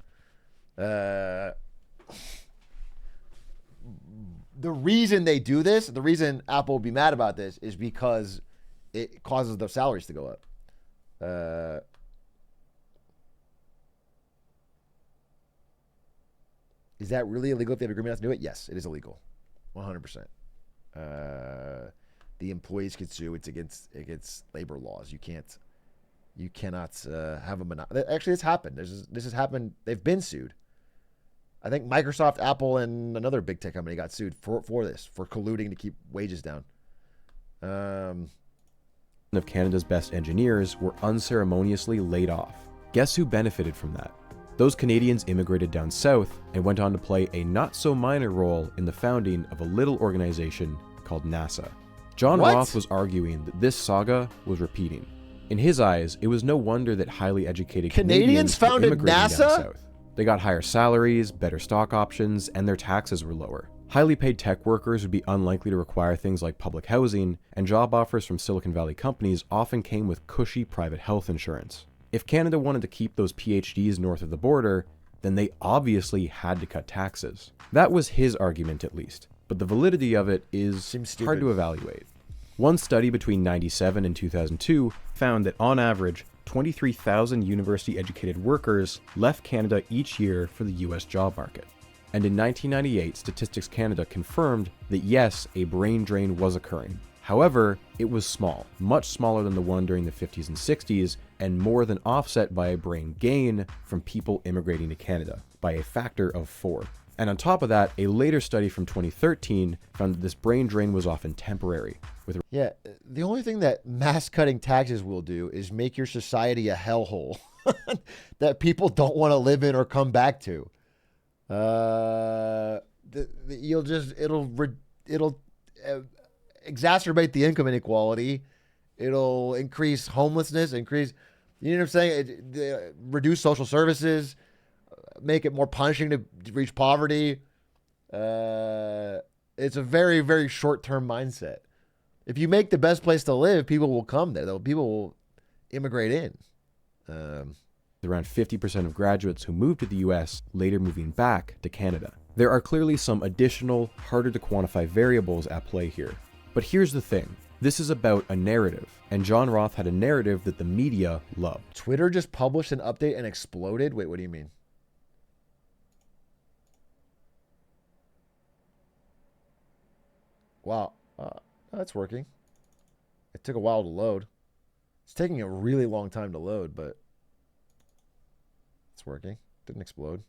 The reason they do this, the reason Apple will be mad about this, is because it causes their salaries to go up. Is that really illegal if they have an agreement not to do it? Yes, it is illegal. 100%. The employees could sue. It's against labor laws. You cannot have a monopoly. Actually, it's happened. This has happened. They've been sued. I think Microsoft, Apple, and another big tech company got sued for this, for colluding to keep wages down. Of Canada's best engineers were unceremoniously laid off. Guess who benefited from that? Those Canadians immigrated down south and went on to play a not-so-minor role in the founding of a little organization called NASA. John Roth was arguing that this saga was repeating. In his eyes, it was no wonder that highly educated Canadians founded were immigrating NASA? down south. They got higher salaries, better stock options, and their taxes were lower. Highly paid tech workers would be unlikely to require things like public housing, and job offers from Silicon Valley companies often came with cushy private health insurance. If Canada wanted to keep those PhDs north of the border, then they obviously had to cut taxes. That was his argument, at least, but the validity of it is hard to evaluate. One study between 1997 and 2002 found that on average, 23,000 university-educated workers left Canada each year for the US job market. And in 1998, Statistics Canada confirmed that yes, a brain drain was occurring. However, it was small, much smaller than the one during the 50s and 60s, and more than offset by a brain gain from people immigrating to Canada, by a factor of 4. And on top of that, a later study from 2013 found that this brain drain was often temporary. Yeah, the only thing that mass cutting taxes will do is make your society a hellhole that people don't want to live in or come back to. It'll exacerbate the income inequality. It'll increase homelessness, you know what I'm saying? Reduce social services, make it more punishing to reach poverty. It's a very, very short-term mindset. If you make the best place to live, people will come there. People will immigrate in. Around 50% of graduates who moved to the US later moving back to Canada. There are clearly some additional, harder to quantify variables at play here. But here's the thing. This is about a narrative, and John Roth had a narrative that the media loved. Twitter just published an update and exploded? Wait, what do you mean? Wow. That's working. It took a while to load. It's taking a really long time to load, but it's working. Didn't explode.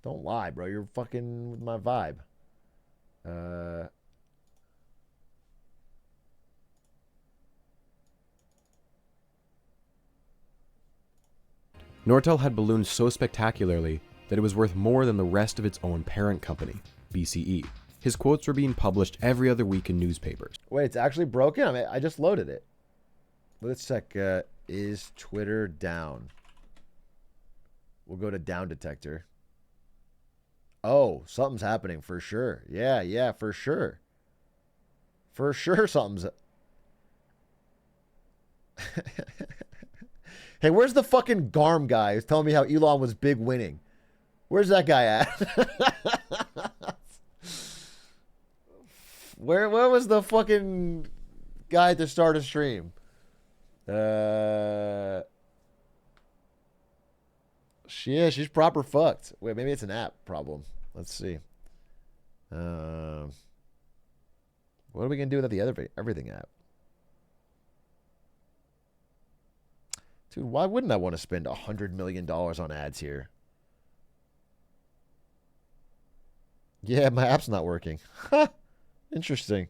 Don't lie, bro. You're fucking with my vibe. Nortel had ballooned so spectacularly that it was worth more than the rest of its own parent company, BCE. His quotes were being published every other week in newspapers. Wait, it's actually broken? I mean, I just loaded it. Let's check. Is Twitter down? We'll go to down detector. Oh, something's happening for sure. Yeah, for sure. For sure something's... Hey, where's the fucking Garm guy who's telling me how Elon was big winning? Where's that guy at? Where was the fucking guy to start a stream? She's proper fucked. Wait, maybe it's an app problem. Let's see. What are we gonna do with the other everything app? Dude, why wouldn't I want to spend $100 million on ads here? Yeah, my app's not working. Huh. Interesting.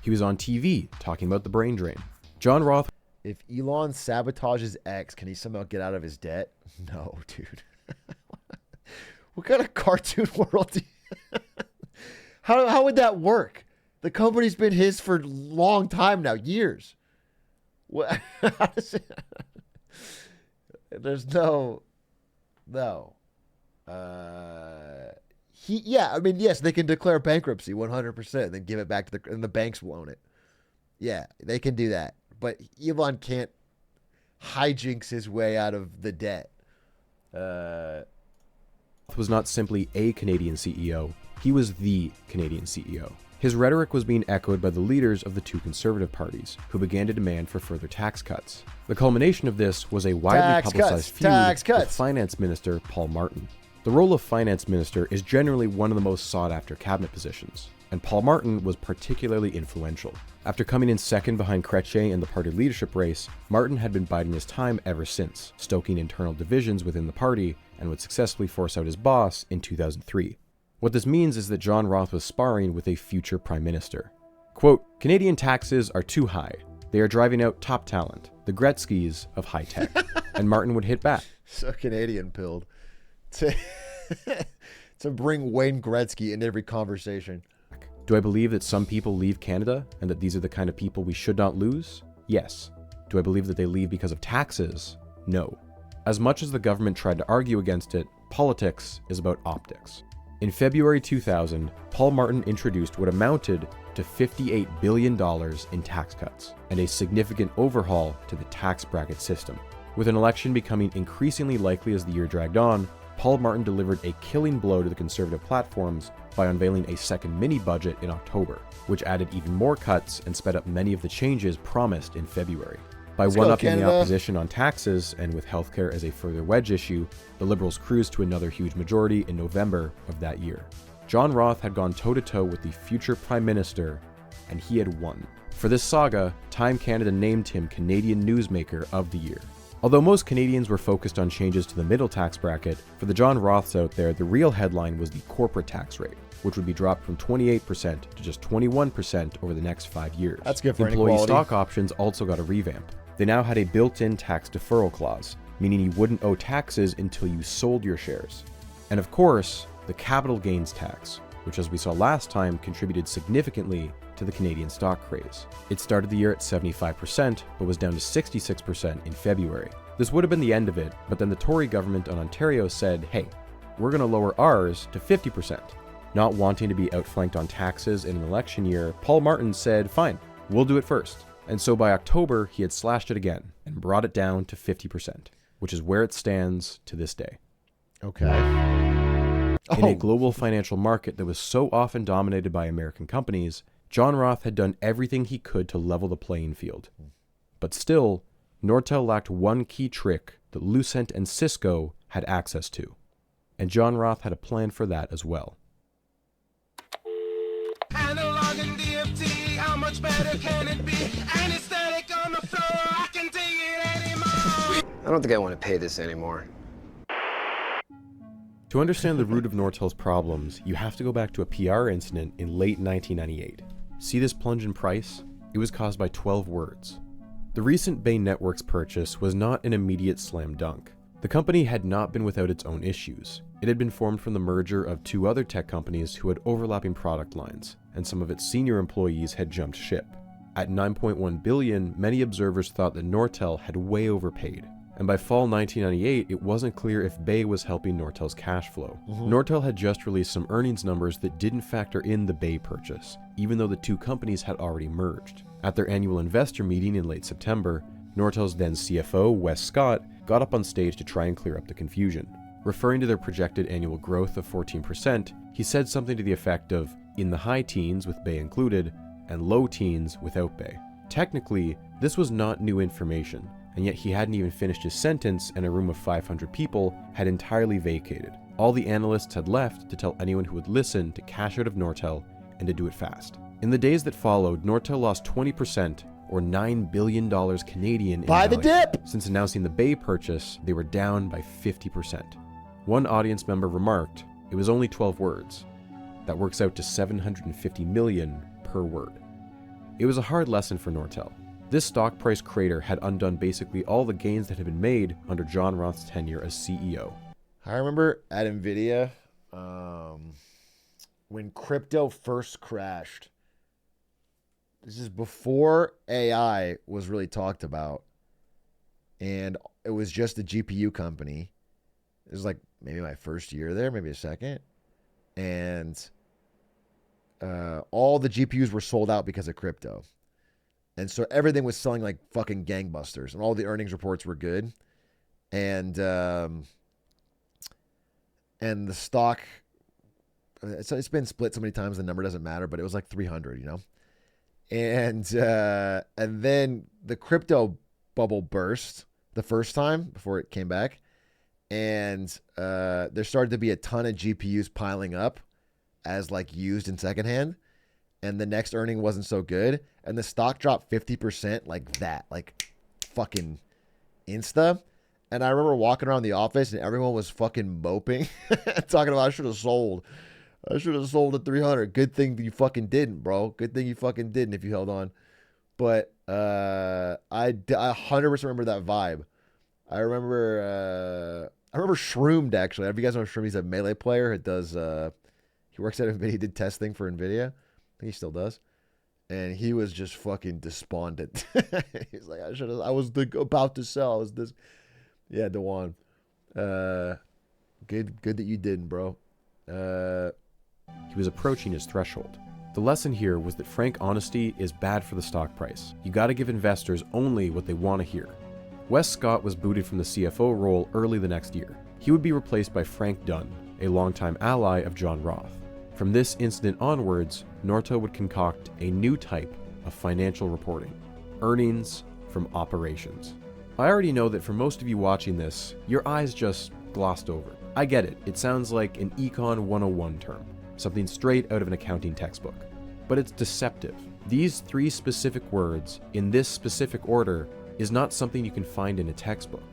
He was on TV talking about the brain drain. John Roth... If Elon sabotages X, can he somehow get out of his debt? No, dude. What kind of cartoon world do you... How would that work? The company's been his for a long time now, years. What? There's no. I mean, yes, they can declare bankruptcy 100%, then give it back to and the banks will own it. Yeah, they can do that. But Elon can't hijinks his way out of the debt. Was not simply a Canadian CEO, he was the Canadian CEO. His rhetoric was being echoed by the leaders of the two conservative parties, who began to demand for further tax cuts. The culmination of this was a widely publicized feud with Finance Minister Paul Martin. The role of Finance Minister is generally one of the most sought-after cabinet positions, and Paul Martin was particularly influential. After coming in second behind Chrétien in the party leadership race, Martin had been biding his time ever since, stoking internal divisions within the party, and would successfully force out his boss in 2003. What this means is that John Roth was sparring with a future prime minister. Quote, Canadian taxes are too high. They are driving out top talent, the Gretzkys of high tech. And Martin would hit back. So Canadian pilled. To bring Wayne Gretzky in every conversation. Do I believe that some people leave Canada and that these are the kind of people we should not lose? Yes. Do I believe that they leave because of taxes? No. As much as the government tried to argue against it, politics is about optics. In February 2000, Paul Martin introduced what amounted to $58 billion in tax cuts and a significant overhaul to the tax bracket system. With an election becoming increasingly likely as the year dragged on, Paul Martin delivered a killing blow to the conservative platforms by unveiling a second mini-budget in October, which added even more cuts and sped up many of the changes promised in February. By one-upping the opposition on taxes and with healthcare as a further wedge issue, the Liberals cruised to another huge majority in November of that year. John Roth had gone toe-to-toe with the future Prime Minister, and he had won. For this saga, Time Canada named him Canadian Newsmaker of the Year. Although most Canadians were focused on changes to the middle tax bracket, for the John Roths out there, the real headline was the corporate tax rate, which would be dropped from 28% to just 21% over the next 5 years. That's good for Employee inequality. stock options also got a revamp. They now had a built-in tax deferral clause, meaning you wouldn't owe taxes until you sold your shares. And of course, the capital gains tax, which as we saw last time contributed significantly to the Canadian stock craze. It started the year at 75%, but was down to 66% in February. This would have been the end of it, but then the Tory government on Ontario said, hey, we're going to lower ours to 50%. Not wanting to be outflanked on taxes in an election year, Paul Martin said, fine, we'll do it first. And so by October, he had slashed it again and brought it down to 50%, which is where it stands to this day. Okay. In a global financial market that was so often dominated by American companies, John Roth had done everything he could to level the playing field. But still, Nortel lacked one key trick that Lucent and Cisco had access to. And John Roth had a plan for that as well. Analog and DFT, how much better can it be? Anesthetic on the floor, I can take it anymore. I don't think I want to pay this anymore. To understand the root of Nortel's problems, you have to go back to a PR incident in late 1998. See this plunge in price? It was caused by 12 words. The recent Bay Networks purchase was not an immediate slam dunk. The company had not been without its own issues. It had been formed from the merger of two other tech companies who had overlapping product lines, and some of its senior employees had jumped ship. At $9.1 billion, many observers thought that Nortel had way overpaid. And by fall 1998, it wasn't clear if Bay was helping Nortel's cash flow. Nortel had just released some earnings numbers that didn't factor in the Bay purchase, even though the two companies had already merged. At their annual investor meeting in late September, Nortel's then CFO, Wes Scott, got up on stage to try and clear up the confusion. Referring to their projected annual growth of 14%, he said something to the effect of, in the high teens with Bay included, and low teens without Bay. Technically, this was not new information, and yet he hadn't even finished his sentence and a room of 500 people had entirely vacated. All the analysts had left to tell anyone who would listen to cash out of Nortel and to do it fast. In the days that followed, Nortel lost 20% or $9 billion Canadian in Buy the value. dip! Since announcing the Bay purchase, they were down by 50%. One audience member remarked, it was only 12 words. That works out to $750 million per word. It was a hard lesson for Nortel. This stock price crater had undone basically all the gains that had been made under John Roth's tenure as CEO. I remember at NVIDIA, when crypto first crashed, this is before AI was really talked about, and it was just a GPU company. It was like maybe my first year there, maybe a second, and all the GPUs were sold out because of crypto, and so everything was selling like fucking gangbusters, and all the earnings reports were good, and the stock. It's been split so many times the number doesn't matter, but it was like 300, you know. And then the crypto bubble burst the first time before it came back, and there started to be a ton of GPUs piling up as like used in secondhand, and the next earning wasn't so good, and the stock dropped 50% like that, like fucking insta. And I remember walking around the office and everyone was fucking moping, talking about I should have sold at 300. Good thing you fucking didn't, bro. Good thing you fucking didn't if you held on. But I 100% remember that vibe. I remember Shroomed, actually. If you guys know Shroomed, he's a Melee player. He works at NVIDIA. He did testing for NVIDIA. I think he still does. And he was just fucking despondent. He's like, I was about to sell. I was this. Yeah, Dewan. Good that you didn't, bro. He was approaching his threshold. The lesson here was that frank honesty is bad for the stock price. You gotta give investors only what they want to hear. Wes Scott was booted from the CFO role early the next year. He would be replaced by Frank Dunn, a longtime ally of John Roth. From this incident onwards, Nortel would concoct a new type of financial reporting: earnings from operations. I already know that for most of you watching this, your eyes just glossed over. I get it. It sounds like an Econ 101 term, something straight out of an accounting textbook. But it's deceptive. These 3 specific words, in this specific order, is not something you can find in a textbook.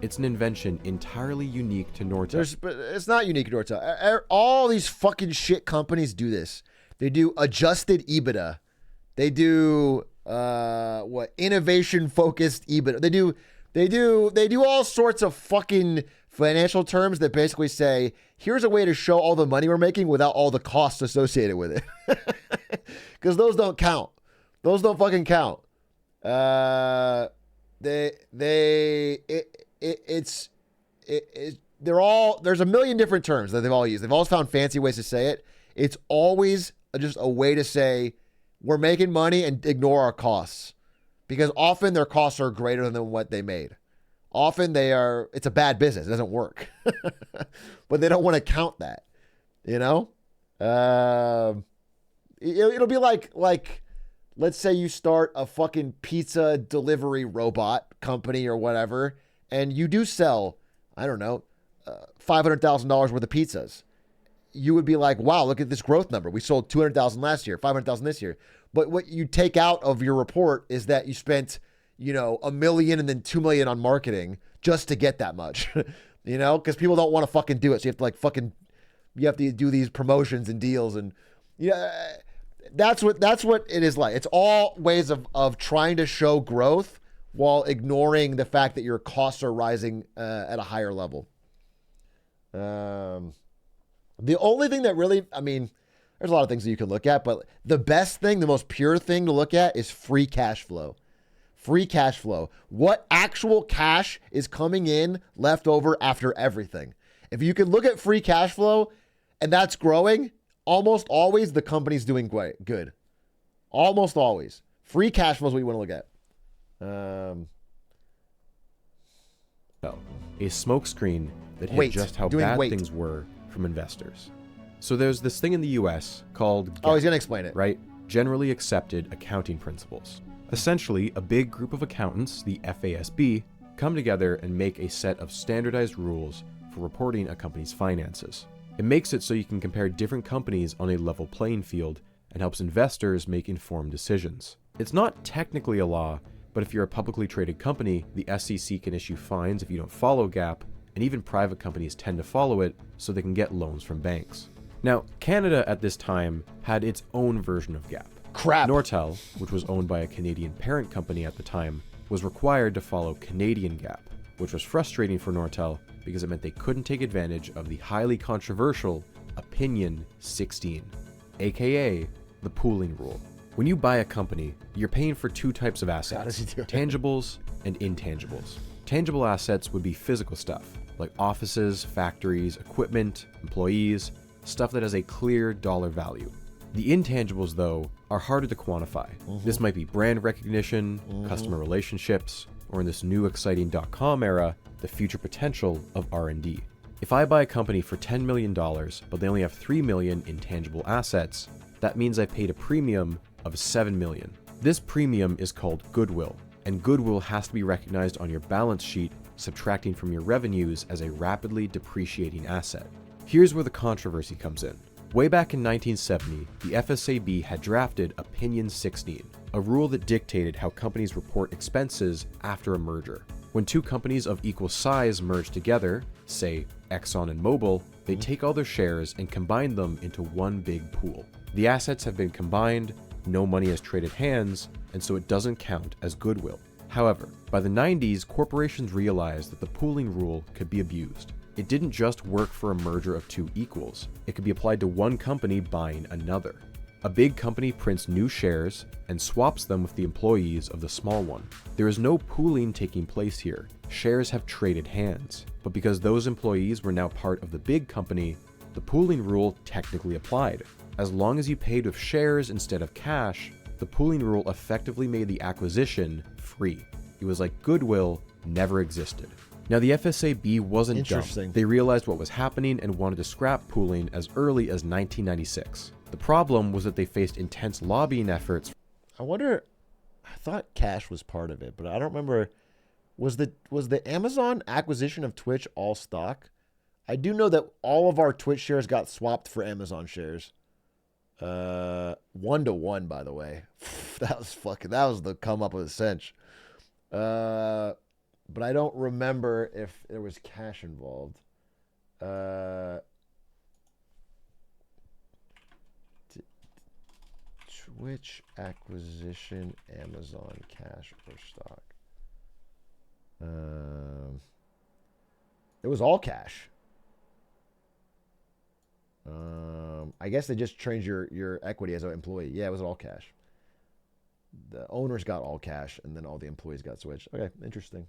It's an invention entirely unique to Nortel. But it's not unique to Nortel. All these fucking shit companies do this. They do adjusted EBITDA. They do innovation-focused EBITDA. They do all sorts of fucking financial terms that basically say, here's a way to show all the money we're making without all the costs associated with it. Because those don't count. Those don't fucking count. There's a million different terms that they've all used. They've always found fancy ways to say it. It's always just a way to say we're making money and ignore our costs, because often their costs are greater than what they made. Often it's a bad business. It doesn't work, but they don't want to count that, you know? It'll be like, let's say you start a fucking pizza delivery robot company or whatever, and you do sell, I don't know, $500,000 worth of pizzas. You would be like, wow, look at this growth number. We sold 200,000 last year, 500,000 this year. But what you take out of your report is that you spent, $1 million and then $2 million on marketing just to get that much, because people don't want to fucking do it. So you have to you have to do these promotions and deals, and that's what it is like. It's all ways of trying to show growth while ignoring the fact that your costs are rising at a higher level. The only thing that really, there's a lot of things that you can look at, but the best thing, the most pure thing to look at is free cash flow. Free cash flow. What actual cash is coming in left over after everything? If you can look at free cash flow and that's growing, almost always the company's doing good. Almost always. Free cash flow is what you want to look at. A smokescreen that hid just how bad things were from investors. So there's this thing in the US called GAAP, he's going to explain it. Right? Generally Accepted Accounting Principles. Essentially, a big group of accountants, the FASB, come together and make a set of standardized rules for reporting a company's finances. It makes it so you can compare different companies on a level playing field and helps investors make informed decisions. It's not technically a law, but if you're a publicly traded company, the SEC can issue fines if you don't follow GAAP, and even private companies tend to follow it so they can get loans from banks. Now, Canada at this time had its own version of GAAP. Crap. Nortel, which was owned by a Canadian parent company at the time, was required to follow Canadian GAAP, which was frustrating for Nortel because it meant they couldn't take advantage of the highly controversial Opinion 16, aka the pooling rule. When you buy a company, you're paying for two types of assets, does he do it? tangibles and intangibles. Tangible assets would be physical stuff, like offices, factories, equipment, employees, stuff that has a clear dollar value. The intangibles, though, are harder to quantify. This might be brand recognition, customer relationships, or in this new exciting .com era, the future potential of R&D. If I buy a company for $10 million, but they only have $3 million in tangible assets, that means I paid a premium of $7 million. This premium is called goodwill, and goodwill has to be recognized on your balance sheet, subtracting from your revenues as a rapidly depreciating asset. Here's where the controversy comes in. Way back in 1970, the FSAB had drafted Opinion 16, a rule that dictated how companies report expenses after a merger. When two companies of equal size merge together, say Exxon and Mobil, they take all their shares and combine them into one big pool. The assets have been combined, no money has traded hands, and so it doesn't count as goodwill. However, by the 90s, corporations realized that the pooling rule could be abused. It didn't just work for a merger of two equals. It could be applied to one company buying another. A big company prints new shares and swaps them with the employees of the small one. There is no pooling taking place here. Shares have traded hands. But because those employees were now part of the big company, the pooling rule technically applied. As long as you paid with shares instead of cash, the pooling rule effectively made the acquisition free. It was like goodwill never existed. Now, the FSAB wasn't dumb. They realized what was happening and wanted to scrap pooling as early as 1996. The problem was that they faced intense lobbying efforts. I wonder, I thought cash was part of it, but I don't remember. Was the Amazon acquisition of Twitch all stock? I do know that all of our Twitch shares got swapped for Amazon shares. 1-to-1, by the way. That was the come up with a cinch. But I don't remember if there was cash involved. Twitch acquisition, Amazon cash or stock. It was all cash. I guess they just changed your equity as an employee. Yeah, it was all cash. The owners got all cash, and then all the employees got switched. Okay, interesting.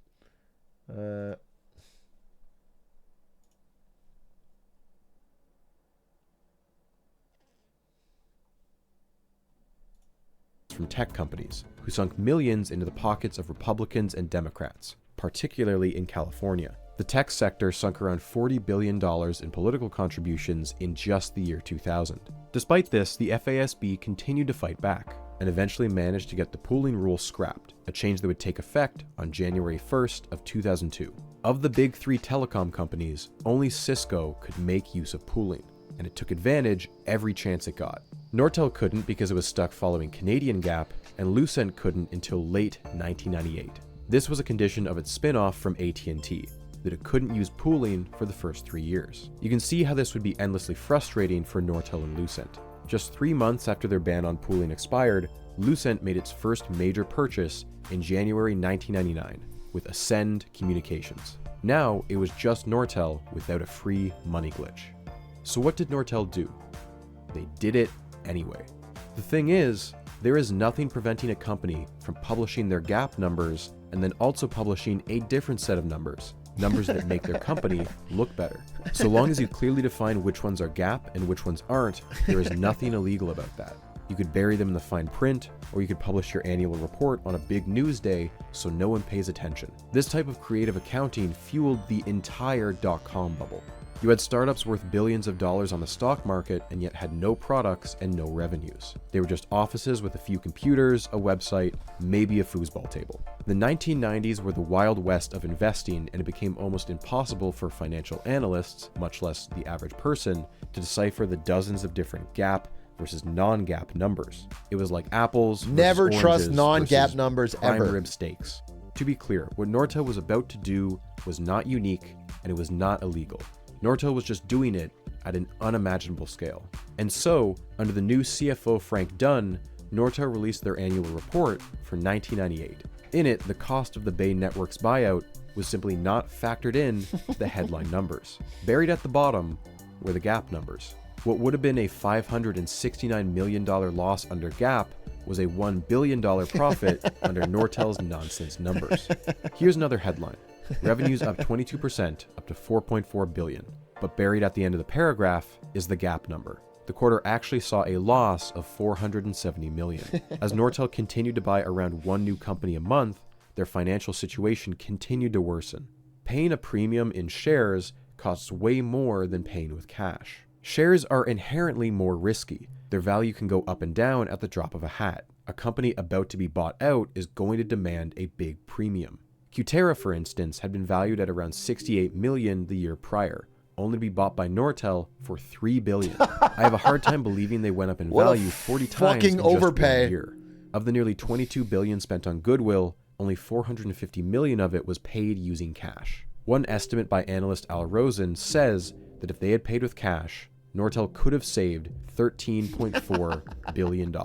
From tech companies, who sunk millions into the pockets of Republicans and Democrats, particularly in California. The tech sector sunk around $40 billion in political contributions in just the year 2000. Despite this, the FASB continued to fight back, and eventually managed to get the pooling rule scrapped, a change that would take effect on January 1st of 2002. Of the big three telecom companies, only Cisco could make use of pooling, and it took advantage every chance it got. Nortel couldn't because it was stuck following Canadian GAAP, and Lucent couldn't until late 1998. This was a condition of its spin-off from AT&T, that it couldn't use pooling for the first 3 years. You can see how this would be endlessly frustrating for Nortel and Lucent. Just 3 months after their ban on pooling expired, Lucent made its first major purchase in January 1999 with Ascend Communications. Now it was just Nortel without a free money glitch. So what did Nortel do? They did it anyway. The thing is, there is nothing preventing a company from publishing their GAAP numbers and then also publishing a different set of numbers that make their company look better. So long as you clearly define which ones are GAAP and which ones aren't, there is nothing illegal about that. You could bury them in the fine print, or you could publish your annual report on a big news day so no one pays attention. This type of creative accounting fueled the entire .com bubble. You had startups worth billions of dollars on the stock market and yet had no products and no revenues. They were just offices with a few computers, a website, maybe a foosball table. The 1990s were the wild west of investing, and it became almost impossible for financial analysts, much less the average person, to decipher the dozens of different GAAP versus non-GAAP numbers. It was like apples versus never oranges trust non-GAAP versus numbers prime ever. rib steaks. To be clear, what Nortel was about to do was not unique, and it was not illegal. Nortel was just doing it at an unimaginable scale. And so, under the new CFO Frank Dunn, Nortel released their annual report for 1998. In it, the cost of the Bay Network's buyout was simply not factored in to the headline numbers. Buried at the bottom were the GAAP numbers. What would have been a $569 million loss under GAAP was a $1 billion profit under Nortel's nonsense numbers. Here's another headline. Revenues up 22%, up to $4.4 billion. But buried at the end of the paragraph is the GAAP number. The quarter actually saw a loss of $470 million. As Nortel continued to buy around one new company a month, their financial situation continued to worsen. Paying a premium in shares costs way more than paying with cash. Shares are inherently more risky. Their value can go up and down at the drop of a hat. A company about to be bought out is going to demand a big premium. Cutera, for instance, had been valued at around $68 million the year prior, only to be bought by Nortel for $3 billion. I have a hard time believing they went up in value 40 times in just 1 year. Of the nearly $22 billion spent on goodwill, only $450 million of it was paid using cash. One estimate by analyst Al Rosen says that if they had paid with cash, Nortel could have saved $13.4 billion.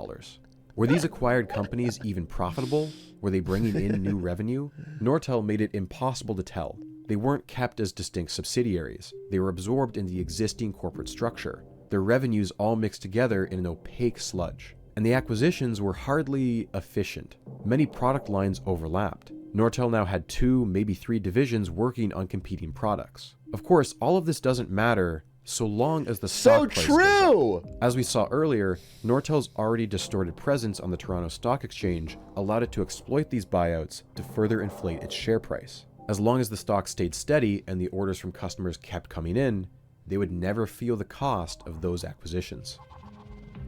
Were these acquired companies even profitable? Were they bringing in new revenue? Nortel made it impossible to tell. They weren't kept as distinct subsidiaries. They were absorbed in the existing corporate structure. Their revenues all mixed together in an opaque sludge. And the acquisitions were hardly efficient. Many product lines overlapped. Nortel now had 2, maybe 3 divisions working on competing products. Of course, all of this doesn't matter so long as the stock price goes up. As we saw earlier, Nortel's already distorted presence on the Toronto Stock Exchange allowed it to exploit these buyouts to further inflate its share price. As long as the stock stayed steady and the orders from customers kept coming in, they would never feel the cost of those acquisitions.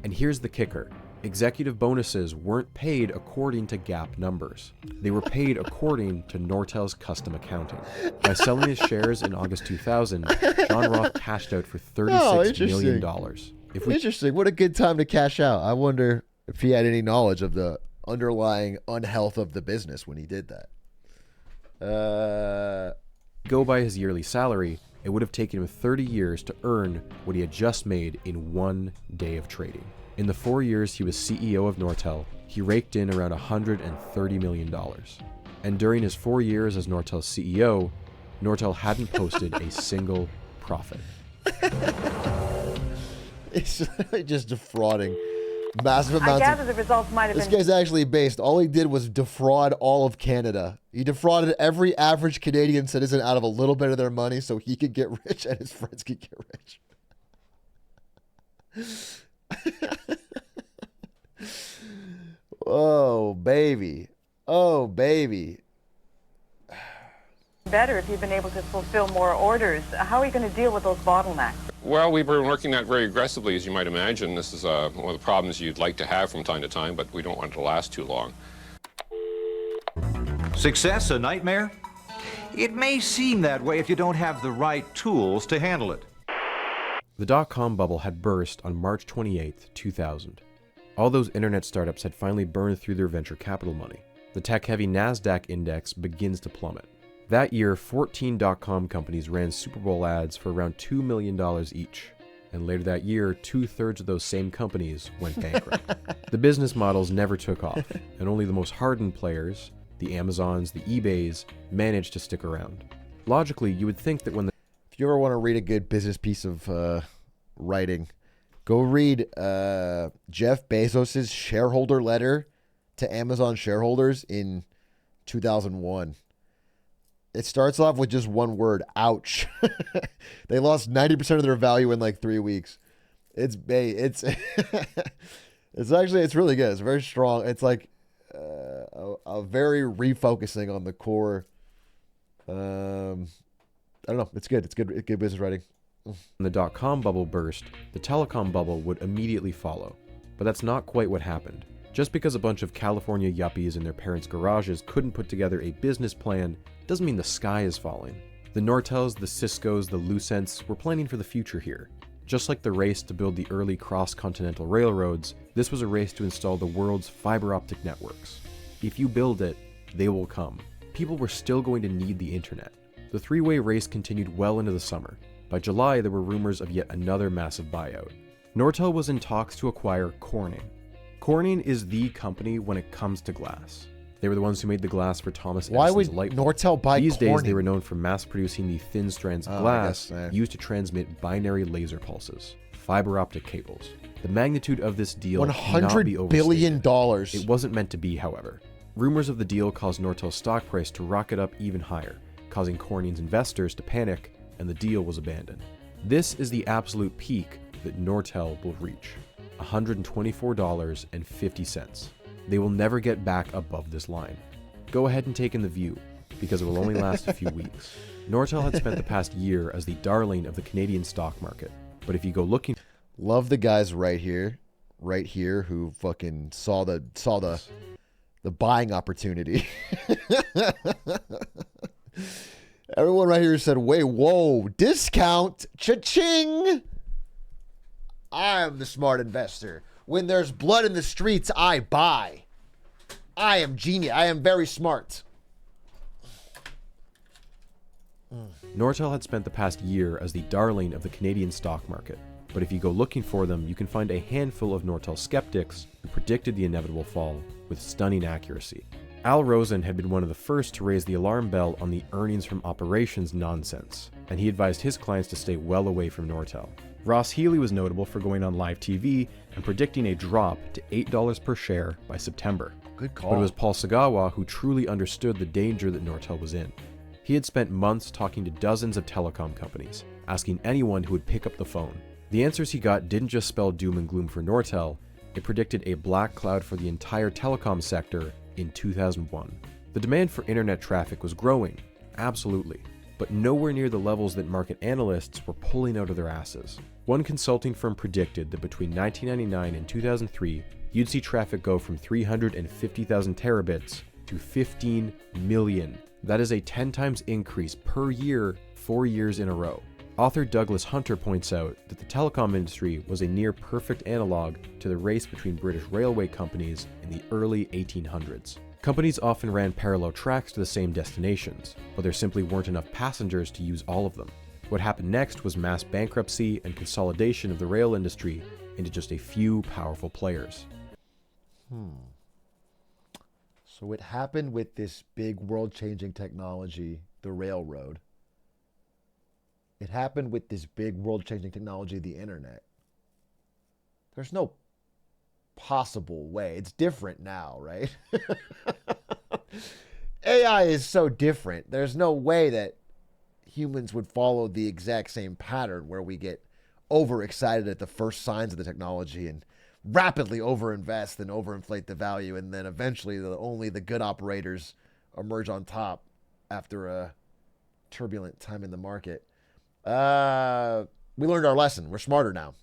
And here's the kicker. Executive bonuses weren't paid according to GAAP numbers. They were paid according to Nortel's custom accounting. By selling his shares in August 2000, John Roth cashed out for $36 million. Interesting. What a good time to cash out. I wonder if he had any knowledge of the underlying unhealth of the business when he did that. Go by his yearly salary, it would have taken him 30 years to earn what he had just made in 1 day of trading. In the 4 years he was CEO of Nortel, he raked in around $130 million. And during his 4 years as Nortel's CEO, Nortel hadn't posted a single profit. It's just defrauding massive amounts. I gather the results might have This been... guy's actually based. All he did was defraud all of Canada. He defrauded every average Canadian citizen out of a little bit of their money so he could get rich and his friends could get rich. Oh, baby. Oh, baby. better if you've been able to fulfill more orders. How are you going to deal with those bottlenecks? Well, we've been working that very aggressively, as you might imagine. This is one of the problems you'd like to have from time to time, but we don't want it to last too long. Success a nightmare? It may seem that way if you don't have the right tools to handle it. The dot-com bubble had burst on March 28, 2000. All those internet startups had finally burned through their venture capital money. The tech-heavy NASDAQ index begins to plummet. That year, 14 dot-com companies ran Super Bowl ads for around $2 million each. And later that year, 2/3 of those same companies went bankrupt. The business models never took off, and only the most hardened players, the Amazons, the eBays, managed to stick around. Logically, you would think that when the... If you ever want to read a good business piece of writing, go read Jeff Bezos' shareholder letter to Amazon shareholders in 2001. It starts off with just one word, ouch. They lost 90% of their value in like 3 weeks. It's it's really good. It's very strong. It's like a very refocusing on the core. I don't know. It's good. It's good business writing. When the dot-com bubble burst, the telecom bubble would immediately follow. But that's not quite what happened. Just because a bunch of California yuppies in their parents' garages couldn't put together a business plan doesn't mean the sky is falling. The Nortels, the Ciscos, the Lucents were planning for the future here. Just like the race to build the early cross-continental railroads, this was a race to install the world's fiber optic networks. If you build it, they will come. People were still going to need the internet. The three-way race continued well into the summer. By July, there were rumors of yet another massive buyout. Nortel was in talks to acquire Corning. Corning is the company when it comes to glass. They were the ones who made the glass for Thomas Why Edison's would light bulb. Nortel buy These Corning? days, they were known for mass producing the thin strands of glass used to transmit binary laser pulses. fiber optic cables. The magnitude of this deal cannot be $100 billion. overstated. It wasn't meant to be, however. Rumors of the deal caused Nortel's stock price to rocket up even higher, causing Corning's investors to panic, and the deal was abandoned. This is the absolute peak that Nortel will reach, $124.50. They will never get back above this line. Go ahead and take in the view, because it will only last a few weeks. Nortel had spent the past year as the darling of the Canadian stock market, but if you go looking... Love the guys right here, who fucking saw the buying opportunity. Everyone right here said, wait, whoa, discount, cha-ching. I'm the smart investor. When there's blood in the streets, I buy. I am genius. I am very smart. Nortel had spent the past year as the darling of the Canadian stock market, but if you go looking for them, you can find a handful of Nortel skeptics who predicted the inevitable fall with stunning accuracy. Al Rosen had been one of the first to raise the alarm bell on the earnings from operations nonsense, and he advised his clients to stay well away from Nortel. Ross Healy was notable for going on live TV and predicting a drop to $8 per share by September. Good call. But it was Paul Sagawa who truly understood the danger that Nortel was in. He had spent months talking to dozens of telecom companies, asking anyone who would pick up the phone. The answers he got didn't just spell doom and gloom for Nortel, it predicted a black cloud for the entire telecom sector in 2001. The demand for internet traffic was growing, absolutely, but nowhere near the levels that market analysts were pulling out of their asses. One consulting firm predicted that between 1999 and 2003, you'd see traffic go from 350,000 terabits to 15 million. That is a 10 times increase per year, 4 years in a row. Author Douglas Hunter points out that the telecom industry was a near perfect analog to the race between British railway companies in the early 1800s. Companies often ran parallel tracks to the same destinations, but there simply weren't enough passengers to use all of them. What happened next was mass bankruptcy and consolidation of the rail industry into just a few powerful players. So it happened with this big world-changing technology, the railroad. It happened with this big world-changing technology, the internet. There's no possible way. It's different now, right? AI is so different. There's no way that humans would follow the exact same pattern where we get overexcited at the first signs of the technology and rapidly overinvest and overinflate the value, and then eventually only the good operators emerge on top after a turbulent time in the market. We learned our lesson. We're smarter now.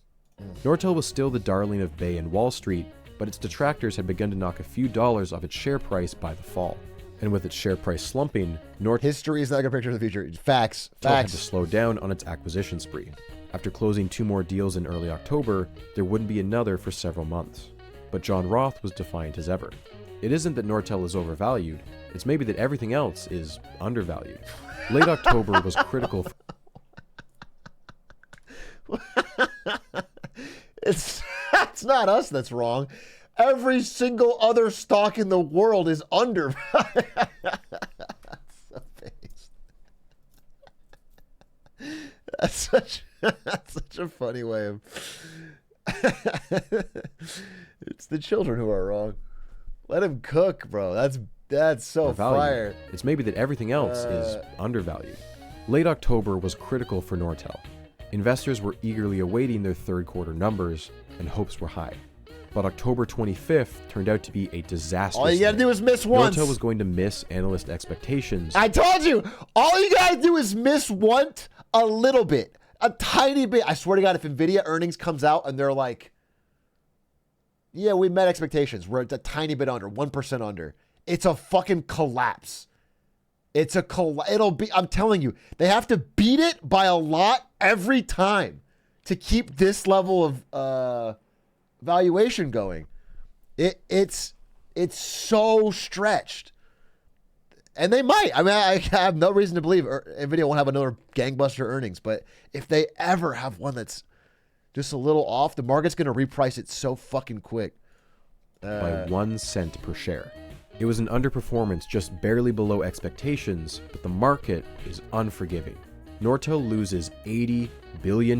Nortel was still the darling of Bay and Wall Street, but its detractors had begun to knock a few dollars off its share price by the fall. And with its share price slumping, history is not a good picture of the future. Facts. Had to slow down on its acquisition spree. After closing 2 more deals in early October, there wouldn't be another for several months. But John Roth was defiant as ever. It isn't that Nortel is overvalued, it's maybe that everything else is undervalued. Late October was critical. It's not us that's wrong. Every single other stock in the world is undervalued. That's so based. That's such a funny way of. It's the children who are wrong. Let him cook, bro. That's so fire. It's maybe that everything else is undervalued. Late October was critical for Nortel. Investors were eagerly awaiting their third quarter numbers, and hopes were high. But October 25th turned out to be a disaster. All you gotta do is miss once. Nortel was going to miss analyst expectations. I told you! All you gotta do is miss once a little bit. A tiny bit. I swear to God, if NVIDIA earnings comes out and they're like, yeah, we met expectations. We're a tiny bit under, 1% under. It's a fucking collapse. It'll be, I'm telling you, they have to beat it by a lot every time to keep this level of valuation going. It's so stretched. And they might. I mean, I have no reason to believe NVIDIA won't have another gangbuster earnings, but if they ever have one that's just a little off, the market's going to reprice it so fucking quick. By 1 cent per share. It was an underperformance just barely below expectations, but the market is unforgiving. Nortel loses $80 billion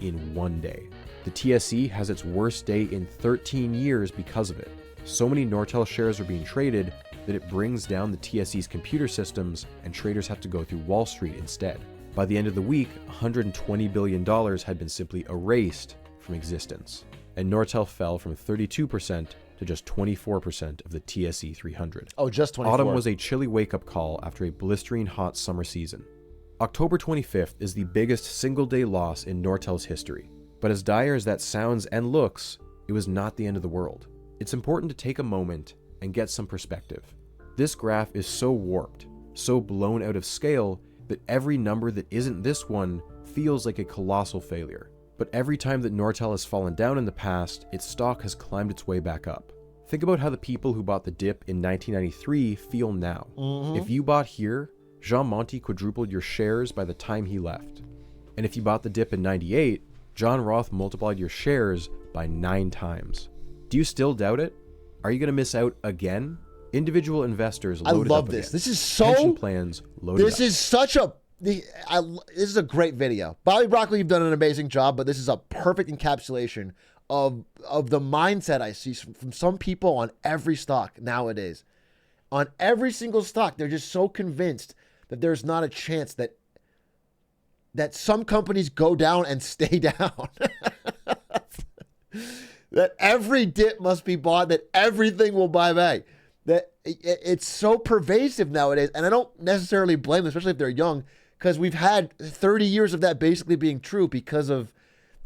in one day. The TSE has its worst day in 13 years because of it. So many Nortel shares are being traded that it brings down the TSE's computer systems and traders have to go through Wall Street instead. By the end of the week, $120 billion had been simply erased from existence, and Nortel fell from 32% to just 24% of the TSE 300. Oh, just 24. Autumn was a chilly wake-up call after a blistering hot summer season. October 25th is the biggest single-day loss in Nortel's history. But as dire as that sounds and looks, it was not the end of the world. It's important to take a moment and get some perspective. This graph is so warped, so blown out of scale, that every number that isn't this one feels like a colossal failure. But every time that Nortel has fallen down in the past, its stock has climbed its way back up. Think about how the people who bought the dip in 1993 feel now. If you bought here, Jean Monty quadrupled your shares by the time he left. And if you bought the dip in 98, John Roth multiplied your shares by 9 times. Do you still doubt it? Are you going to miss out again? Individual investors loaded I love up this. Again. This is so... Pension plans loaded This up. is such a... This is a great video. Bobby Broccoli, you've done an amazing job, but this is a perfect encapsulation of the mindset I see from some people on every stock nowadays. On every single stock, they're just so convinced that there's not a chance that some companies go down and stay down. That every dip must be bought, that everything will buy back. That it's so pervasive nowadays, and I don't necessarily blame them, especially if they're young, because we've had 30 years of that basically being true because of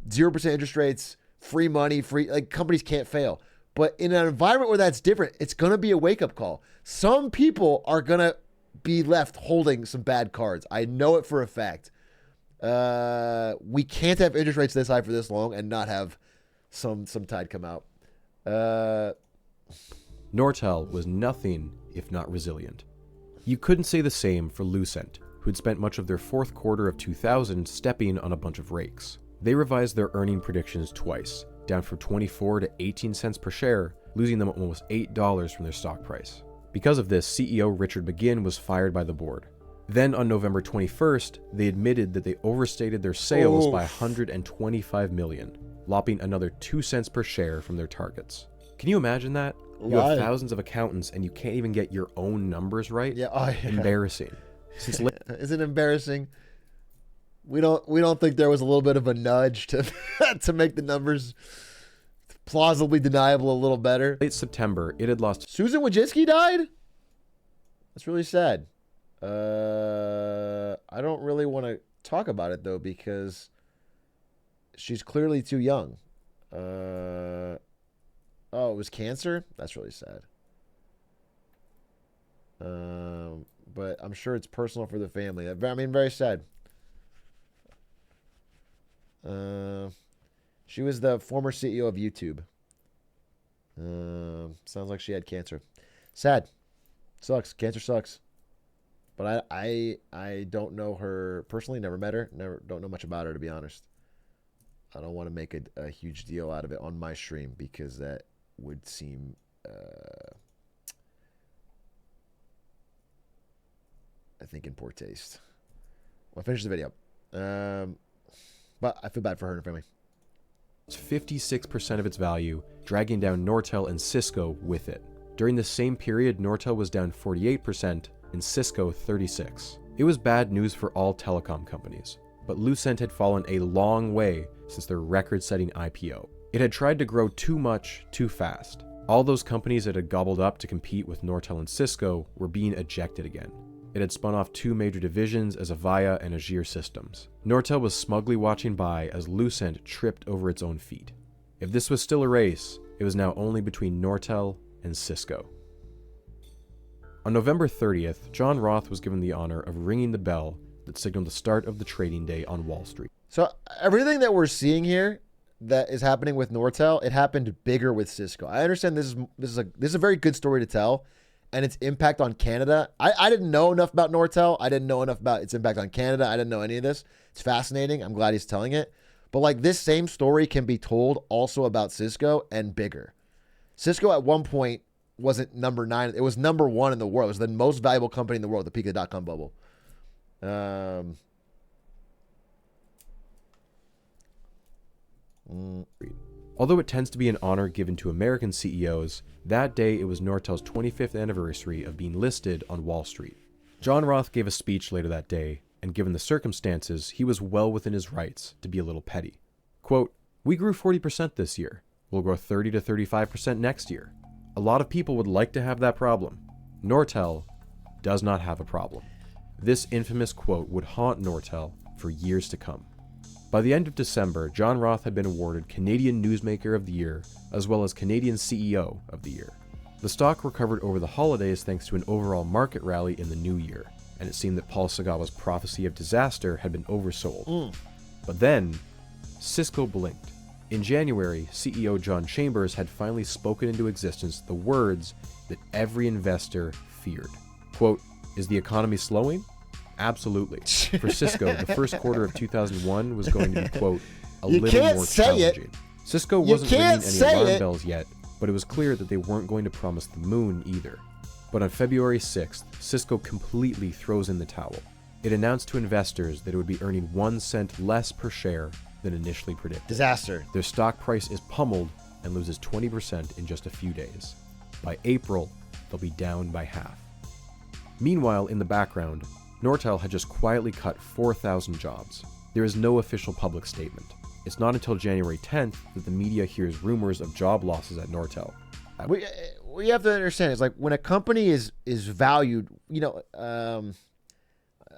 0% interest rates, free money, like companies can't fail. But in an environment where that's different, it's going to be a wake-up call. Some people are going to be left holding some bad cards. I know it for a fact. We can't have interest rates this high for this long and not have some tide come out. Nortel was nothing if not resilient. You couldn't say the same for Lucent, who'd spent much of their fourth quarter of 2000 stepping on a bunch of rakes. They revised their earning predictions twice, down from 24 to 18 cents per share, losing them almost $8 from their stock price. Because of this, CEO Richard McGinn was fired by the board. Then on November 21st, they admitted that they overstated their sales by $125 million, lopping another 2 cents per share from their targets. Can you imagine that? You have thousands of accountants and you can't even get your own numbers right? Yeah. Embarrassing. Is it embarrassing? We don't think there was a little bit of a nudge to to make the numbers plausibly deniable a little better. Late September, it had lost. Susan Wojcicki died? That's really sad. I don't really want to talk about it though because she's clearly too young. Oh, it was cancer? That's really sad. But I'm sure it's personal for the family. I mean, very sad. She was the former CEO of YouTube. Sounds like she had cancer. Sad. Sucks. Cancer sucks. But I don't know her personally. Never met her. Don't know much about her, to be honest. I don't want to make a huge deal out of it on my stream because that would seem I think in poor taste. I'll finish the video. But I feel bad for her and her family. It's 56% of its value, dragging down Nortel and Cisco with it. During the same period, Nortel was down 48% and Cisco 36%. It was bad news for all telecom companies, but Lucent had fallen a long way since their record-setting IPO. It had tried to grow too much, too fast. All those companies it had gobbled up to compete with Nortel and Cisco were being ejected again. It had spun off 2 major divisions as Avaya and Azure Systems. Nortel was smugly watching by as Lucent tripped over its own feet. If this was still a race, it was now only between Nortel and Cisco. On November 30th, John Roth was given the honor of ringing the bell that signaled the start of the trading day on Wall Street. So everything that we're seeing here that is happening with Nortel, it happened bigger with Cisco. I understand this is a very good story to tell, and its impact on Canada. I didn't know enough about Nortel. I didn't know enough about its impact on Canada. I didn't know any of this. It's fascinating. I'm glad he's telling it. But like this same story can be told also about Cisco and bigger. Cisco at one point wasn't number 9. It was number 1 in the world. It was the most valuable company in the world, the peak of the dot-com bubble. Although it tends to be an honor given to American CEOs, that day it was Nortel's 25th anniversary of being listed on Wall Street. John Roth gave a speech later that day, and given the circumstances, he was well within his rights to be a little petty. Quote, "We grew 40% this year. We'll grow 30 to 35% next year. A lot of people would like to have that problem. Nortel does not have a problem." This infamous quote would haunt Nortel for years to come. By the end of December, John Roth had been awarded Canadian Newsmaker of the Year, as well as Canadian CEO of the Year. The stock recovered over the holidays thanks to an overall market rally in the new year, and it seemed that Paul Sagawa's prophecy of disaster had been oversold. But then, Cisco blinked. In January, CEO John Chambers had finally spoken into existence the words that every investor feared. Quote, "Is the economy slowing? Absolutely. For Cisco, the first quarter of 2001 was going to be, quote, a little more challenging." Cisco wasn't ringing any alarm bells yet, but it was clear that they weren't going to promise the moon either. But on February 6th, Cisco completely throws in the towel. It announced to investors that it would be earning 1 cent less per share than initially predicted. Disaster. Their stock price is pummeled and loses 20% in just a few days. By April, they'll be down by half. Meanwhile, in the background, Nortel had just quietly cut 4,000 jobs. There is no official public statement. It's not until January 10th that the media hears rumors of job losses at Nortel. We have to understand is like when a company is valued, you know,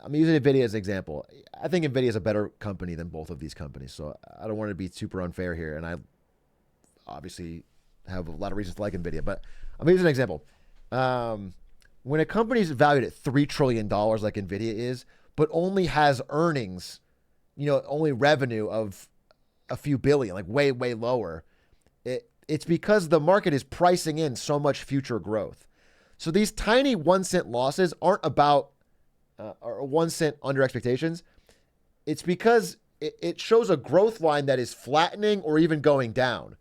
I'm using NVIDIA as an example. I think NVIDIA is a better company than both of these companies, so I don't want to be super unfair here, and I obviously have a lot of reasons to like NVIDIA, but I'm using an example. When a company is valued at $3 trillion like NVIDIA is, but only has earnings, you know, only revenue of a few billion, like way, way lower, it's because the market is pricing in so much future growth. So these tiny 1 cent losses aren't about or 1 cent under expectations. It's because it shows a growth line that is flattening or even going down.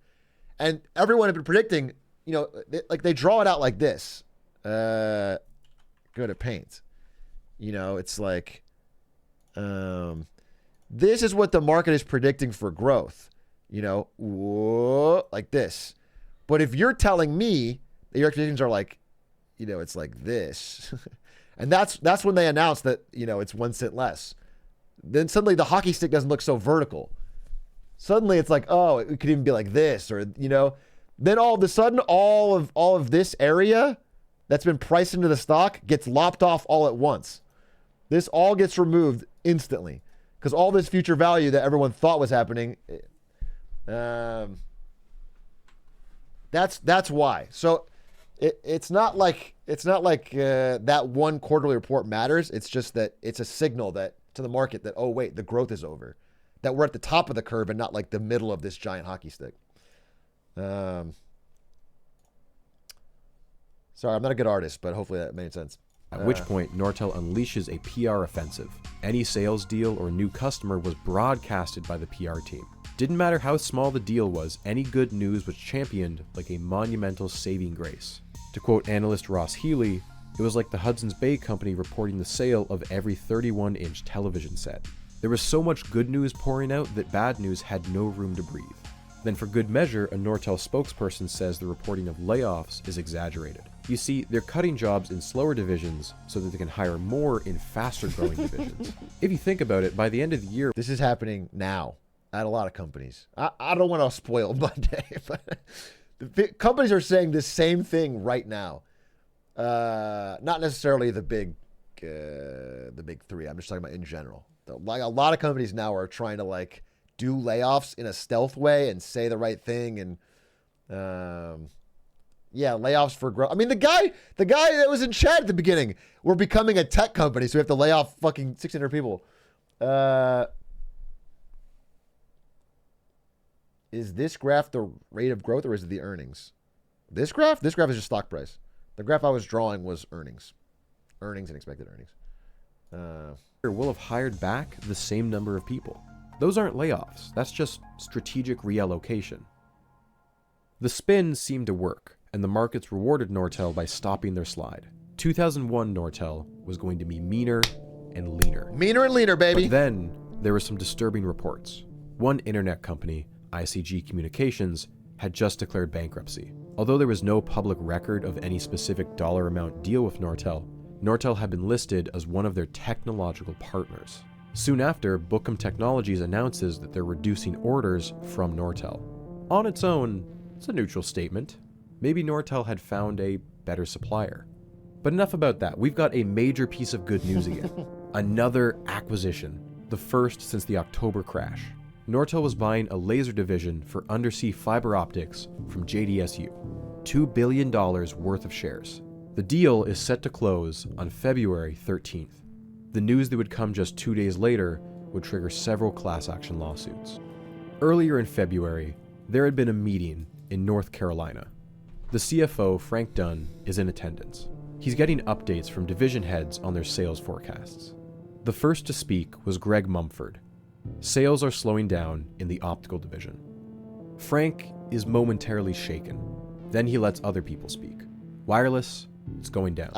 And everyone had been predicting, you know, like they draw it out like this. Go to paint. You know, it's like, this is what the market is predicting for growth. You know, whoa, like this. But if you're telling me that your expectations are like, you know, it's like this, and that's when they announce that, you know, it's 1 cent less. Then suddenly the hockey stick doesn't look so vertical. Suddenly it's like, oh, it could even be like this, or, you know, then all of a sudden all of this area that's been priced into the stock gets lopped off all at once. This all gets removed instantly because all this future value that everyone thought was happening. That's why. So it's not like that one quarterly report matters. It's just that it's a signal that to the market that, oh wait, the growth is over, that we're at the top of the curve and not like the middle of this giant hockey stick. Sorry, I'm not a good artist, but hopefully that made sense. At which point, Nortel unleashes a PR offensive. Any sales deal or new customer was broadcasted by the PR team. Didn't matter how small the deal was, any good news was championed like a monumental saving grace. To quote analyst Ross Healy, it was like the Hudson's Bay Company reporting the sale of every 31-inch television set. There was so much good news pouring out that bad news had no room to breathe. Then for good measure, a Nortel spokesperson says the reporting of layoffs is exaggerated. You see, they're cutting jobs in slower divisions so that they can hire more in faster growing divisions. If you think about it, by the end of the year... This is happening now at a lot of companies. I don't want to spoil Monday, but the companies are saying the same thing right now. Not necessarily the big three. I'm just talking about in general. Like a lot of companies now are trying to like do layoffs in a stealth way and say the right thing and layoffs for growth. I mean, the guy that was in chat at the beginning, we're becoming a tech company, so we have to lay off fucking 600 people. Is this graph the rate of growth or is it the earnings? This graph? This graph is just stock price. The graph I was drawing was earnings. Earnings and expected earnings. Will have hired back the same number of people. Those aren't layoffs. That's just strategic reallocation. The spin seemed to work, and the markets rewarded Nortel by stopping their slide. 2001 Nortel was going to be meaner and leaner. Meaner and leaner, baby. But then there were some disturbing reports. One internet company, ICG Communications, had just declared bankruptcy. Although there was no public record of any specific dollar amount deal with Nortel, Nortel had been listed as one of their technological partners. Soon after, Bookham Technologies announces that they're reducing orders from Nortel. On its own, it's a neutral statement. Maybe Nortel had found a better supplier. But enough about that. We've got a major piece of good news again. Another acquisition, the first since the October crash. Nortel was buying a laser division for undersea fiber optics from JDSU. $2 billion worth of shares. The deal is set to close on February 13th. The news that would come just 2 days later would trigger several class action lawsuits. Earlier in February, there had been a meeting in North Carolina. The CFO, Frank Dunn, is in attendance. He's getting updates from division heads on their sales forecasts. The first to speak was Greg Mumford. Sales are slowing down in the optical division. Frank is momentarily shaken. Then he lets other people speak. Wireless, it's going down.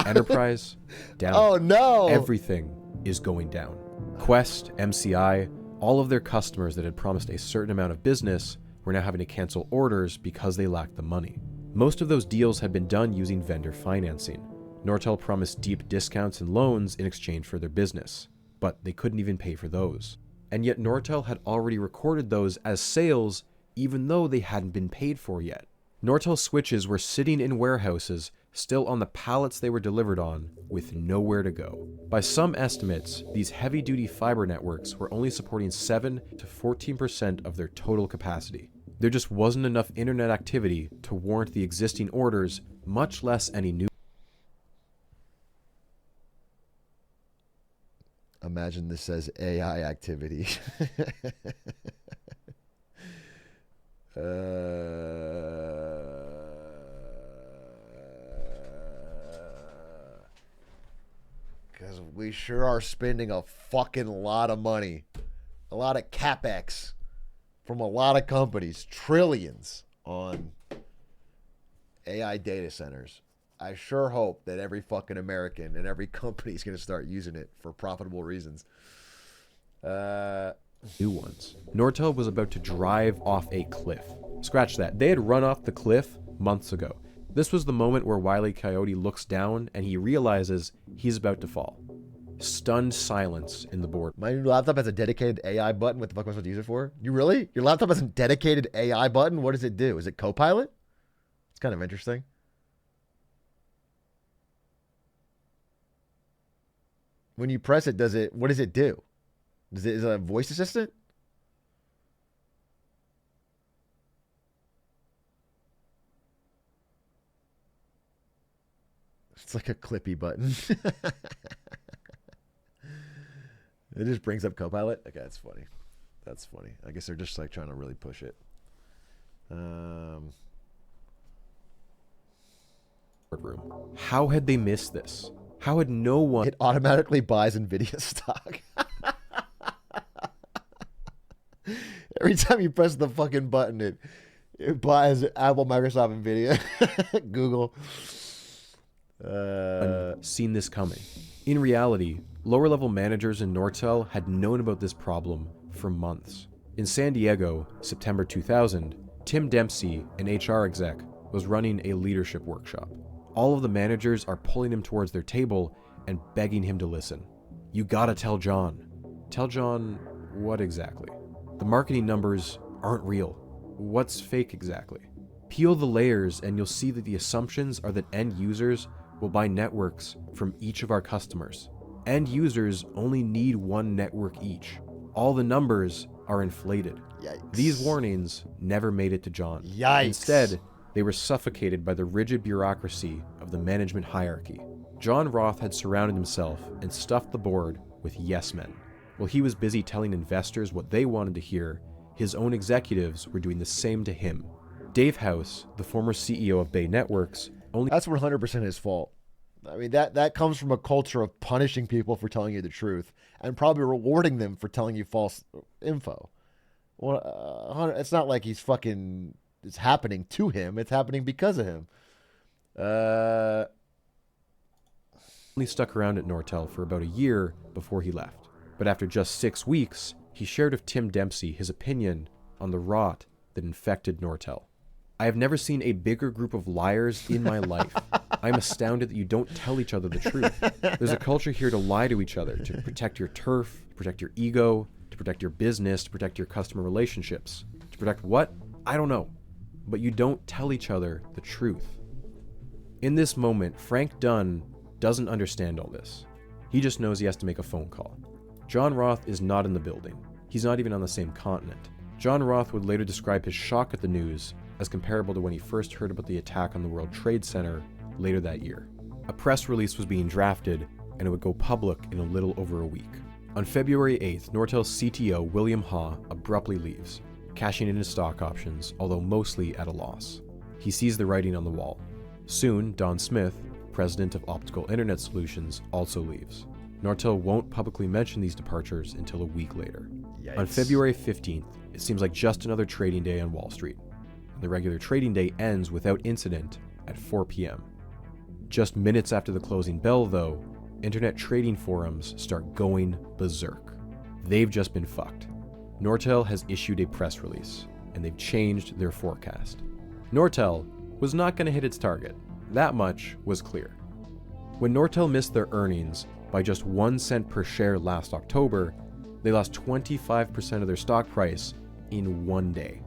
Enterprise, down. Oh no! Everything is going down. Quest, MCI, all of their customers that had promised a certain amount of business were now having to cancel orders because they lacked the money. Most of those deals had been done using vendor financing. Nortel promised deep discounts and loans in exchange for their business, but they couldn't even pay for those. And yet Nortel had already recorded those as sales even though they hadn't been paid for yet. Nortel switches were sitting in warehouses still on the pallets they were delivered on with nowhere to go. By some estimates, these heavy-duty fiber networks were only supporting 7 to 14% of their total capacity. There just wasn't enough internet activity to warrant the existing orders, much less any new. Imagine this says AI activity. Because we sure are spending a fucking lot of money. A lot of CapEx from a lot of companies. Trillions on AI data centers. I sure hope that every fucking American and every company is going to start using it for profitable reasons. New ones. Nortel was about to drive off a cliff. Scratch that. They had run off the cliff months ago. This was the moment where Wile E. Coyote looks down and he realizes he's about to fall. Stunned silence in the board. My new laptop has a dedicated AI button. What the fuck am I supposed to use it for? You really? Your laptop has a dedicated AI button? What does it do? Is it Copilot? It's kind of interesting. When you press it, what does it do? Is it a voice assistant? It's like a clippy button. It just brings up Copilot. Okay, that's funny. That's funny. I guess they're just like trying to really push it. How had they missed this? How had no one... It automatically buys NVIDIA stock. Every time you press the fucking button, it buys Apple, Microsoft, NVIDIA, Google. Seen this coming. In reality, lower-level managers in Nortel had known about this problem for months. In San Diego, September 2000, Tim Dempsey, an HR exec, was running a leadership workshop. All of the managers are pulling him towards their table and begging him to listen. You gotta tell John. Tell John what exactly? The marketing numbers aren't real. What's fake exactly? Peel the layers and you'll see that the assumptions are that end users will buy networks from each of our customers. End users only need one network each. All the numbers are inflated. Yikes. These warnings never made it to John. Yikes. Instead, they were suffocated by the rigid bureaucracy of the management hierarchy. John Roth had surrounded himself and stuffed the board with yes men. While he was busy telling investors what they wanted to hear, his own executives were doing the same to him. Dave House, the former CEO of Bay Networks, only... That's 100% his fault. I mean, that comes from a culture of punishing people for telling you the truth and probably rewarding them for telling you false info. Well, it's not like he's fucking... It's happening to him. It's happening because of him. Only stuck around at Nortel for about a year before he left. But after just 6 weeks, he shared with Tim Dempsey his opinion on the rot that infected Nortel. I have never seen a bigger group of liars in my life. I'm astounded that you don't tell each other the truth. There's a culture here to lie to each other, to protect your turf, to protect your ego, to protect your business, to protect your customer relationships. To protect what? I don't know. But you don't tell each other the truth. In this moment, Frank Dunn doesn't understand all this. He just knows he has to make a phone call. John Roth is not in the building. He's not even on the same continent. John Roth would later describe his shock at the news as comparable to when he first heard about the attack on the World Trade Center later that year. A press release was being drafted, and it would go public in a little over a week. On February 8th, Nortel's CTO, William Haw, abruptly leaves, cashing in his stock options, although mostly at a loss. He sees the writing on the wall. Soon, Don Smith, president of Optical Internet Solutions, also leaves. Nortel won't publicly mention these departures until a week later. Yikes. On February 15th, it seems like just another trading day on Wall Street. The regular trading day ends without incident at 4 p.m. Just minutes after the closing bell, though, internet trading forums start going berserk. They've just been fucked. Nortel has issued a press release, and they've changed their forecast. Nortel was not going to hit its target. That much was clear. When Nortel missed their earnings by just 1 cent per share last October, they lost 25% of their stock price in one day.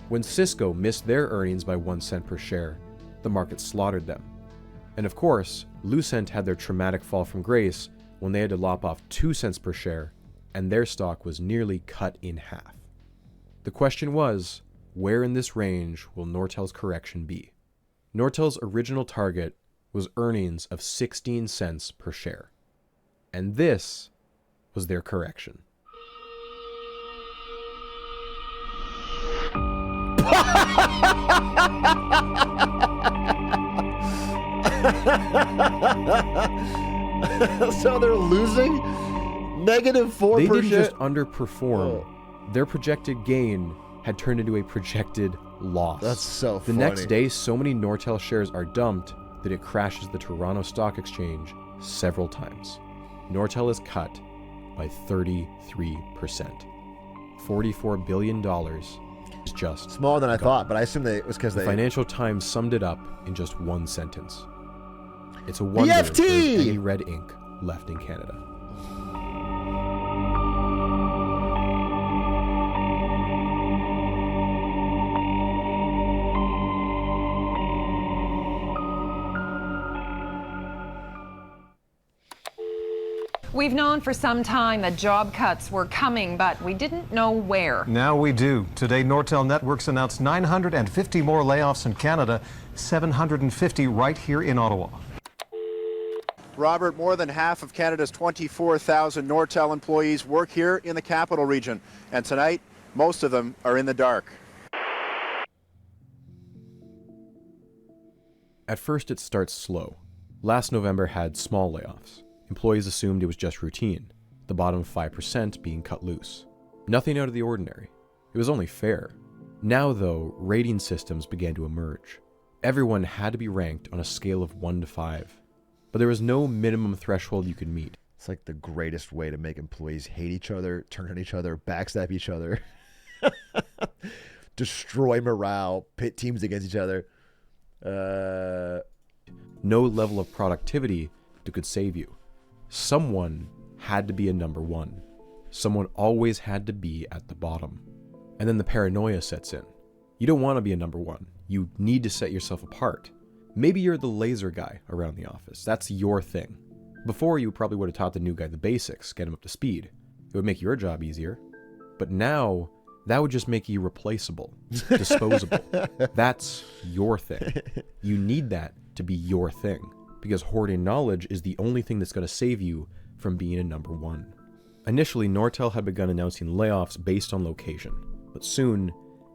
When Cisco missed their earnings by 1 cent per share, the market slaughtered them. And of course, Lucent had their traumatic fall from grace when they had to lop off 2 cents per share, and their stock was nearly cut in half. The question was, where in this range will Nortel's correction be? Nortel's original target was earnings of 16 cents per share. And this was their correction. So they're losing -4%. They didn't just underperform. Their projected gain had turned into a projected loss. That's so funny. The next day, so many Nortel shares are dumped that it crashes the Toronto Stock Exchange several times. Nortel is cut by 33%. $44 billion is just smaller than I gone. thought, but I assume it was because The they... Financial Times summed it up in just one sentence. It's a wonder FT! there's any red ink left in Canada. We've known for some time that job cuts were coming, but we didn't know where. Now we do. Today, Nortel Networks announced 950 more layoffs in Canada, 750 right here in Ottawa. Robert, more than half of Canada's 24,000 Nortel employees work here in the capital region. And tonight, most of them are in the dark. At first, it starts slow. Last November had small layoffs. Employees assumed it was just routine, the bottom 5% being cut loose. Nothing out of the ordinary. It was only fair. Now, though, rating systems began to emerge. Everyone had to be ranked on a scale of 1 to 5, but there was no minimum threshold you could meet. It's like the greatest way to make employees hate each other, turn on each other, backstab each other, destroy morale, pit teams against each other. No level of productivity that could save you. Someone had to be a number one. Someone always had to be at the bottom. And then the paranoia sets in. You don't want to be a number one. You need to set yourself apart. Maybe you're the laser guy around the office. That's your thing. Before, you probably would have taught the new guy the basics, get him up to speed. It would make your job easier. But now, that would just make you replaceable, disposable. That's your thing. You need that to be your thing, because hoarding knowledge is the only thing that's going to save you from being a number one. Initially, Nortel had begun announcing layoffs based on location, but soon,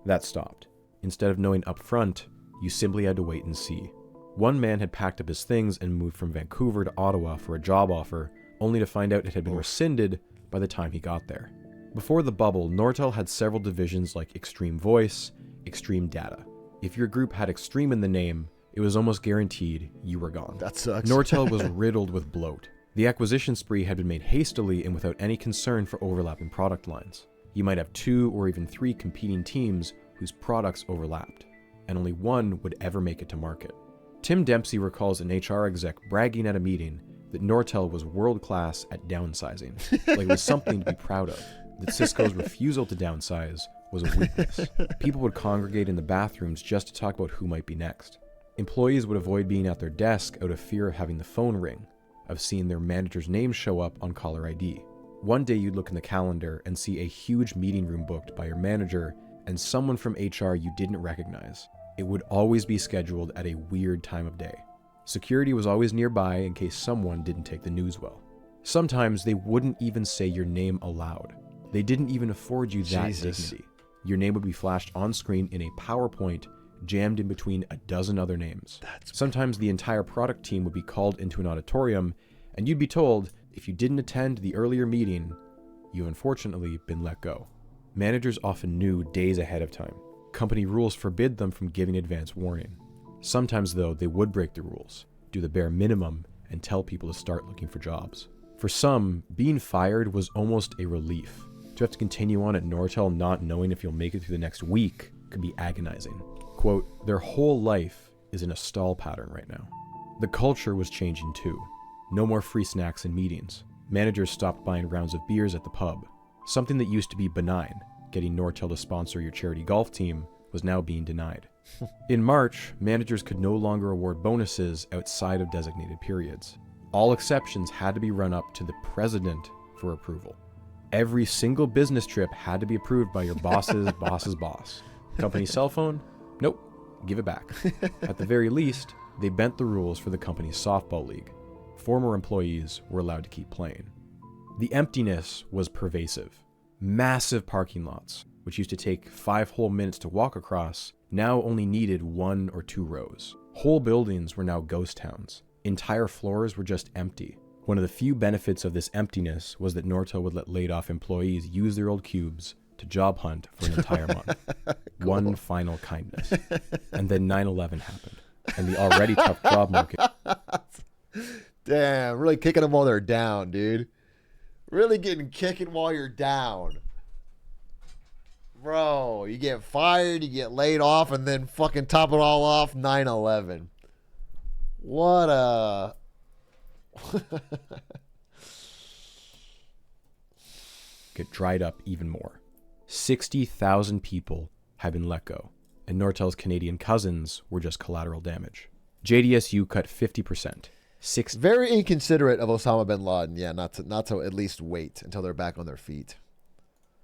that stopped. Instead of knowing up front, you simply had to wait and see. One man had packed up his things and moved from Vancouver to Ottawa for a job offer, only to find out it had been rescinded by the time he got there. Before the bubble, Nortel had several divisions like Extreme Voice, Extreme Data. If your group had Extreme in the name, it was almost guaranteed you were gone. That sucks. Nortel was riddled with bloat. The acquisition spree had been made hastily and without any concern for overlapping product lines. You might have 2 or even 3 competing teams whose products overlapped, and only one would ever make it to market. Tim Dempsey recalls an HR exec bragging at a meeting that Nortel was world-class at downsizing, like it was something to be proud of. That Cisco's refusal to downsize was a weakness. People would congregate in the bathrooms just to talk about who might be next. Employees would avoid being at their desk out of fear of having the phone ring, of seeing their manager's name show up on caller ID. One day you'd look in the calendar and see a huge meeting room booked by your manager and someone from HR you didn't recognize. It would always be scheduled at a weird time of day. Security was always nearby in case someone didn't take the news well. Sometimes they wouldn't even say your name aloud. They didn't even afford you that dignity. Your name would be flashed on screen in a PowerPoint jammed in between a dozen other names. Sometimes the entire product team would be called into an auditorium, and you'd be told, if you didn't attend the earlier meeting, you've unfortunately been let go. Managers often knew days ahead of time. Company rules forbid them from giving advance warning. Sometimes, though, they would break the rules, do the bare minimum, and tell people to start looking for jobs. For some, being fired was almost a relief. To have to continue on at Nortel not knowing if you'll make it through the next week could be agonizing. Quote, their whole life is in a stall pattern right now. The culture was changing too. No more free snacks and meetings. Managers stopped buying rounds of beers at the pub. Something that used to be benign, getting Nortel to sponsor your charity golf team, was now being denied. In March, managers could no longer award bonuses outside of designated periods. All exceptions had to be run up to the president for approval. Every single business trip had to be approved by your boss's boss's boss. Company cell phone? Nope. Give it back. At the very least, they bent the rules for the company's softball league. Former employees were allowed to keep playing. The emptiness was pervasive. Massive parking lots, which used to take 5 whole minutes to walk across, now only needed 1 or 2 rows. Whole buildings were now ghost towns. Entire floors were just empty. One of the few benefits of this emptiness was that Nortel would let laid-off employees use their old cubes to job hunt for an entire month. Cool. One final kindness. And then 9/11 happened, and the already tough job market. Damn, really kicking them while they're down, dude. Really getting kicking while you're down. Bro, you get fired, you get laid off, and then fucking top it all off, 9/11. What a... Get dried up even more. 60,000 people have been let go, and Nortel's Canadian cousins were just collateral damage. JDSU cut 50%. Very inconsiderate of Osama bin Laden, yeah, not to at least wait until they're back on their feet.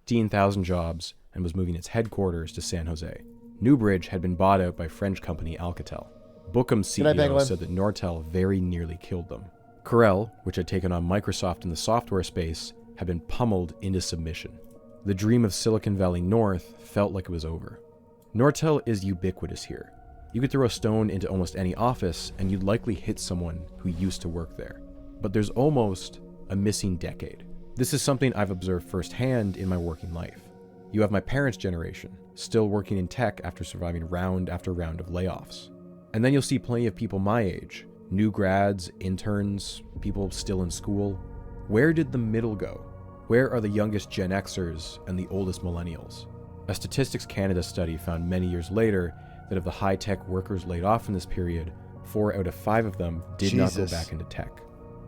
15,000 jobs, and was moving its headquarters to San Jose. Newbridge had been bought out by French company Alcatel. Bookham's CEO said that Nortel very nearly killed them. Corel, which had taken on Microsoft in the software space, had been pummeled into submission. The dream of Silicon Valley North felt like it was over. Nortel is ubiquitous here. You could throw a stone into almost any office and you'd likely hit someone who used to work there. But there's almost a missing decade. This is something I've observed firsthand in my working life. You have my parents' generation, still working in tech after surviving round after round of layoffs. And then you'll see plenty of people my age, new grads, interns, people still in school. Where did the middle go? Where are the youngest Gen Xers and the oldest millennials? A Statistics Canada study found many years later that of the high-tech workers laid off in this period, 4 out of 5 of them did not go back into tech.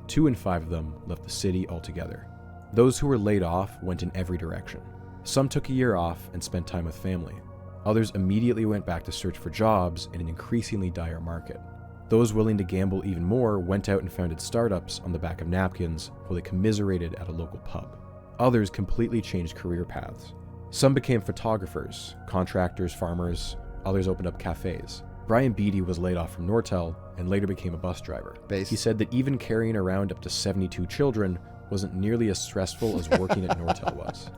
2 in 5 of them left the city altogether. Those who were laid off went in every direction. Some took a year off and spent time with family. Others immediately went back to search for jobs in an increasingly dire market. Those willing to gamble even more went out and founded startups on the back of napkins while they commiserated at a local pub. Others completely changed career paths. Some became photographers, contractors, farmers. Others opened up cafes. Brian Beattie was laid off from Nortel and later became a bus driver. He said that even carrying around up to 72 children wasn't nearly as stressful as working at Nortel was.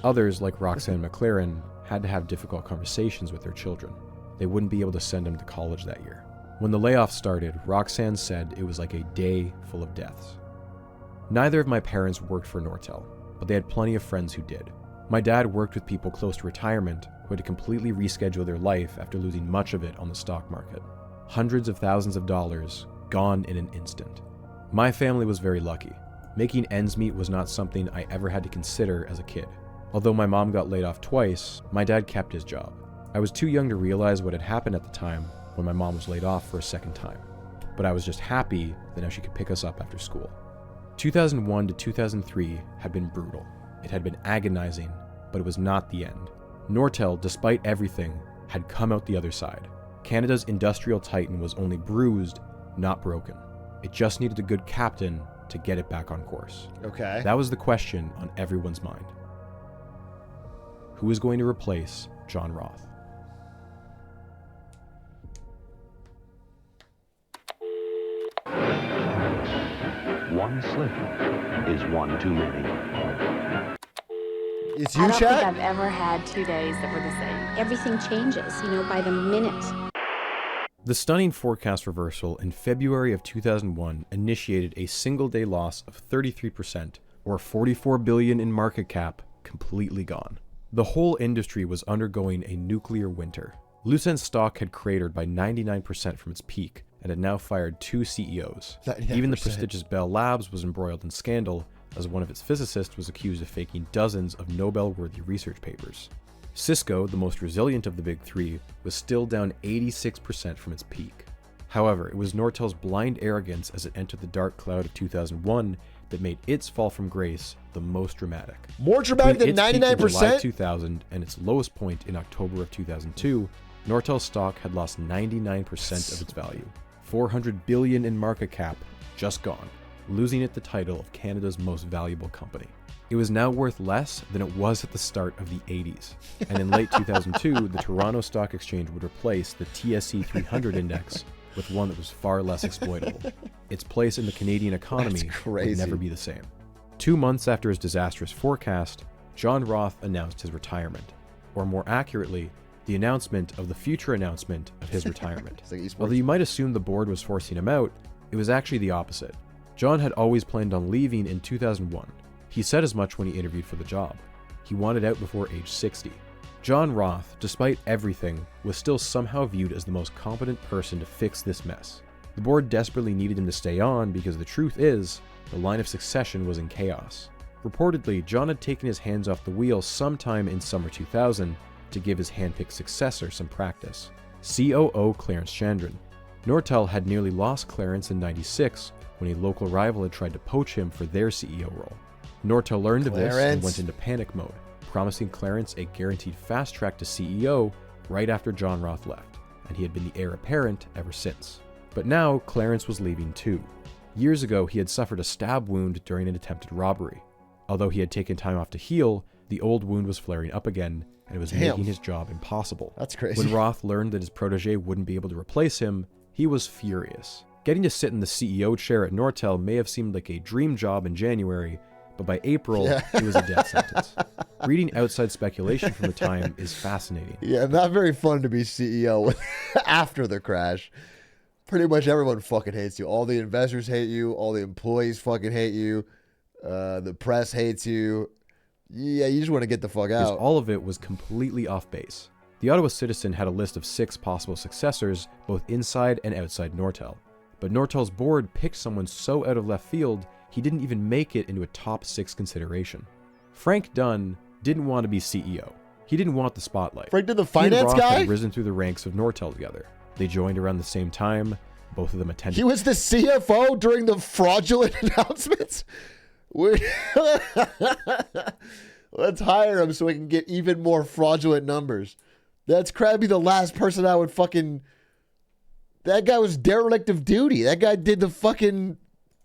Others, like Roxanne McLaren, had to have difficult conversations with their children. They wouldn't be able to send them to college that year. When the layoff started, Roxanne said it was like a day full of deaths. Neither of my parents worked for Nortel, but they had plenty of friends who did. My dad worked with people close to retirement who had to completely reschedule their life after losing much of it on the stock market. Hundreds of thousands of dollars gone in an instant. My family was very lucky. Making ends meet was not something I ever had to consider as a kid. Although my mom got laid off twice, my dad kept his job. I was too young to realize what had happened at the time when my mom was laid off for a second time, but I was just happy that now she could pick us up after school. 2001 to 2003 had been brutal. It had been agonizing, but it was not the end. Nortel, despite everything, had come out the other side. Canada's industrial titan was only bruised, not broken. It just needed a good captain to get it back on course. Okay. That was the question on everyone's mind. Who is going to replace John Roth? One slip is one too many. It's I don't think I've ever had 2 days that were the same. Everything changes, by the minute. The stunning forecast reversal in February of 2001 initiated a single-day loss of 33%, or $44 billion in market cap, completely gone. The whole industry was undergoing a nuclear winter. Lucent stock had cratered by 99% from its peak and had now fired 2 CEOs. 99%. Even the prestigious Bell Labs was embroiled in scandal, as one of its physicists was accused of faking dozens of Nobel-worthy research papers. Cisco, the most resilient of the big three, was still down 86% from its peak. However, it was Nortel's blind arrogance as it entered the dark cloud of 2001 that made its fall from grace the most dramatic. More dramatic than Between its peak in 99%? July 2000 and its lowest point in October of 2002, Nortel stock had lost 99% of its value. $400 billion in market cap, just gone, losing it the title of Canada's most valuable company. It was now worth less than it was at the start of the 80s, and in late 2002, the Toronto Stock Exchange would replace the TSE 300 index with one that was far less exploitable. Its place in the Canadian economy would never be the same. 2 months after his disastrous forecast, John Roth announced his retirement, or more accurately, the announcement of the future announcement of his retirement. Although you might assume the board was forcing him out, it was actually the opposite. John had always planned on leaving in 2001. He said as much when he interviewed for the job. He wanted out before age 60. John Roth, despite everything, was still somehow viewed as the most competent person to fix this mess. The board desperately needed him to stay on because the truth is, the line of succession was in chaos. Reportedly, John had taken his hands off the wheel sometime in summer 2000 to give his handpicked successor some practice. COO Clarence Chandran. Nortel had nearly lost Clarence in '96 when a local rival had tried to poach him for their CEO role. Nortel learned of this and went into panic mode, promising Clarence a guaranteed fast track to CEO right after John Roth left, and he had been the heir apparent ever since. But now Clarence was leaving too. Years ago, he had suffered a stab wound during an attempted robbery. Although he had taken time off to heal, the old wound was flaring up again, and it was making his job impossible. That's crazy. When Roth learned that his protege wouldn't be able to replace him, he was furious. Getting to sit in the CEO chair at Nortel may have seemed like a dream job in January, but by April, it was a death sentence. Reading outside speculation from the time is fascinating. Yeah, not very fun to be CEO after the crash. Pretty much everyone fucking hates you. All the investors hate you. All the employees fucking hate you. The press hates you. Yeah, you just want to get the fuck out. All of it was completely off base. The Ottawa Citizen had a list of 6 possible successors, both inside and outside Nortel. But Nortel's board picked someone so out of left field, he didn't even make it into a top 6 consideration. Frank Dunn didn't want to be CEO. He didn't want the spotlight. Frank did the finance Roth guy? had risen through the ranks of Nortel together. They joined around the same time. Both of them attended. He was the CFO during the fraudulent announcements? Let's hire him so we can get even more fraudulent numbers. That's probably the last person I would fucking... That guy was derelict of duty. That guy did the fucking...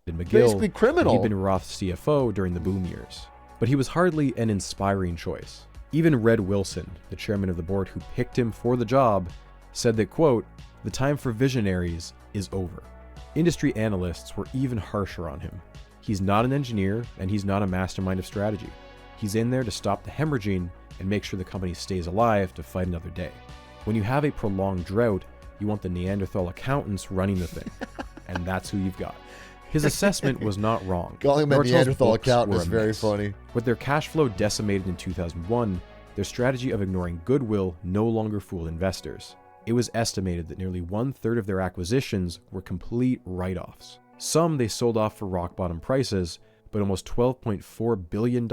McGill, basically criminal. He'd been Roth's CFO during the boom years. But he was hardly an inspiring choice. Even Red Wilson, the chairman of the board who picked him for the job, said that, quote, "The time for visionaries is over." Industry analysts were even harsher on him. He's not an engineer, and he's not a mastermind of strategy. He's in there to stop the hemorrhaging and make sure the company stays alive to fight another day. When you have a prolonged drought, you want the Neanderthal accountants running the thing, and that's who you've got. His assessment was not wrong. Calling him a Nortel's Neanderthal books accountant were is a very mess. funny. With their cash flow decimated in 2001, their strategy of ignoring goodwill no longer fooled investors. It was estimated that nearly 1/3 of their acquisitions were complete write-offs. Some they sold off for rock-bottom prices, but almost $12.4 billion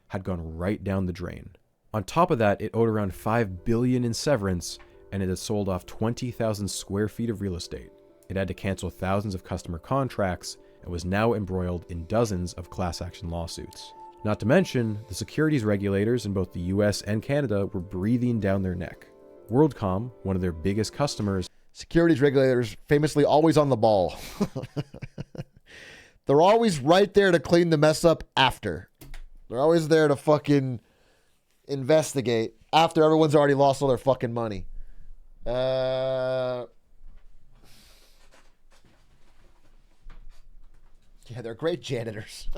had gone right down the drain. On top of that, it owed around $5 billion in severance, and it had sold off 20,000 square feet of real estate. It had to cancel thousands of customer contracts and was now embroiled in dozens of class action lawsuits. Not to mention, the securities regulators in both the US and Canada were breathing down their neck. WorldCom, one of their biggest customers, securities regulators famously always on the ball. They're always right there to clean the mess up after. They're always there to fucking investigate after everyone's already lost all their fucking money. Yeah, they're great janitors.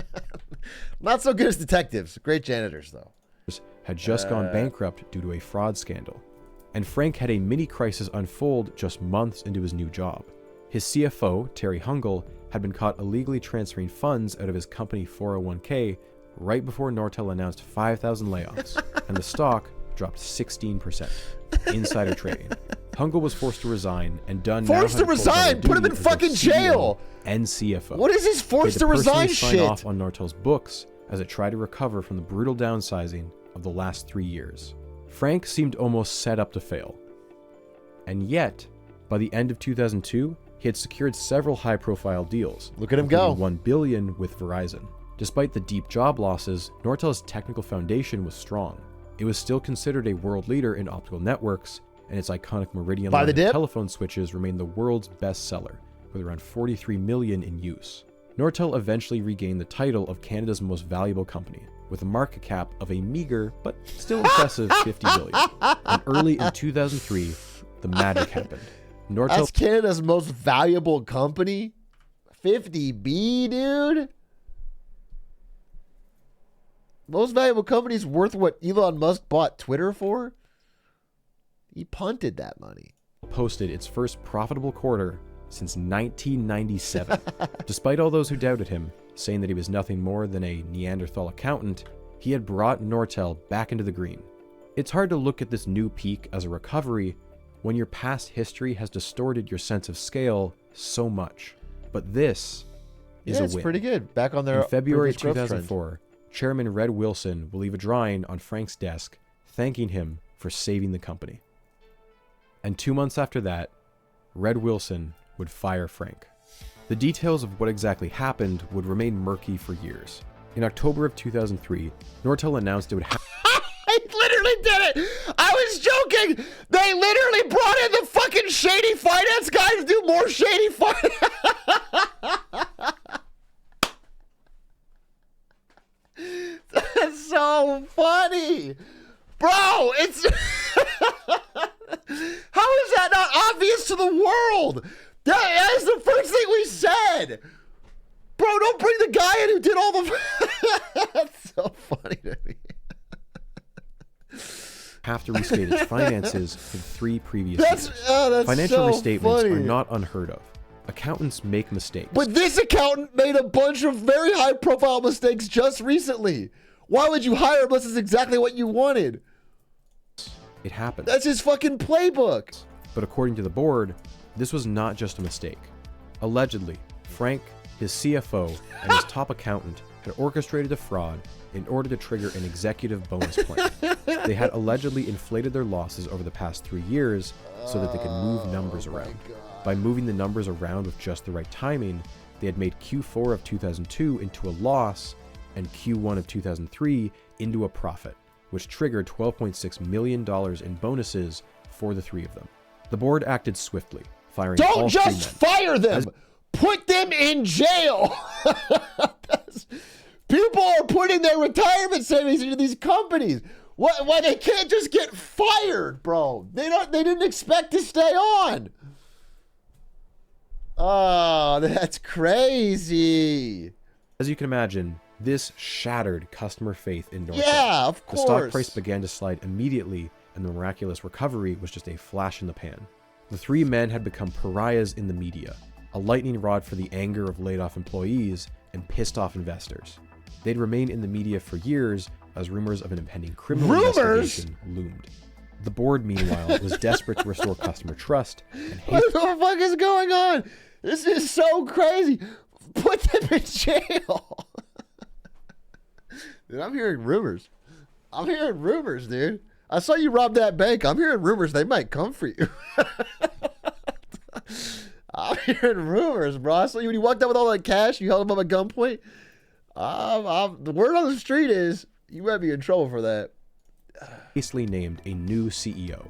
Not so good as detectives. Great janitors, though. Had just gone bankrupt due to a fraud scandal. And Frank had a mini crisis unfold just months into his new job. His CFO, Terry Hungle, had been caught illegally transferring funds out of his company 401k right before Nortel announced 5,000 layoffs, and the stock dropped 16%. Insider trading. Hungle was forced to resign, and Dunn forced to resign? Put him in fucking jail! And CFO. What is this forced to resign sign shit? Off on Nortel's books as it tried to recover from the brutal downsizing of the last 3 years. Frank seemed almost set up to fail. And yet, by the end of 2002, he had secured several high-profile deals. Look at him go. $1 billion with Verizon. Despite the deep job losses, Nortel's technical foundation was strong. It was still considered a world leader in optical networks, and its iconic Meridian line of telephone switches remained the world's best seller, with around 43 million in use. Nortel eventually regained the title of Canada's most valuable company, with a market cap of a meager but still impressive 50 billion. And early in 2003, the magic happened. Nortel. That's Canada's most valuable company? 50B, dude? Most valuable company's worth what Elon Musk bought Twitter for? He punted that money. Posted its first profitable quarter since 1997. Despite all those who doubted him, saying that he was nothing more than a Neanderthal accountant, he had brought Nortel back into the green. It's hard to look at this new peak as a recovery when your past history has distorted your sense of scale so much. But this is a win. It's pretty good. Back on their In February previous growth 2004, trend. Chairman Red Wilson will leave a drawing on Frank's desk thanking him for saving the company. And 2 months after that, Red Wilson would fire Frank. The details of what exactly happened would remain murky for years. In October of 2003, Nortel announced it would have... I literally did it! I was joking! They literally brought in the fucking shady finance guy to do more shady finance! That's so funny! Bro, it's... How is that not obvious to the world? That is the first thing we said! Bro, don't bring the guy in who did all the... That's so funny to me. Have to restate its finances for 3 previous That's years. Financial so restatements funny. are not unheard of. Accountants make mistakes. But this accountant made a bunch of very high-profile mistakes just recently. Why would you hire him unless it's exactly what you wanted? It happens. That's his fucking playbook. But according to the board, this was not just a mistake. Allegedly, Frank, his CFO, and his top accountant had orchestrated a fraud in order to trigger an executive bonus plan. They had allegedly inflated their losses over the past 3 years so that they could move numbers around. By moving the numbers around with just the right timing, they had made Q4 of 2002 into a loss and Q1 of 2003 into a profit, which triggered $12.6 million in bonuses for the 3 of them. The board acted swiftly, firing all 3 men. Don't just fire them! Put them in jail! People are putting their retirement savings into these companies. Why they can't just get fired, bro? They didn't expect to stay on. Oh, that's crazy. As you can imagine, this shattered customer faith in Nortel. Yeah, of course. The stock price began to slide immediately, and the miraculous recovery was just a flash in the pan. The 3 men had become pariahs in the media, a lightning rod for the anger of laid-off employees and pissed-off investors. They'd remain in the media for years as rumors of an impending criminal investigation loomed. The board, meanwhile, was desperate to restore customer trust and hate. What the fuck is going on? This is so crazy. Put them in jail. Dude, I'm hearing rumors. Dude. I saw you rob that bank. I'm hearing rumors they might come for you. I'm hearing rumors, bro. I saw you when you walked out with all that cash. You held him up at gunpoint. The word on the street is you might be in trouble for that. Hastily named a new CEO.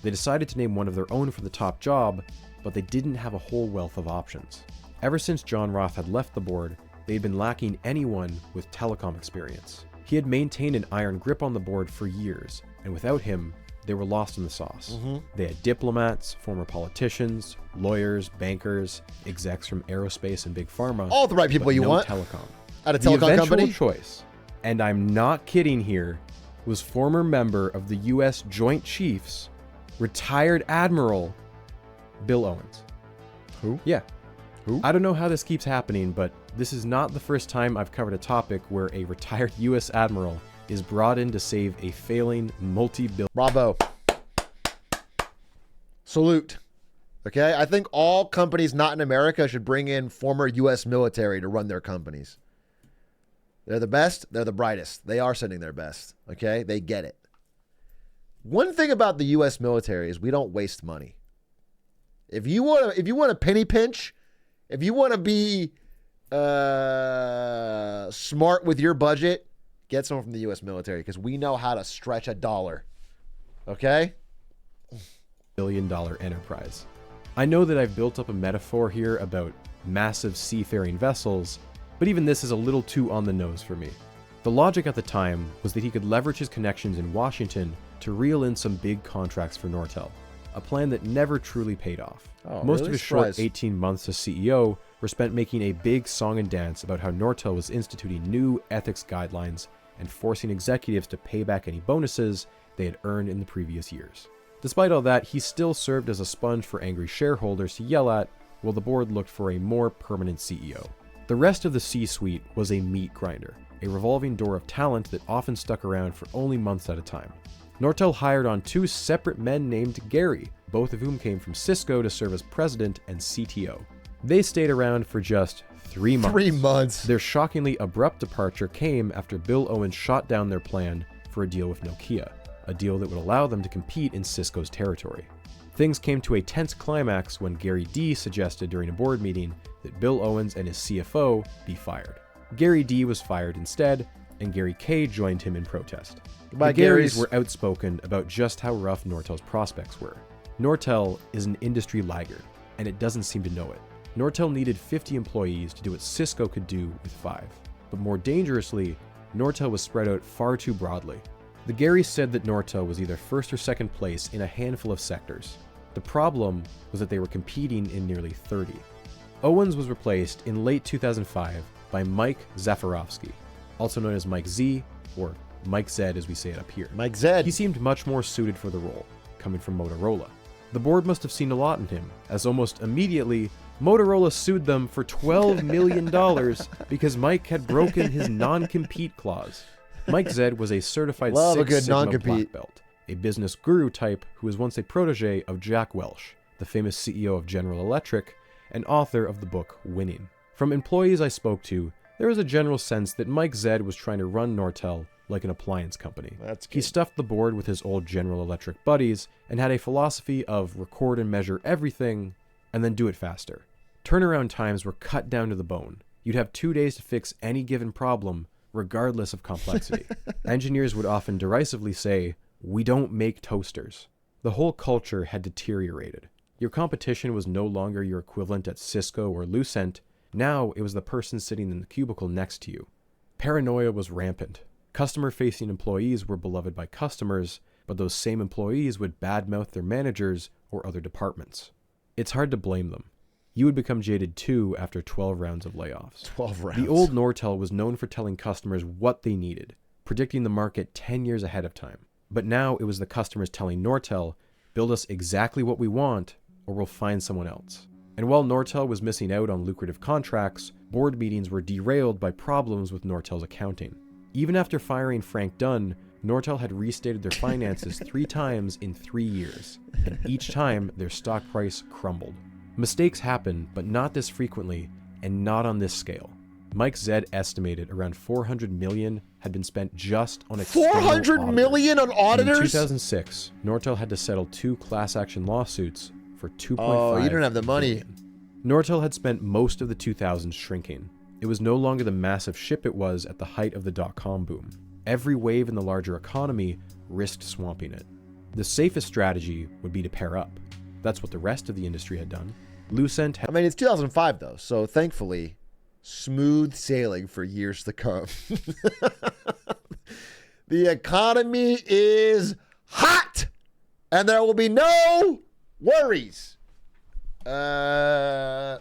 They decided to name one of their own for the top job, but they didn't have a whole wealth of options. Ever since John Roth had left the board, they had been lacking anyone with telecom experience. He had maintained an iron grip on the board for years, and without him, they were lost in the sauce. They had diplomats, former politicians, lawyers, bankers, execs from aerospace and big pharma. All the right people but you no want. Telecom. At a The telecom eventual company? choice, and I'm not kidding here, was former member of the U.S. Joint Chiefs, retired Admiral Bill Owens. Who? Yeah. Who? I don't know how this keeps happening, but this is not the first time I've covered a topic where a retired U.S. Admiral is brought in to save a failing multi-billion. Bravo. Salute. Okay? I think all companies not in America should bring in former U.S. military to run their companies. They're the best. They're the brightest. They are sending their best. Okay? They get it. One thing about the U.S. military is we don't waste money. If you want to penny pinch, if you want to be smart with your budget, get someone from the U.S. military because we know how to stretch a dollar. Okay? Billion-dollar enterprise. I know that I've built up a metaphor here about massive seafaring vessels, but even this is a little too on the nose for me. The logic at the time was that he could leverage his connections in Washington to reel in some big contracts for Nortel, a plan that never truly paid off. Most really? of his short Surprise. 18 months as CEO were spent making a big song and dance about how Nortel was instituting new ethics guidelines and forcing executives to pay back any bonuses they had earned in the previous years. Despite all that, he still served as a sponge for angry shareholders to yell at, while the board looked for a more permanent CEO. The rest of the C-suite was a meat grinder, a revolving door of talent that often stuck around for only months at a time. Nortel hired on two separate men named Gary, both of whom came from Cisco to serve as president and CTO. They stayed around for just 3 months. 3 months. Their shockingly abrupt departure came after Bill Owens shot down their plan for a deal with Nokia, a deal that would allow them to compete in Cisco's territory. Things came to a tense climax when Gary D suggested during a board meeting that Bill Owens and his CFO be fired. Gary D was fired instead, and Gary K joined him in protest. Goodbye, The Garys Garys. were outspoken about just how rough Nortel's prospects were. Nortel is an industry laggard, and it doesn't seem to know it. Nortel needed 50 employees to do what Cisco could do with 5. But more dangerously, Nortel was spread out far too broadly. The Garys said that Nortel was either first or second place in a handful of sectors. The problem was that they were competing in nearly 30. Owens was replaced in late 2005 by Mike Zafirovsky, also known as Mike Z, or Mike Zed as we say it up here. Mike Zed. He seemed much more suited for the role, coming from Motorola. The board must have seen a lot in him, as almost immediately, Motorola sued them for $12 million because Mike had broken his non-compete clause. Mike Zed was a certified Love a Six good Sigma non-compete. black belt, a business guru type who was once a protege of Jack Welch, the famous CEO of General Electric and author of the book Winning. From employees I spoke to, there was a general sense that Mike Zed was trying to run Nortel like an appliance company. He stuffed the board with his old General Electric buddies and had a philosophy of record and measure everything and then do it faster. Turnaround times were cut down to the bone. You'd have 2 days to fix any given problem, regardless of complexity. Engineers would often derisively say, "We don't make toasters." The whole culture had deteriorated. Your competition was no longer your equivalent at Cisco or Lucent. Now it was the person sitting in the cubicle next to you. Paranoia was rampant. Customer-facing employees were beloved by customers, but those same employees would badmouth their managers or other departments. It's hard to blame them. You would become jaded too after 12 rounds of layoffs. 12 rounds. The old Nortel was known for telling customers what they needed, predicting the market 10 years ahead of time. But now it was the customers telling Nortel, build us exactly what we want, or we'll find someone else. And while Nortel was missing out on lucrative contracts, board meetings were derailed by problems with Nortel's accounting. Even after firing Frank Dunn, Nortel had restated their finances 3 times in 3 years, and each time their stock price crumbled. Mistakes happen, but not this frequently, and not on this scale. Mike Zed estimated around $400 million had been spent just on $400 million on auditors? In 2006, Nortel had to settle 2 class action lawsuits for $2.5 Oh, you don't have the money. billion. Nortel had spent most of the 2000s shrinking. It was no longer the massive ship it was at the height of the dot-com boom. Every wave in the larger economy risked swamping it. The safest strategy would be to pair up. That's what the rest of the industry had done. Lucent had... I mean, it's 2005, though, so thankfully, smooth sailing for years to come. The economy is hot, and there will be no worries. Had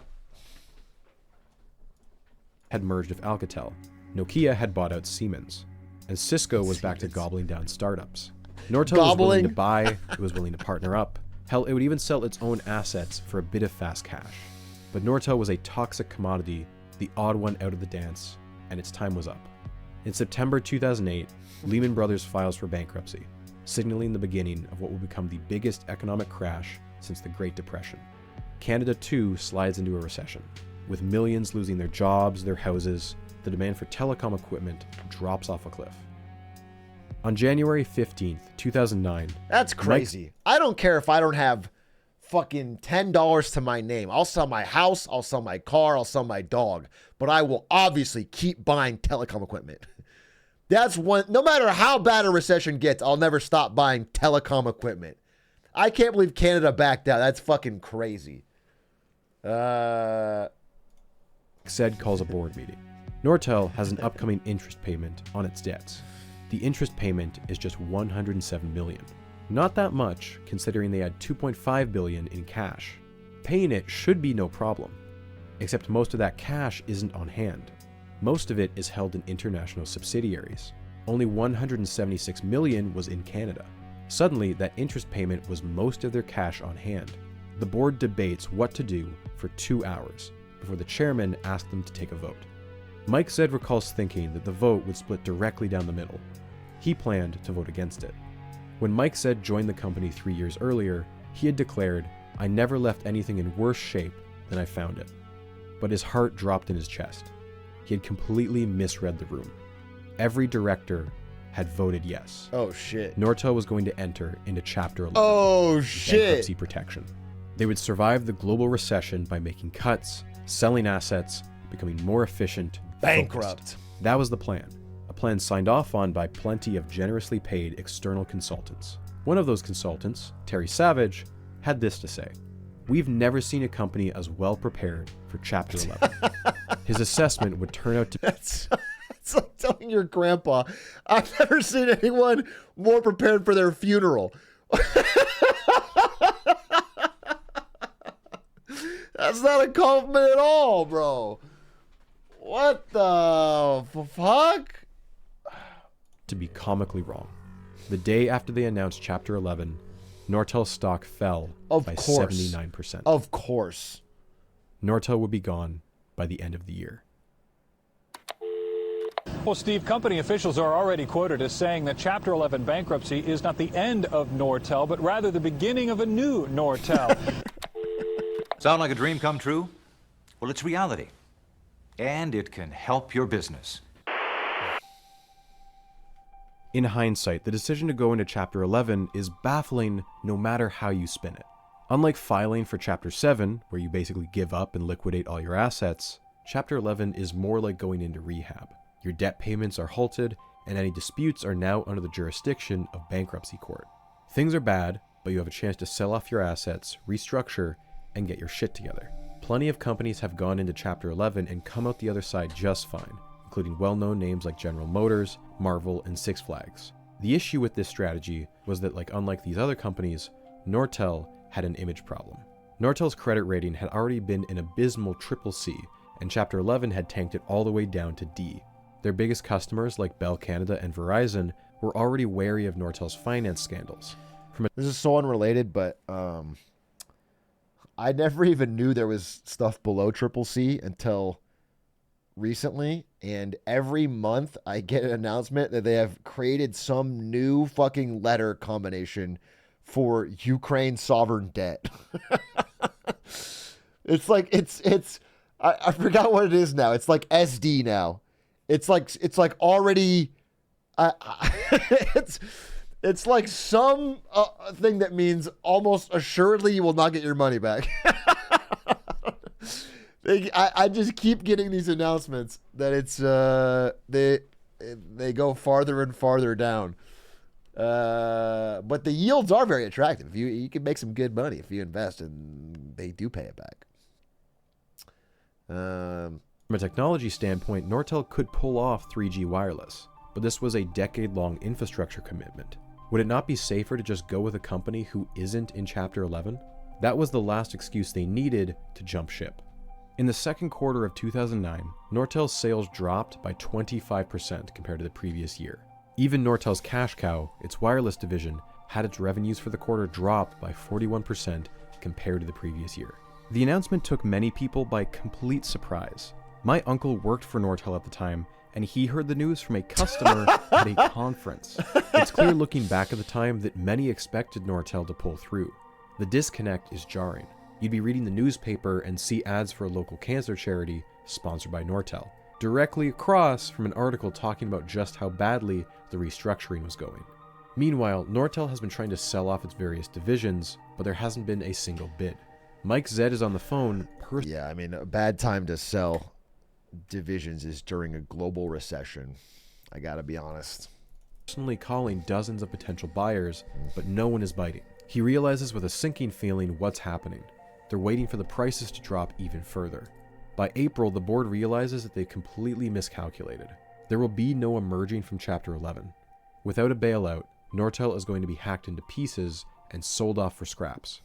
merged with Alcatel. Nokia had bought out Siemens. And Cisco was back to gobbling down startups. Nortel was willing to buy, it was willing to partner up. Hell, it would even sell its own assets for a bit of fast cash. But Nortel was a toxic commodity, the odd one out of the dance, and its time was up. In September 2008, Lehman Brothers files for bankruptcy, signaling the beginning of what will become the biggest economic crash since the Great Depression. Canada too slides into a recession. With millions losing their jobs, their houses, the demand for telecom equipment drops off a cliff. On January 15th, 2009... That's crazy. I don't care if I don't have fucking $10 to my name. I'll sell my house, I'll sell my car, I'll sell my dog. But I will obviously keep buying telecom equipment. That's one... No matter how bad a recession gets, I'll never stop buying telecom equipment. I can't believe Canada backed out. That's fucking crazy. Said calls a board meeting. Nortel has an upcoming interest payment on its debts. The interest payment is just $107 million. Not that much, considering they had $2.5 billion in cash. Paying it should be no problem. Except most of that cash isn't on hand. Most of it is held in international subsidiaries. Only $176 million was in Canada. Suddenly, that interest payment was most of their cash on hand. The board debates what to do for 2 hours before the chairman asked them to take a vote. Mike Zed recalls thinking that the vote would split directly down the middle. He planned to vote against it. When Mike Zed joined the company 3 years earlier, he had declared, "I never left anything in worse shape than I found it." But his heart dropped in his chest. He had completely misread the room. Every director had voted yes. Oh, shit. Nortel was going to enter into Chapter 11. Oh, shit. Bankruptcy protection. They would survive the global recession by making cuts, selling assets, becoming more efficient, bankrupt. Focused. That was the plan. A plan signed off on by plenty of generously paid external consultants. One of those consultants, Terry Savage, had this to say: "We've never seen a company as well prepared for Chapter 11. His assessment would turn out to be..." It's like telling your grandpa, "I've never seen anyone more prepared for their funeral." That's not a compliment at all, bro. What the fuck? To be comically wrong. The day after they announced Chapter 11, Nortel stock fell by 79%. Of course. Nortel would be gone by the end of the year. Well, Steve, company officials are already quoted as saying that Chapter 11 bankruptcy is not the end of Nortel, but rather the beginning of a new Nortel. Sound like a dream come true? Well, it's reality. And it can help your business. In hindsight, the decision to go into Chapter 11 is baffling no matter how you spin it. Unlike filing for Chapter 7, where you basically give up and liquidate all your assets, Chapter 11 is more like going into rehab. Your debt payments are halted, and any disputes are now under the jurisdiction of bankruptcy court. Things are bad, but you have a chance to sell off your assets, restructure, and get your shit together. Plenty of companies have gone into Chapter 11 and come out the other side just fine, including well-known names like General Motors, Marvel, and Six Flags. The issue with this strategy was that, unlike these other companies, Nortel had an image problem. Nortel's credit rating had already been an abysmal CCC, and Chapter 11 had tanked it all the way down to D. Their biggest customers, like Bell Canada and Verizon, were already wary of Nortel's finance scandals. This is so unrelated, but I never even knew there was stuff below CCC until recently, and every month I get an announcement that they have created some new fucking letter combination for Ukraine sovereign debt. It's I forgot what it is now. It's like SD now. It's like already. It's like some thing that means almost assuredly you will not get your money back. I just keep getting these announcements that it's they go farther and farther down. But the yields are very attractive. You can make some good money if you invest, and they do pay it back. From a technology standpoint, Nortel could pull off 3G wireless, but this was a decade-long infrastructure commitment. Would it not be safer to just go with a company who isn't in Chapter 11? That was the last excuse they needed to jump ship. In the second quarter of 2009, Nortel's sales dropped by 25% compared to the previous year. Even Nortel's cash cow, its wireless division, had its revenues for the quarter drop by 41% compared to the previous year. The announcement took many people by complete surprise. My uncle worked for Nortel at the time, and he heard the news from a customer at a conference. It's clear looking back at the time that many expected Nortel to pull through. The disconnect is jarring. You'd be reading the newspaper and see ads for a local cancer charity sponsored by Nortel, directly across from an article talking about just how badly the restructuring was going. Meanwhile, Nortel has been trying to sell off its various divisions, but there hasn't been a single bid. Mike Zed is on the phone. Yeah, I mean, a bad time to sell divisions is during a global recession. I gotta be honest. Personally calling dozens of potential buyers, but no one is biting. He realizes with a sinking feeling what's happening. They're waiting for the prices to drop even further. By April, the board realizes that they completely miscalculated. There will be no emerging from Chapter 11. Without a bailout, Nortel is going to be hacked into pieces and sold off for scraps.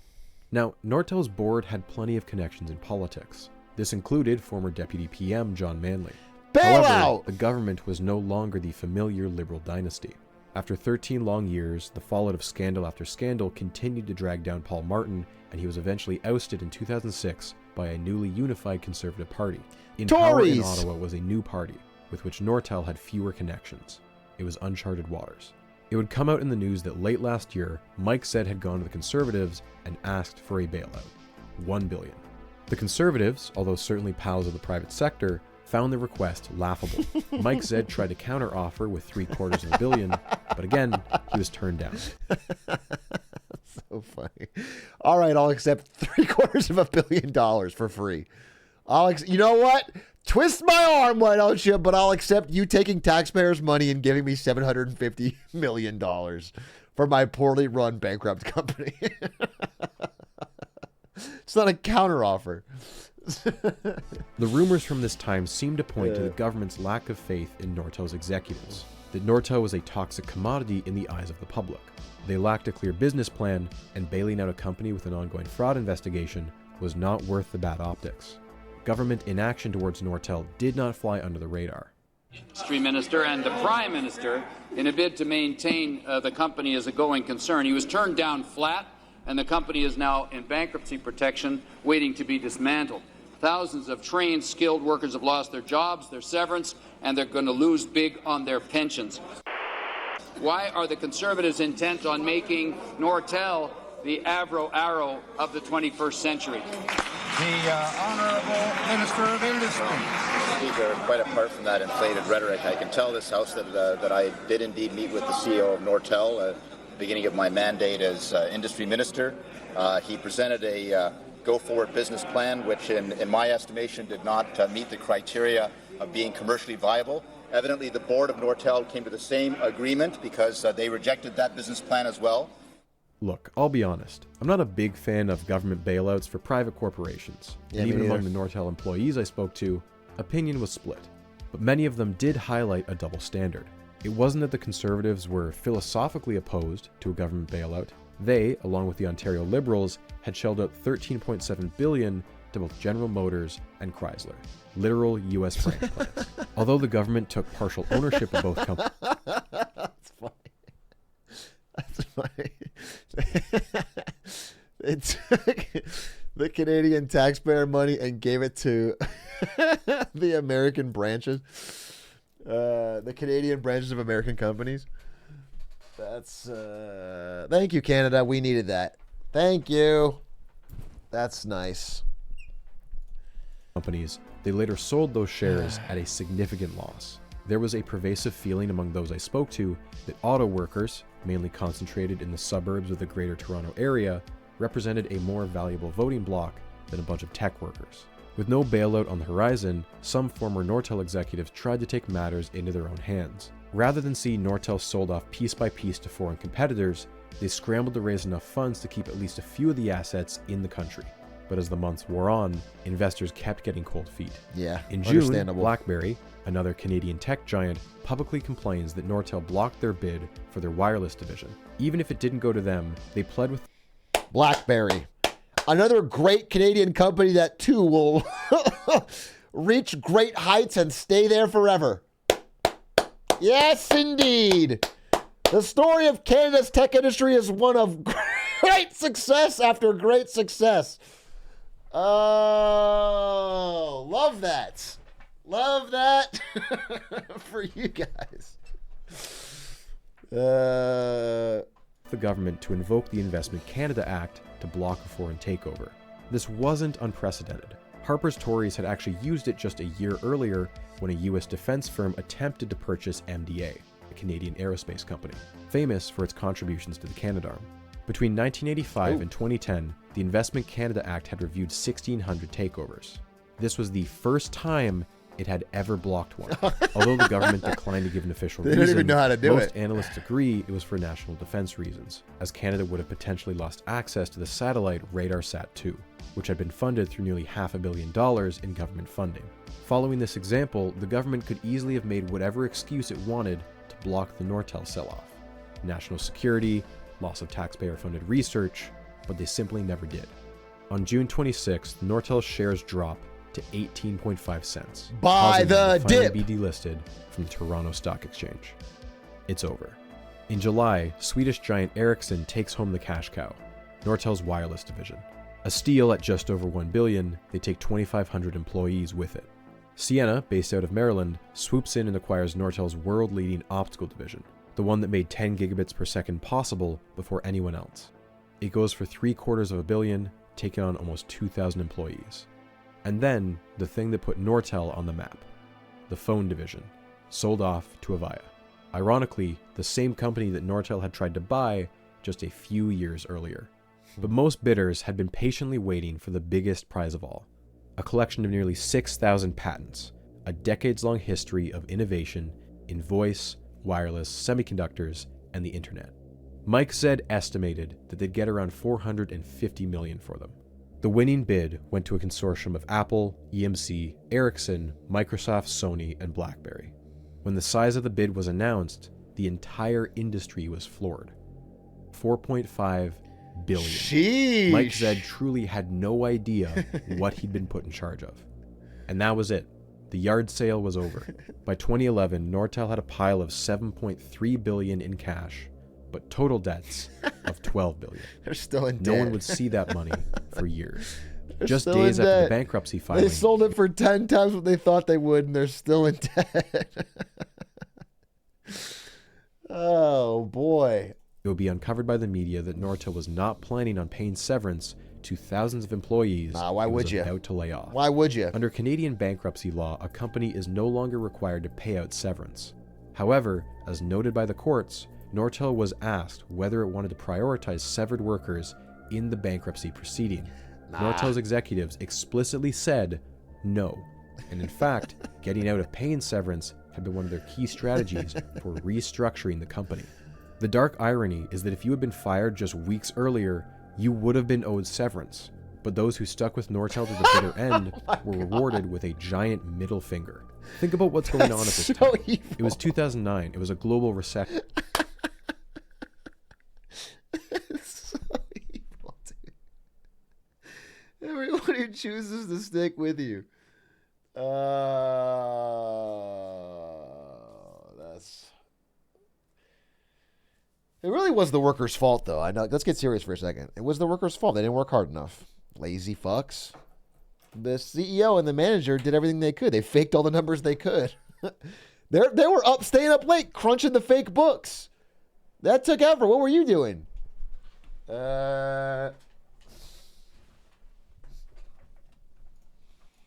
Now, Nortel's board had plenty of connections in politics. This included former Deputy PM John Manley. However, the government was no longer the familiar Liberal dynasty. After 13 long years, the fallout of scandal after scandal continued to drag down Paul Martin, and he was eventually ousted in 2006 by a newly unified Conservative Party. In power in Ottawa was a new party, with which Nortel had fewer connections. It was uncharted waters. It would come out in the news that late last year, Mike Zed had gone to the Conservatives and asked for a bailout. $1 billion. The Conservatives, although certainly pals of the private sector, found the request laughable. Mike Zed tried to counter-offer with $750 million, but again, he was turned down. So funny. All right, I'll accept $750 million for free. You know what? Twist my arm, why don't you? But I'll accept you taking taxpayers' money and giving me $750 million for my poorly run bankrupt company. It's not a counteroffer. The rumors from this time seem to point to the government's lack of faith in Nortel's executives, that Nortel was a toxic commodity in the eyes of the public. They lacked a clear business plan, and bailing out a company with an ongoing fraud investigation was not worth the bad optics. Government inaction towards Nortel did not fly under the radar. Industry Minister and the Prime Minister, in a bid to maintain the company as a going concern. He was turned down flat, and the company is now in bankruptcy protection, waiting to be dismantled. Thousands of trained, skilled workers have lost their jobs, their severance, and they're going to lose big on their pensions. Why are the Conservatives intent on making Nortel the Arrow of the 21st century? The Honourable Minister of Industry. Speaker, quite apart from that inflated rhetoric, I can tell this House that I did indeed meet with the CEO of Nortel at the beginning of my mandate as Industry Minister. He presented a go-forward business plan, which in my estimation did not meet the criteria of being commercially viable. Evidently, the board of Nortel came to the same agreement because they rejected that business plan as well. Look, I'll be honest. I'm not a big fan of government bailouts for private corporations. Yeah, and even me among either. the Nortel employees I spoke to, opinion was split. But many of them did highlight a double standard. It wasn't that the Conservatives were philosophically opposed to a government bailout. They, along with the Ontario Liberals, had shelled out $13.7 billion to both General Motors and Chrysler, literal U.S. branch plants. Although the government took partial ownership of both companies. That's funny. That's funny. They took the Canadian taxpayer money and gave it to the American branches, the Canadian branches of American companies. That's thank you, Canada. We needed that. Thank you. That's nice. companies, they later sold those shares at a significant loss. There was a pervasive feeling among those I spoke to that auto workers, mainly concentrated in the suburbs of the Greater Toronto Area, represented a more valuable voting bloc than a bunch of tech workers. With no bailout on the horizon, some former Nortel executives tried to take matters into their own hands. Rather than see Nortel sold off piece by piece to foreign competitors, they scrambled to raise enough funds to keep at least a few of the assets in the country. But as the months wore on, investors kept getting cold feet. Yeah, in June, understandable. BlackBerry, another Canadian tech giant, publicly complains that Nortel blocked their bid for their wireless division. Even if it didn't go to them, they pled with BlackBerry, another great Canadian company that too will reach great heights and stay there forever. Yes, indeed. The story of Canada's tech industry is one of great success after great success. Oh, love that. Love that for you guys. The government to invoke the Investment Canada Act to block a foreign takeover. This wasn't unprecedented. Harper's Tories had actually used it just a year earlier when a US defense firm attempted to purchase MDA, a Canadian aerospace company, famous for its contributions to the Canadarm. Between 1985 and 2010, the Investment Canada Act had reviewed 1,600 takeovers. This was the first time it had ever blocked one. Although the government declined to give an official reason, don't even know how to do most it. analysts agree it was for national defense reasons, as Canada would have potentially lost access to the satellite RadarSat-2, which had been funded through nearly $500 million in government funding. Following this example, the government could easily have made whatever excuse it wanted to block the Nortel sell-off. National security, loss of taxpayer-funded research, but they simply never did. On June 26th, Nortel's shares drop to 18.5 cents. Buy the dip! Be delisted from the Toronto Stock Exchange. It's over. In July, Swedish giant Ericsson takes home the cash cow, Nortel's wireless division. A steal at just over $1 billion, they take 2,500 employees with it. Sienna, based out of Maryland, swoops in and acquires Nortel's world-leading optical division, the one that made 10 gigabits per second possible before anyone else. It goes for $750 million, taking on almost 2,000 employees. And then, the thing that put Nortel on the map, the phone division, sold off to Avaya. Ironically, the same company that Nortel had tried to buy just a few years earlier. But most bidders had been patiently waiting for the biggest prize of all, a collection of nearly 6,000 patents, a decades-long history of innovation in voice, wireless, semiconductors, and the internet. Mike Zed estimated that they'd get around $450 million for them. The winning bid went to a consortium of Apple, EMC, Ericsson, Microsoft, Sony, and BlackBerry. When the size of the bid was announced, the entire industry was floored. $4.5 billion. Sheesh. Mike Zed truly had no idea what he'd been put in charge of. And that was it. The yard sale was over. By 2011, Nortel had a pile of $7.3 billion in cash, but total debts of $12 billion. They're still in debt. No one would see that money for years. They're Just still days in after the debt. bankruptcy filing. They sold it for 10 times what they thought they would, and they're still in debt. Oh, boy. It would be uncovered by the media that Nortel was not planning on paying severance to thousands of employees. Why would you? About to lay off. Why would you? Under Canadian bankruptcy law, a company is no longer required to pay out severance. However, as noted by the courts, Nortel was asked whether it wanted to prioritize severed workers in the bankruptcy proceeding. Nortel's executives explicitly said no. And in fact, getting out of paying severance had been one of their key strategies for restructuring the company. The dark irony is that if you had been fired just weeks earlier, you would have been owed severance. But those who stuck with Nortel to the bitter end were rewarded with a giant middle finger. Think about what's going on at this time. Evil. It was 2009. It was a global recession. It's so evil, dude. Everyone who chooses to stick with you. That's... It really was the workers' fault, though. I know. Let's get serious for a second. It was the workers' fault. They didn't work hard enough. Lazy fucks. The CEO and the manager did everything they could. They faked all the numbers they could. They were up, staying up late, crunching the fake books. That took effort. What were you doing?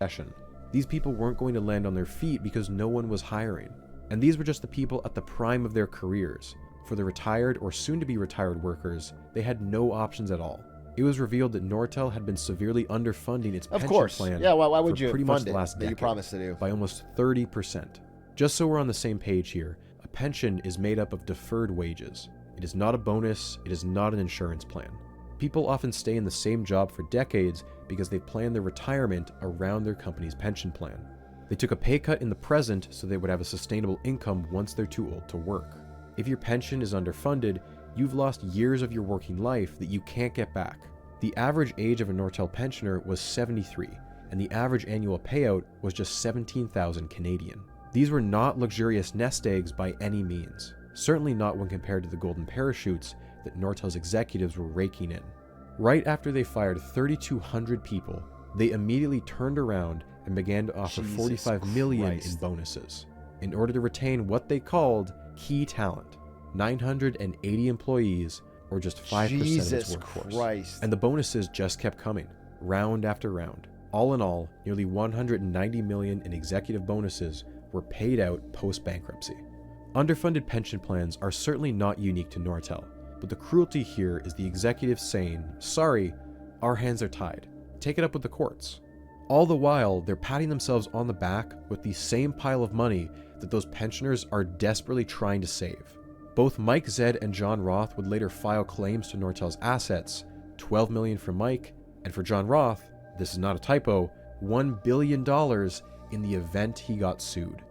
recession. These people weren't going to land on their feet because no one was hiring. And these were just the people at the prime of their careers. For the retired or soon-to-be retired workers, they had no options at all. It was revealed that Nortel had been severely underfunding its pension plan why would for you pretty fund much the it last that decade you promised to do? by almost 30%. Just so we're on the same page here, a pension is made up of deferred wages. It is not a bonus, it is not an insurance plan. People often stay in the same job for decades because they've planned their retirement around their company's pension plan. They took a pay cut in the present so they would have a sustainable income once they're too old to work. If your pension is underfunded, you've lost years of your working life that you can't get back. The average age of a Nortel pensioner was 73, and the average annual payout was just 17,000 Canadian. These were not luxurious nest eggs by any means, certainly not when compared to the golden parachutes that Nortel's executives were raking in. Right after they fired 3,200 people, they immediately turned around and began to offer $45 million in bonuses in order to retain what they called key talent, 980 employees, or just 5% of its workforce. And the bonuses just kept coming, round after round. All in all, nearly $190 million in executive bonuses were paid out post-bankruptcy. Underfunded pension plans are certainly not unique to Nortel, but the cruelty here is the executives saying, sorry, our hands are tied. Take it up with the courts. All the while, they're patting themselves on the back with the same pile of money that those pensioners are desperately trying to save. Both Mike Zed and John Roth would later file claims to Nortel's assets, $12 million for Mike, and for John Roth, this is not a typo, $1 billion in the event he got sued.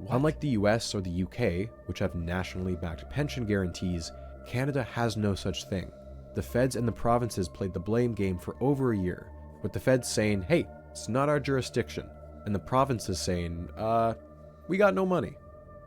Unlike the US or the UK, which have nationally backed pension guarantees, Canada has no such thing. The feds and the provinces played the blame game for over a year, with the feds saying, hey, it's not our jurisdiction, and the provinces saying, we got no money.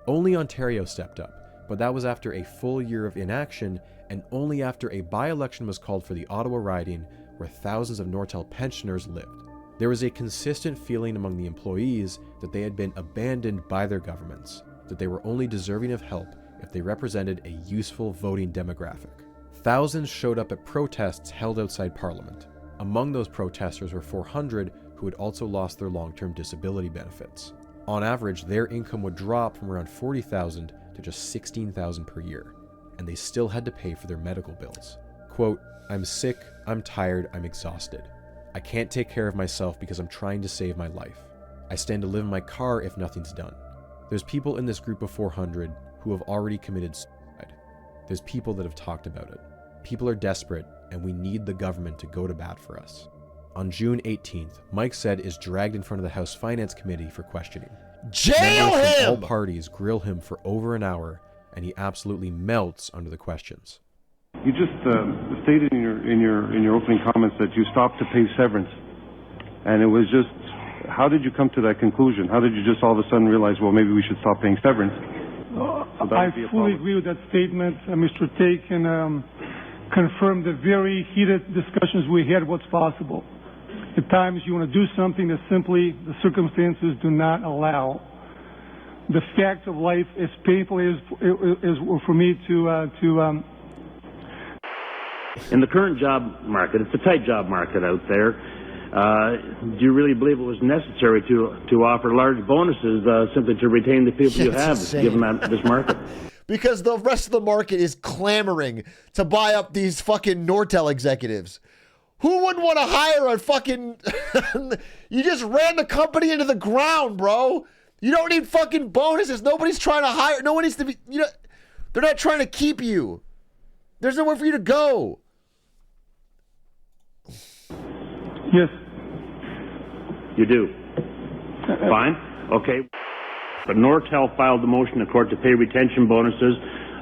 Only Ontario stepped up, but that was after a full year of inaction and only after a by-election was called for the Ottawa riding where thousands of Nortel pensioners lived. There was a consistent feeling among the employees that they had been abandoned by their governments, that they were only deserving of help if they represented a useful voting demographic. Thousands showed up at protests held outside Parliament. Among those protesters were 400 who had also lost their long-term disability benefits. On average, their income would drop from around $40,000 to just $16,000 per year, and they still had to pay for their medical bills. Quote, I'm sick, I'm tired, I'm exhausted. I can't take care of myself because I'm trying to save my life. I stand to live in my car if nothing's done. There's people in this group of 400 who have already committed suicide. There's people that have talked about it. People are desperate, and we need the government to go to bat for us. On June 18th, Mike Zed is dragged in front of the House Finance Committee for questioning. Jail Members him! from all parties grill him for over an hour, and he absolutely melts under the questions. You just stated in your opening comments that you stopped to pay severance, and it was just, how did you come to that conclusion? How did you just all of a sudden realize, well, maybe we should stop paying severance? I fully agree with that statement. Mr. Tay can confirm the very heated discussions we had what's possible. At times you want to do something that simply the circumstances do not allow. The facts of life, as painful as for me to in the current job market, it's a tight job market out there. Do you really believe it was necessary to offer large bonuses simply to retain the people you have, given this market? Because the rest of the market is clamoring to buy up these fucking Nortel executives. Who wouldn't want to hire a fucking... You just ran the company into the ground, bro. You don't need fucking bonuses. Nobody's trying to hire. No one needs to be... You know, they're not trying to keep you. There's nowhere for you to go. Yes. You do. Fine. Okay. But Nortel filed the motion in court to pay retention bonuses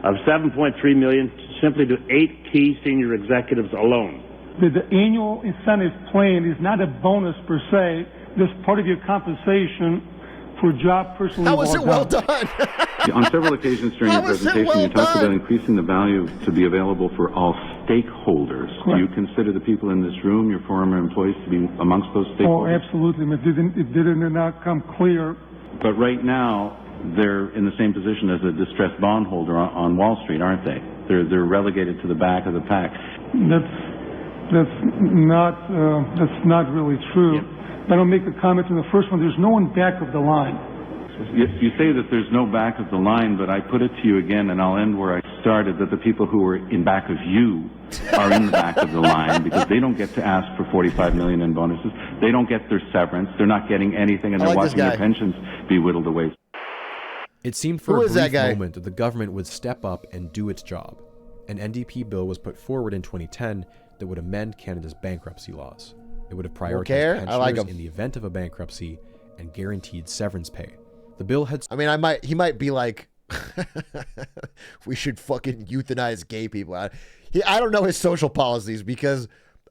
of $7.3 million simply to 8 key senior executives alone. The annual incentive plan is not a bonus per se. This is part of your compensation for job personally. How was it well done? On several occasions during your presentation, you talked about increasing the value to be available for all stakeholders. Correct. Do you consider the people in this room, your former employees, to be amongst those stakeholders? Oh, absolutely. It did not come clear. But right now, they're in the same position as a distressed bondholder on Wall Street, aren't they? They're relegated to the back of the pack. That's not really true. I don't make the comment on the first one. There's no one back of the line. You say that there's no back of the line, but I put it to you again, and I'll end where I started, that the people who are in back of you are in the back of the line because they don't get to ask for $45 million in bonuses. They don't get their severance. They're not getting anything, and they're watching their pensions be whittled away. It seemed for a brief moment that the government would step up and do its job. An NDP bill was put forward in 2010 that would amend Canada's bankruptcy laws. It would have prioritized pensioners in the event of a bankruptcy and guaranteed severance pay. The bill had... I mean, he might be like, we should fucking euthanize gay people. I don't know his social policies because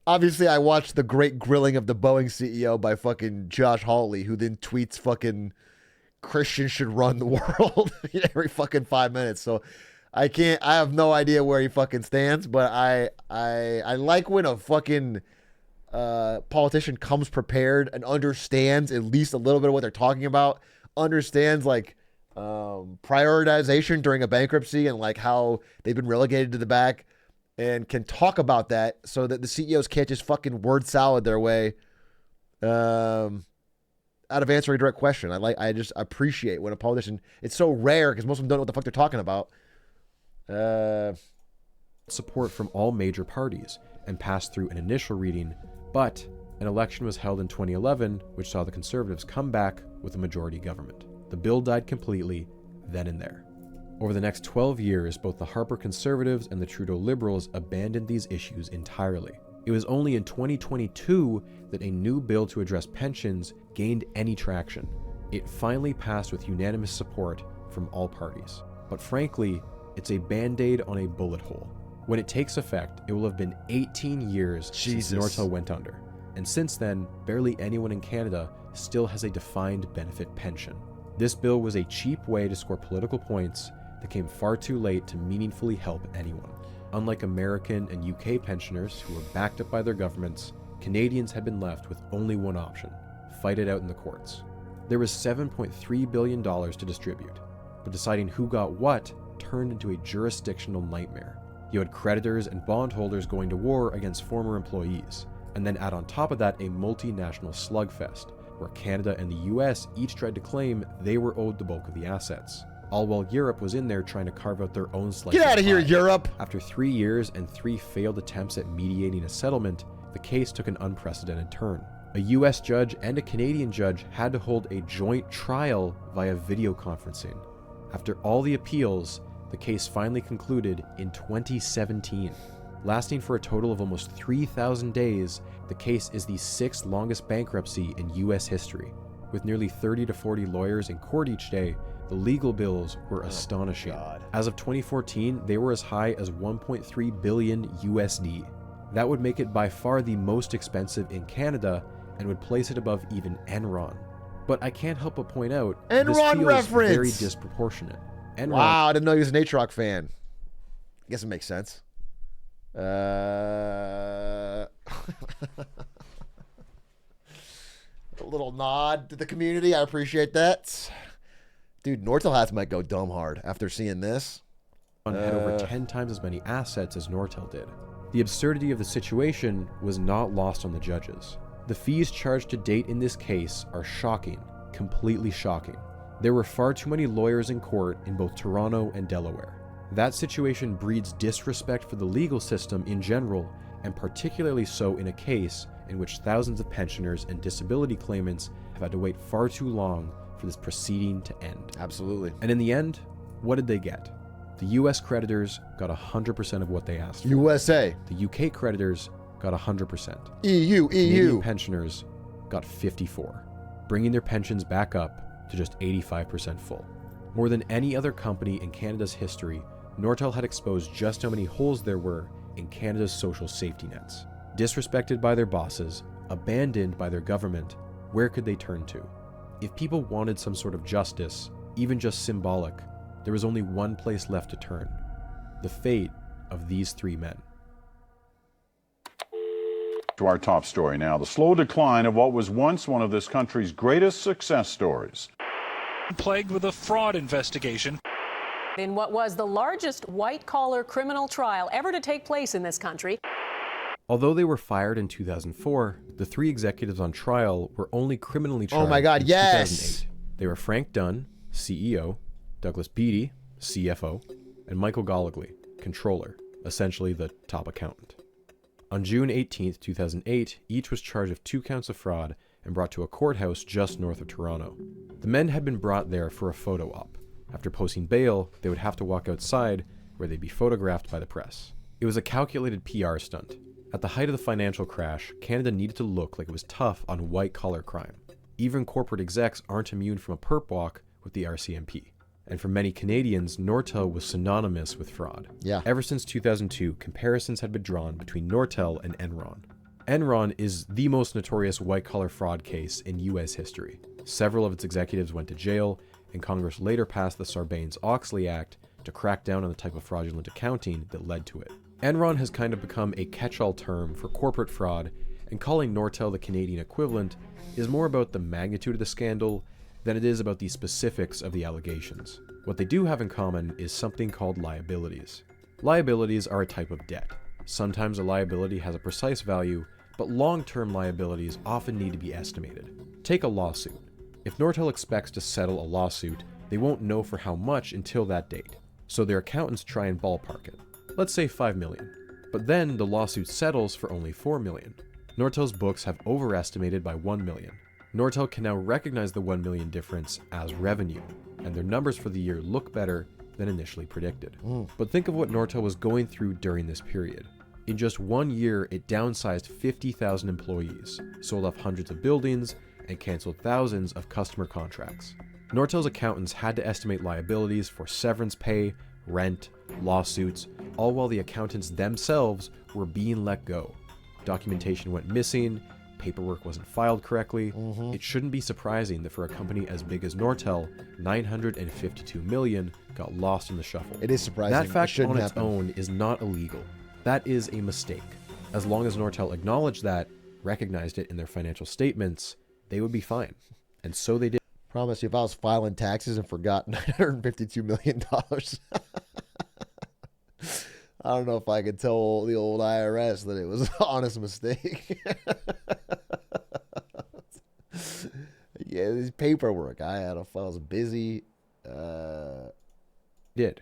obviously I watched the great grilling of the Boeing CEO by fucking Josh Hawley, who then tweets fucking Christians should run the world every fucking 5 minutes. So I have no idea where he fucking stands, but I like when a fucking politician comes prepared and understands at least a little bit of what they're talking about, understands like prioritization during a bankruptcy and like how they've been relegated to the back, and can talk about that so that the CEOs can't just fucking word salad their way out of answering a direct question. I just appreciate when a politician, it's so rare because most of them don't know what the fuck they're talking about. Support from all major parties and passed through an initial reading, but an election was held in 2011 which saw the Conservatives come back with a majority government. The bill died completely then and there. Over the next 12 years, both the Harper Conservatives and the Trudeau Liberals abandoned these issues entirely. It was only in 2022 that a new bill to address pensions gained any traction. It finally passed with unanimous support from all parties. But frankly, it's a band-aid on a bullet hole. When it takes effect, it will have been 18 years since Nortel went under. And since then, barely anyone in Canada still has a defined benefit pension. This bill was a cheap way to score political points that came far too late to meaningfully help anyone. Unlike American and UK pensioners who were backed up by their governments, Canadians had been left with only one option: fight it out in the courts. There was $7.3 billion to distribute, but deciding who got what turned into a jurisdictional nightmare. You had creditors and bondholders going to war against former employees, and then add on top of that a multinational slugfest, where Canada and the US each tried to claim they were owed the bulk of the assets, all while Europe was in there trying to carve out their own slice. Get out of here, Europe! After 3 years and 3 failed attempts at mediating a settlement, the case took an unprecedented turn. A US judge and a Canadian judge had to hold a joint trial via video conferencing. After all the appeals, the case finally concluded in 2017. Lasting for a total of almost 3,000 days, the case is the 6th longest bankruptcy in US history. With nearly 30 to 40 lawyers in court each day, the legal bills were astonishing. As of 2014, they were as high as $1.3 billion USD. That would make it by far the most expensive in Canada and would place it above even Enron. But I can't help but point out, Enron this feels reference! Very disproportionate. Enron, wow, I didn't know he was an Atrioc fan. I guess it makes sense. A little nod to the community. I appreciate that. Dude, Nortel hats might go dumb hard after seeing this. had over 10 times as many assets as Nortel did. The absurdity of the situation was not lost on the judges. The fees charged to date in this case are shocking, completely shocking. There were far too many lawyers in court in both Toronto and Delaware. That situation breeds disrespect for the legal system in general, and particularly so in a case in which thousands of pensioners and disability claimants have had to wait far too long for this proceeding to end. Absolutely. And in the end, what did they get? The US creditors got 100% of what they asked for. USA. The UK creditors got 100%. EU. Canadian pensioners got 54%, bringing their pensions back up to just 85% full. More than any other company in Canada's history, Nortel had exposed just how many holes there were in Canada's social safety nets. Disrespected by their bosses, abandoned by their government, where could they turn to? If people wanted some sort of justice, even just symbolic, there was only one place left to turn: the fate of these three men. To our top story now, the slow decline of what was once one of this country's greatest success stories. Plagued with a fraud investigation. In what was the largest white-collar criminal trial ever to take place in this country. Although they were fired in 2004, the 3 executives on trial were only criminally tried Oh my God, in yes! 2008. They were Frank Dunn, CEO, Douglas Beatty, CFO, and Michael Goligly, controller, essentially the top accountant. On June 18, 2008, each was charged of 2 counts of fraud and brought to a courthouse just north of Toronto. The men had been brought there for a photo op. After posting bail, they would have to walk outside where they'd be photographed by the press. It was a calculated PR stunt. At the height of the financial crash, Canada needed to look like it was tough on white-collar crime. Even corporate execs aren't immune from a perp walk with the RCMP. And for many Canadians, Nortel was synonymous with fraud. Yeah. Ever since 2002, comparisons had been drawn between Nortel and Enron. Enron is the most notorious white-collar fraud case in U.S. history. Several of its executives went to jail, and Congress later passed the Sarbanes-Oxley Act to crack down on the type of fraudulent accounting that led to it. Enron has kind of become a catch-all term for corporate fraud, and calling Nortel the Canadian equivalent is more about the magnitude of the scandal than it is about the specifics of the allegations. What they do have in common is something called liabilities. Liabilities are a type of debt. Sometimes a liability has a precise value, but long-term liabilities often need to be estimated. Take a lawsuit. If Nortel expects to settle a lawsuit, they won't know for how much until that date, so their accountants try and ballpark it. Let's say $5 million. But then the lawsuit settles for only $4 million. Nortel's books have overestimated by $1 million. Nortel can now recognize the $1 million difference as revenue, and their numbers for the year look better than initially predicted. But think of what Nortel was going through during this period. In just 1 year, it downsized 50,000 employees, sold off hundreds of buildings, and canceled thousands of customer contracts. Nortel's accountants had to estimate liabilities for severance pay, rent, lawsuits, all while the accountants themselves were being let go. Documentation went missing, paperwork wasn't filed correctly. It shouldn't be surprising that for a company as big as Nortel, $952 million got lost in the shuffle. It is surprising. That fact on its happen. own is not illegal. That is a mistake. As long as Nortel acknowledged that, recognized it in their financial statements, they would be fine. And so they did. Promise you, if I was filing taxes and forgot $952 million, I don't know if I could tell the old IRS that it was an honest mistake. Yeah, this paperwork I had, if I was busy. Did.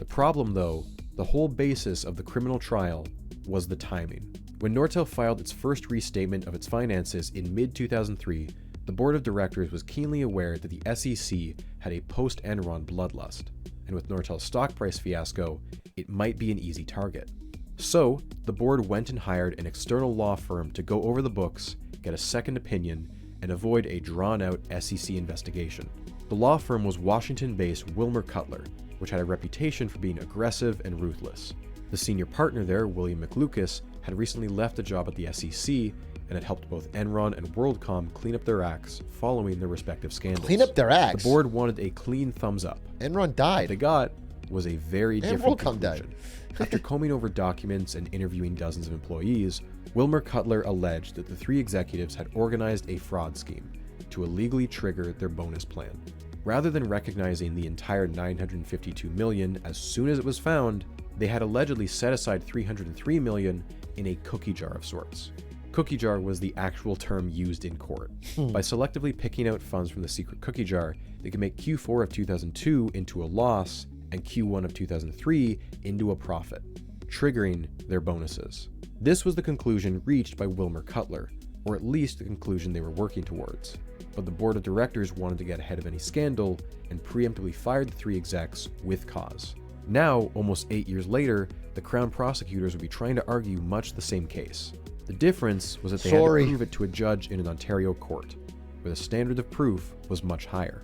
The problem, though, the whole basis of the criminal trial was the timing. When Nortel filed its first restatement of its finances in mid-2003, the board of directors was keenly aware that the SEC had a post-Enron bloodlust, and with Nortel's stock price fiasco, it might be an easy target. So, the board went and hired an external law firm to go over the books, get a second opinion, and avoid a drawn-out SEC investigation. The law firm was Washington-based Wilmer Cutler, which had a reputation for being aggressive and ruthless. The senior partner there, William McLucas, had recently left a job at the SEC and had helped both Enron and WorldCom clean up their acts following their respective scandals. Clean up their acts? The board wanted a clean thumbs up. Enron died. What they got was a very different WorldCom conclusion. After combing over documents and interviewing dozens of employees, Wilmer Cutler alleged that the 3 executives had organized a fraud scheme to illegally trigger their bonus plan. Rather than recognizing the entire $952 million as soon as it was found, they had allegedly set aside $303 million in a cookie jar of sorts. Cookie jar was the actual term used in court. By selectively picking out funds from the secret cookie jar, they could make Q4 of 2002 into a loss and Q1 of 2003 into a profit, triggering their bonuses. This was the conclusion reached by Wilmer Cutler, or at least the conclusion they were working towards. But the board of directors wanted to get ahead of any scandal and preemptively fired the 3 execs with cause. Now, almost 8 years later, the Crown prosecutors would be trying to argue much the same case. The difference was that they had to prove it to a judge in an Ontario court, where the standard of proof was much higher.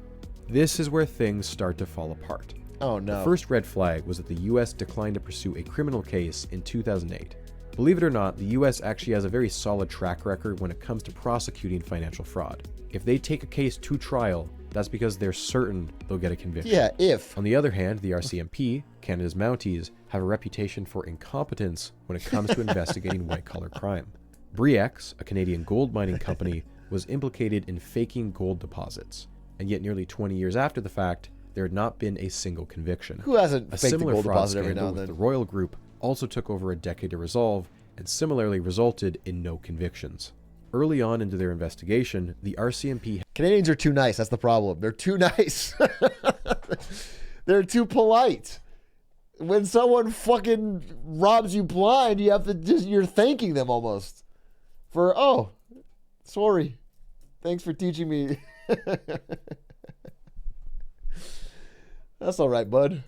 This is where things start to fall apart. Oh no. The first red flag was that the US declined to pursue a criminal case in 2008. Believe it or not, the US actually has a very solid track record when it comes to prosecuting financial fraud. If they take a case to trial, that's because they're certain they'll get a conviction. Yeah, if. On the other hand, the RCMP, Canada's Mounties, have a reputation for incompetence when it comes to investigating white-collar crime. Bre-X, a Canadian gold mining company, was implicated in faking gold deposits, and yet nearly 20 years after the fact, there had not been a single conviction. Who hasn't a faked a similar gold fraud deposit every scandal now and with then? the Royal Group also took over a decade to resolve, and similarly resulted in no convictions. Early on into their investigation, the RCMP... Canadians are too nice. That's the problem. They're too nice. They're too polite. When someone fucking robs you blind, you have to you're thanking them almost for, oh, sorry. Thanks for teaching me. That's all right, bud.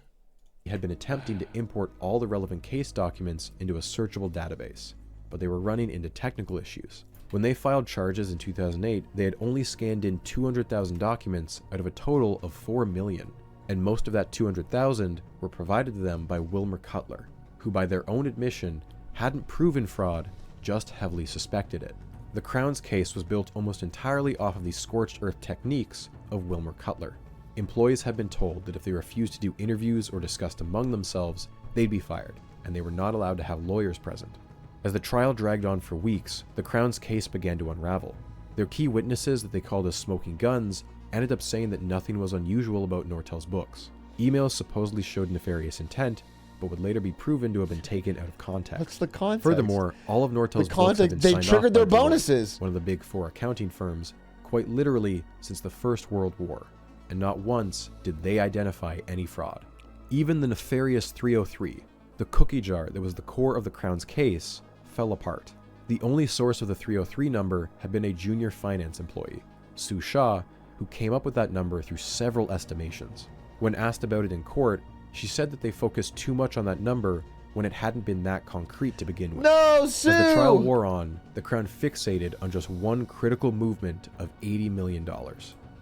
Had been attempting to import all the relevant case documents into a searchable database, but they were running into technical issues. When they filed charges in 2008, they had only scanned in 200,000 documents out of a total of 4 million, and most of that 200,000 were provided to them by Wilmer Cutler, who by their own admission hadn't proven fraud, just heavily suspected it. The Crown's case was built almost entirely off of the scorched earth techniques of Wilmer Cutler. Employees had been told that if they refused to do interviews or discussed among themselves, they'd be fired, and they were not allowed to have lawyers present. As the trial dragged on for weeks, the Crown's case began to unravel. Their key witnesses that they called as smoking guns ended up saying that nothing was unusual about Nortel's books. Emails supposedly showed nefarious intent, but would later be proven to have been taken out of context. What's the context? Furthermore, all of Nortel's books have been they signed triggered off their by Deloitte, bonuses. one of the big four accounting firms, quite literally since the First World War, and not once did they identify any fraud. Even the nefarious 303, the cookie jar that was the core of the Crown's case, fell apart. The only source of the 303 number had been a junior finance employee, Sue Shaw, who came up with that number through several estimations. When asked about it in court, she said that they focused too much on that number when it hadn't been that concrete to begin with. No, Sue! As the trial wore on, the Crown fixated on just one critical movement of $80 million.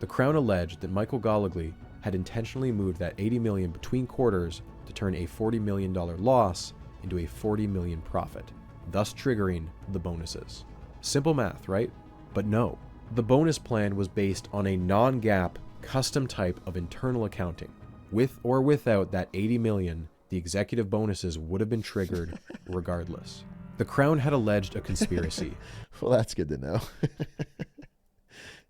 The Crown alleged that Michael Goligly had intentionally moved that $80 million between quarters to turn a $40 million loss into a $40 million profit, thus triggering the bonuses. Simple math, right? But no. The bonus plan was based on a non-GAAP, custom type of internal accounting. With or without that $80 million, the executive bonuses would have been triggered regardless. The Crown had alleged a conspiracy. Well, that's good to know.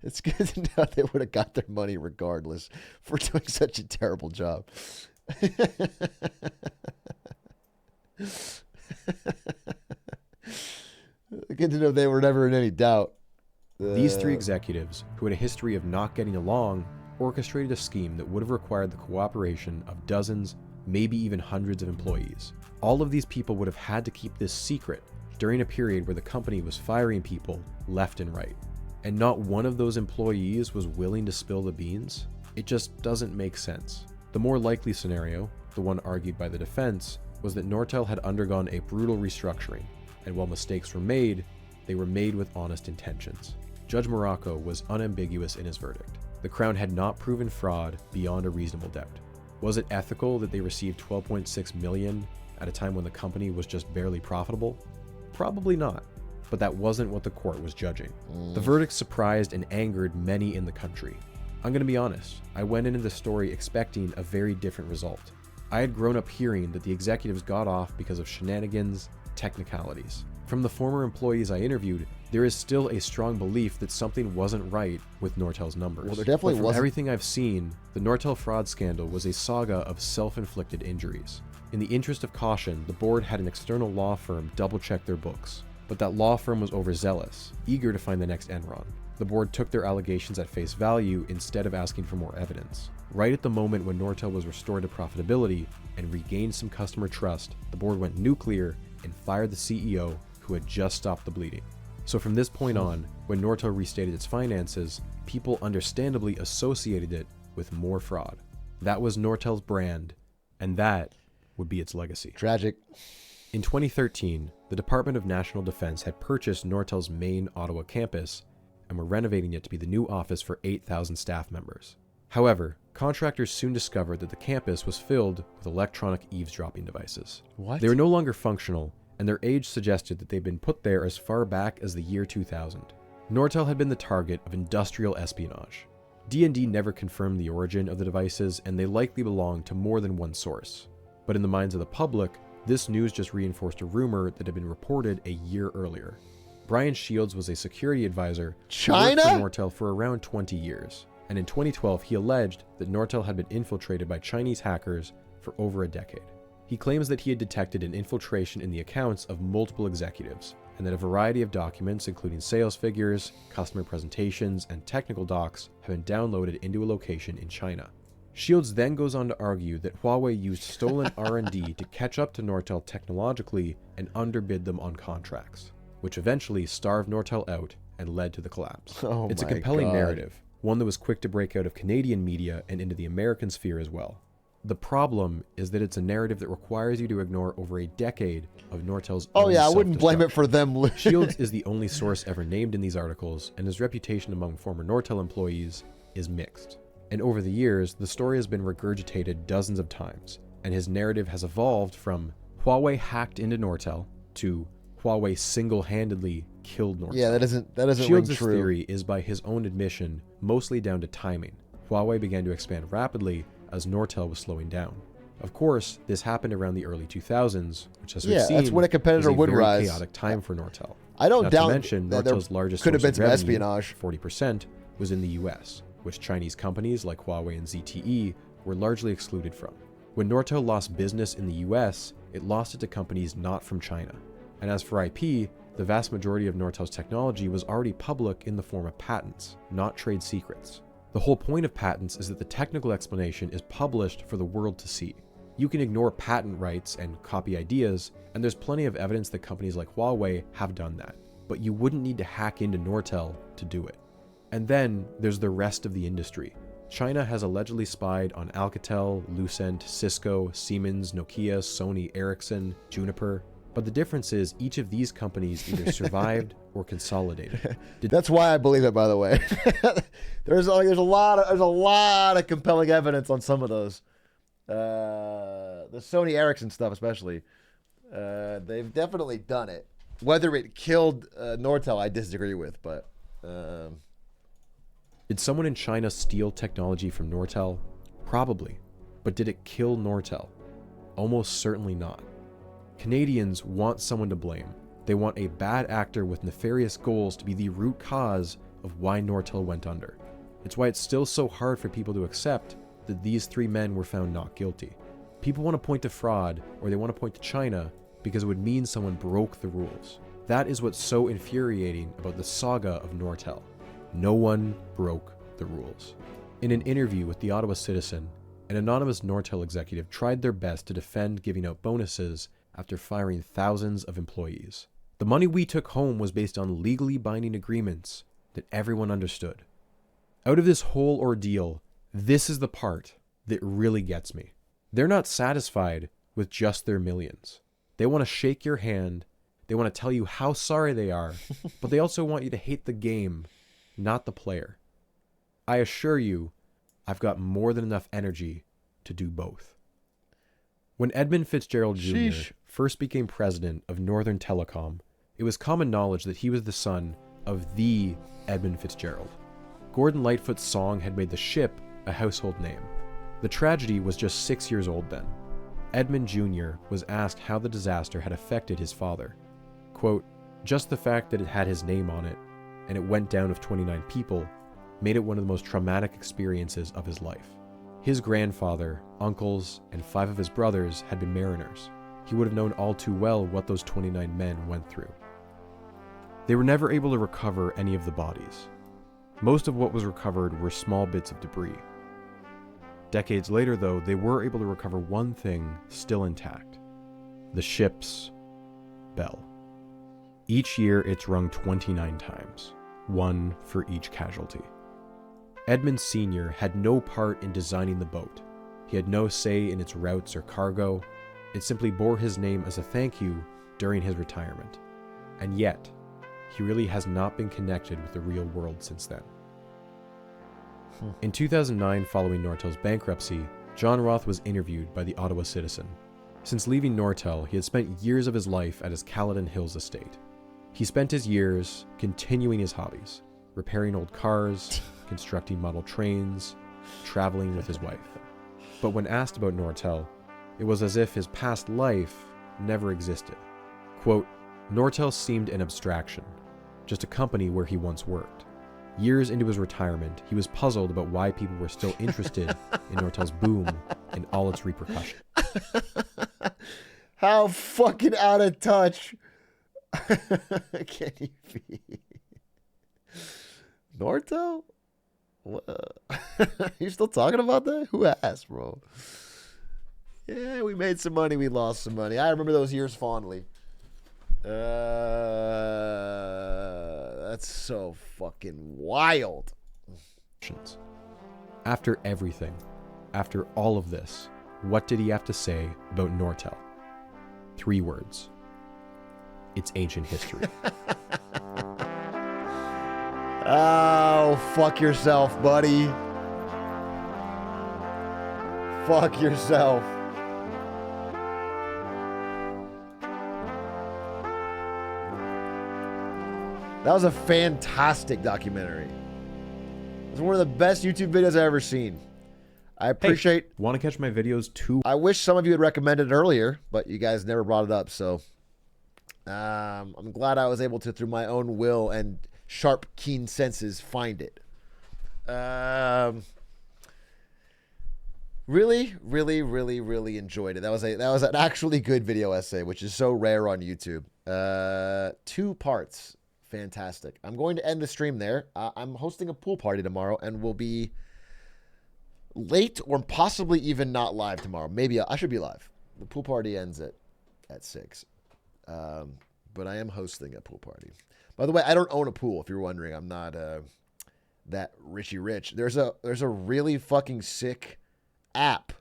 It's good to know they would have got their money regardless for doing such a terrible job. Good to know they were never in any doubt. These three executives, who had a history of not getting along, orchestrated a scheme that would have required the cooperation of dozens, maybe even hundreds of employees. All of these people would have had to keep this secret during a period where the company was firing people left and right. And not one of those employees was willing to spill the beans? It just doesn't make sense. The more likely scenario, the one argued by the defense, was that Nortel had undergone a brutal restructuring, and while mistakes were made, they were made with honest intentions. Judge Morocco was unambiguous in his verdict. The Crown had not proven fraud beyond a reasonable doubt. Was it ethical that they received $12.6 million at a time when the company was just barely profitable? Probably not, but that wasn't what the court was judging. The verdict surprised and angered many in the country. I'm going to be honest, I went into the story expecting a very different result. I had grown up hearing that the executives got off because of shenanigans, technicalities. From the former employees I interviewed, there is still a strong belief that something wasn't right with Nortel's numbers. Well, there definitely From wasn't. everything I've seen, the Nortel fraud scandal was a saga of self-inflicted injuries. In the interest of caution, the board had an external law firm double-check their books, but that law firm was overzealous, eager to find the next Enron. The board took their allegations at face value instead of asking for more evidence. Right at the moment when Nortel was restored to profitability and regained some customer trust, the board went nuclear and fired the CEO who had just stopped the bleeding. So from this point on, when Nortel restated its finances, people understandably associated it with more fraud. That was Nortel's brand, and that would be its legacy. Tragic. In 2013, the Department of National Defense had purchased Nortel's main Ottawa campus and were renovating it to be the new office for 8,000 staff members. However, contractors soon discovered that the campus was filled with electronic eavesdropping devices. What? They were no longer functional, and their age suggested that they'd been put there as far back as the year 2000. Nortel had been the target of industrial espionage. D&D never confirmed the origin of the devices, and they likely belonged to more than one source. But in the minds of the public, this news just reinforced a rumor that had been reported a year earlier. Brian Shields was a security advisor who worked for Nortel for around 20 years, and in 2012 he alleged that Nortel had been infiltrated by Chinese hackers for over a decade. He claims that he had detected an infiltration in the accounts of multiple executives, and that a variety of documents, including sales figures, customer presentations, and technical docs, have been downloaded into a location in China. Shields then goes on to argue that Huawei used stolen R&D to catch up to Nortel technologically and underbid them on contracts, which eventually starved Nortel out and led to the collapse. It's a compelling narrative, one that was quick to break out of Canadian media and into the American sphere as well. The problem is that it's a narrative that requires you to ignore over a decade of Nortel's own I wouldn't blame it for them. Shields is the only source ever named in these articles, and his reputation among former Nortel employees is mixed. And over the years, the story has been regurgitated dozens of times, and his narrative has evolved from Huawei hacked into Nortel to Huawei single-handedly killed Nortel. Yeah, that doesn't Shields' ring true. theory is, by his own admission, mostly down to timing. Huawei began to expand rapidly as Nortel was slowing down. Of course, this happened around the early 2000s, which, as we've seen, that's when a competitor was a would very rise. chaotic time for Nortel. I don't Not doubt to mention, that there Nortel's largest could have source been of some revenue, espionage. 40%, was in the US, which Chinese companies like Huawei and ZTE were largely excluded from. When Nortel lost business in the US, it lost it to companies not from China. And as for IP, the vast majority of Nortel's technology was already public in the form of patents, not trade secrets. The whole point of patents is that the technical explanation is published for the world to see. You can ignore patent rights and copy ideas, and there's plenty of evidence that companies like Huawei have done that. But you wouldn't need to hack into Nortel to do it. And then there's the rest of the industry. China has allegedly spied on Alcatel, Lucent, Cisco, Siemens, Nokia, Sony, Ericsson, Juniper. But the difference is each of these companies either survived or consolidated. That's why I believe it, by the way. there's a lot of compelling evidence on some of those. The Sony Ericsson stuff, especially. They've definitely done it. Whether it killed Nortel, I disagree with, but. Did someone in China steal technology from Nortel? Probably. But did it kill Nortel? Almost certainly not. Canadians want someone to blame. They want a bad actor with nefarious goals to be the root cause of why Nortel went under. It's why it's still so hard for people to accept that these three men were found not guilty. People want to point to fraud, or they want to point to China, because it would mean someone broke the rules. That is what's so infuriating about the saga of Nortel. No one broke the rules. In an interview with the Ottawa Citizen, an anonymous Nortel executive tried their best to defend giving out bonuses after firing thousands of employees. The money we took home was based on legally binding agreements that everyone understood. Out of this whole ordeal, this is the part that really gets me. They're not satisfied with just their millions. They want to shake your hand, they want to tell you how sorry they are, but they also want you to hate the game, not the player. I assure you, I've got more than enough energy to do both. When Edmund Fitzgerald Jr. first became president of Northern Telecom, it was common knowledge that he was the son of the Edmund Fitzgerald. Gordon Lightfoot's song had made the ship a household name. The tragedy was just 6 years old then. Edmund Jr. was asked how the disaster had affected his father. Quote, "Just the fact that it had his name on it, and it went down of 29 people, made it one of the most traumatic experiences of his life. His grandfather, uncles, and 5 of his brothers had been mariners. He would have known all too well what those 29 men went through." They were never able to recover any of the bodies. Most of what was recovered were small bits of debris. Decades later, though, they were able to recover one thing still intact: the ship's bell. Each year, it's rung 29 times, one for each casualty. Edmund Sr. had no part in designing the boat. He had no say in its routes or cargo. It simply bore his name as a thank you during his retirement. And yet, he really has not been connected with the real world since then. In 2009, following Nortel's bankruptcy, John Roth was interviewed by the Ottawa Citizen. Since leaving Nortel, he had spent years of his life at his Caledon Hills estate. He spent his years continuing his hobbies, repairing old cars, constructing model trains, traveling with his wife. But when asked about Nortel, it was as if his past life never existed. Quote, "Nortel seemed an abstraction, just a company where he once worked. Years into his retirement, he was puzzled about why people were still interested in Nortel's boom and all its repercussions." How fucking out of touch can you be? Nortel? What? You still talking about that? Who asked, bro? Yeah, we made some money. We lost some money. I remember those years fondly. That's so fucking wild. After everything, after all of this, what did he have to say about Nortel? 3 words. It's ancient history. Oh, fuck yourself, buddy. Fuck yourself. That was a fantastic documentary. It's one of the best YouTube videos I've ever seen. I appreciate... Want to catch my videos too? I wish some of you had recommended it earlier, but you guys never brought it up, so... I'm glad I was able to, through my own will and sharp, keen senses, find it. Really, really, really, really enjoyed it. That was an actually good video essay, which is so rare on YouTube. 2 parts. Fantastic. I'm going to end the stream there. I'm hosting a pool party tomorrow and will be late or possibly even not live tomorrow. Maybe I should be live. The pool party ends at 6. But I am hosting a pool party. By the way, I don't own a pool, if you're wondering. I'm not that richy rich. There's a really fucking sick app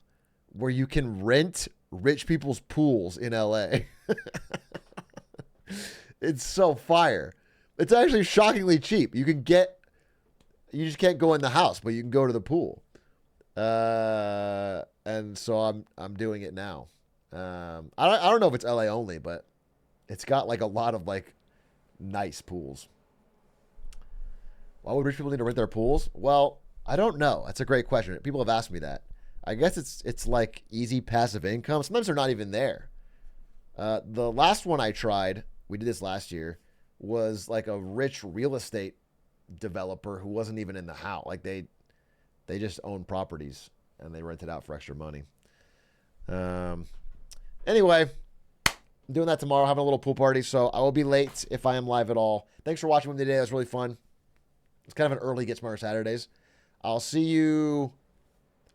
where you can rent rich people's pools in LA. It's so fire. It's actually shockingly cheap. You just can't go in the house, but you can go to the pool. And so I'm doing it now. I don't know if it's LA only, but it's got like a lot of like nice pools. Why would rich people need to rent their pools? Well, I don't know. That's a great question. People have asked me that. I guess it's like easy passive income. Sometimes they're not even there. The last one I tried, we did this last year, was like a rich real estate developer who wasn't even in the house. Like they just own properties and they rent it out for extra money. Anyway, I'm doing that tomorrow, having a little pool party, so I will be late if I am live at all. Thanks for watching with me today. That was really fun. It's kind of an early Get Smarter Saturdays. I'll see you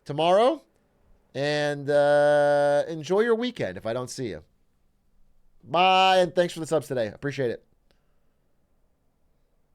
tomorrow, and enjoy your weekend if I don't see you. Bye, and thanks for the subs today. Appreciate it.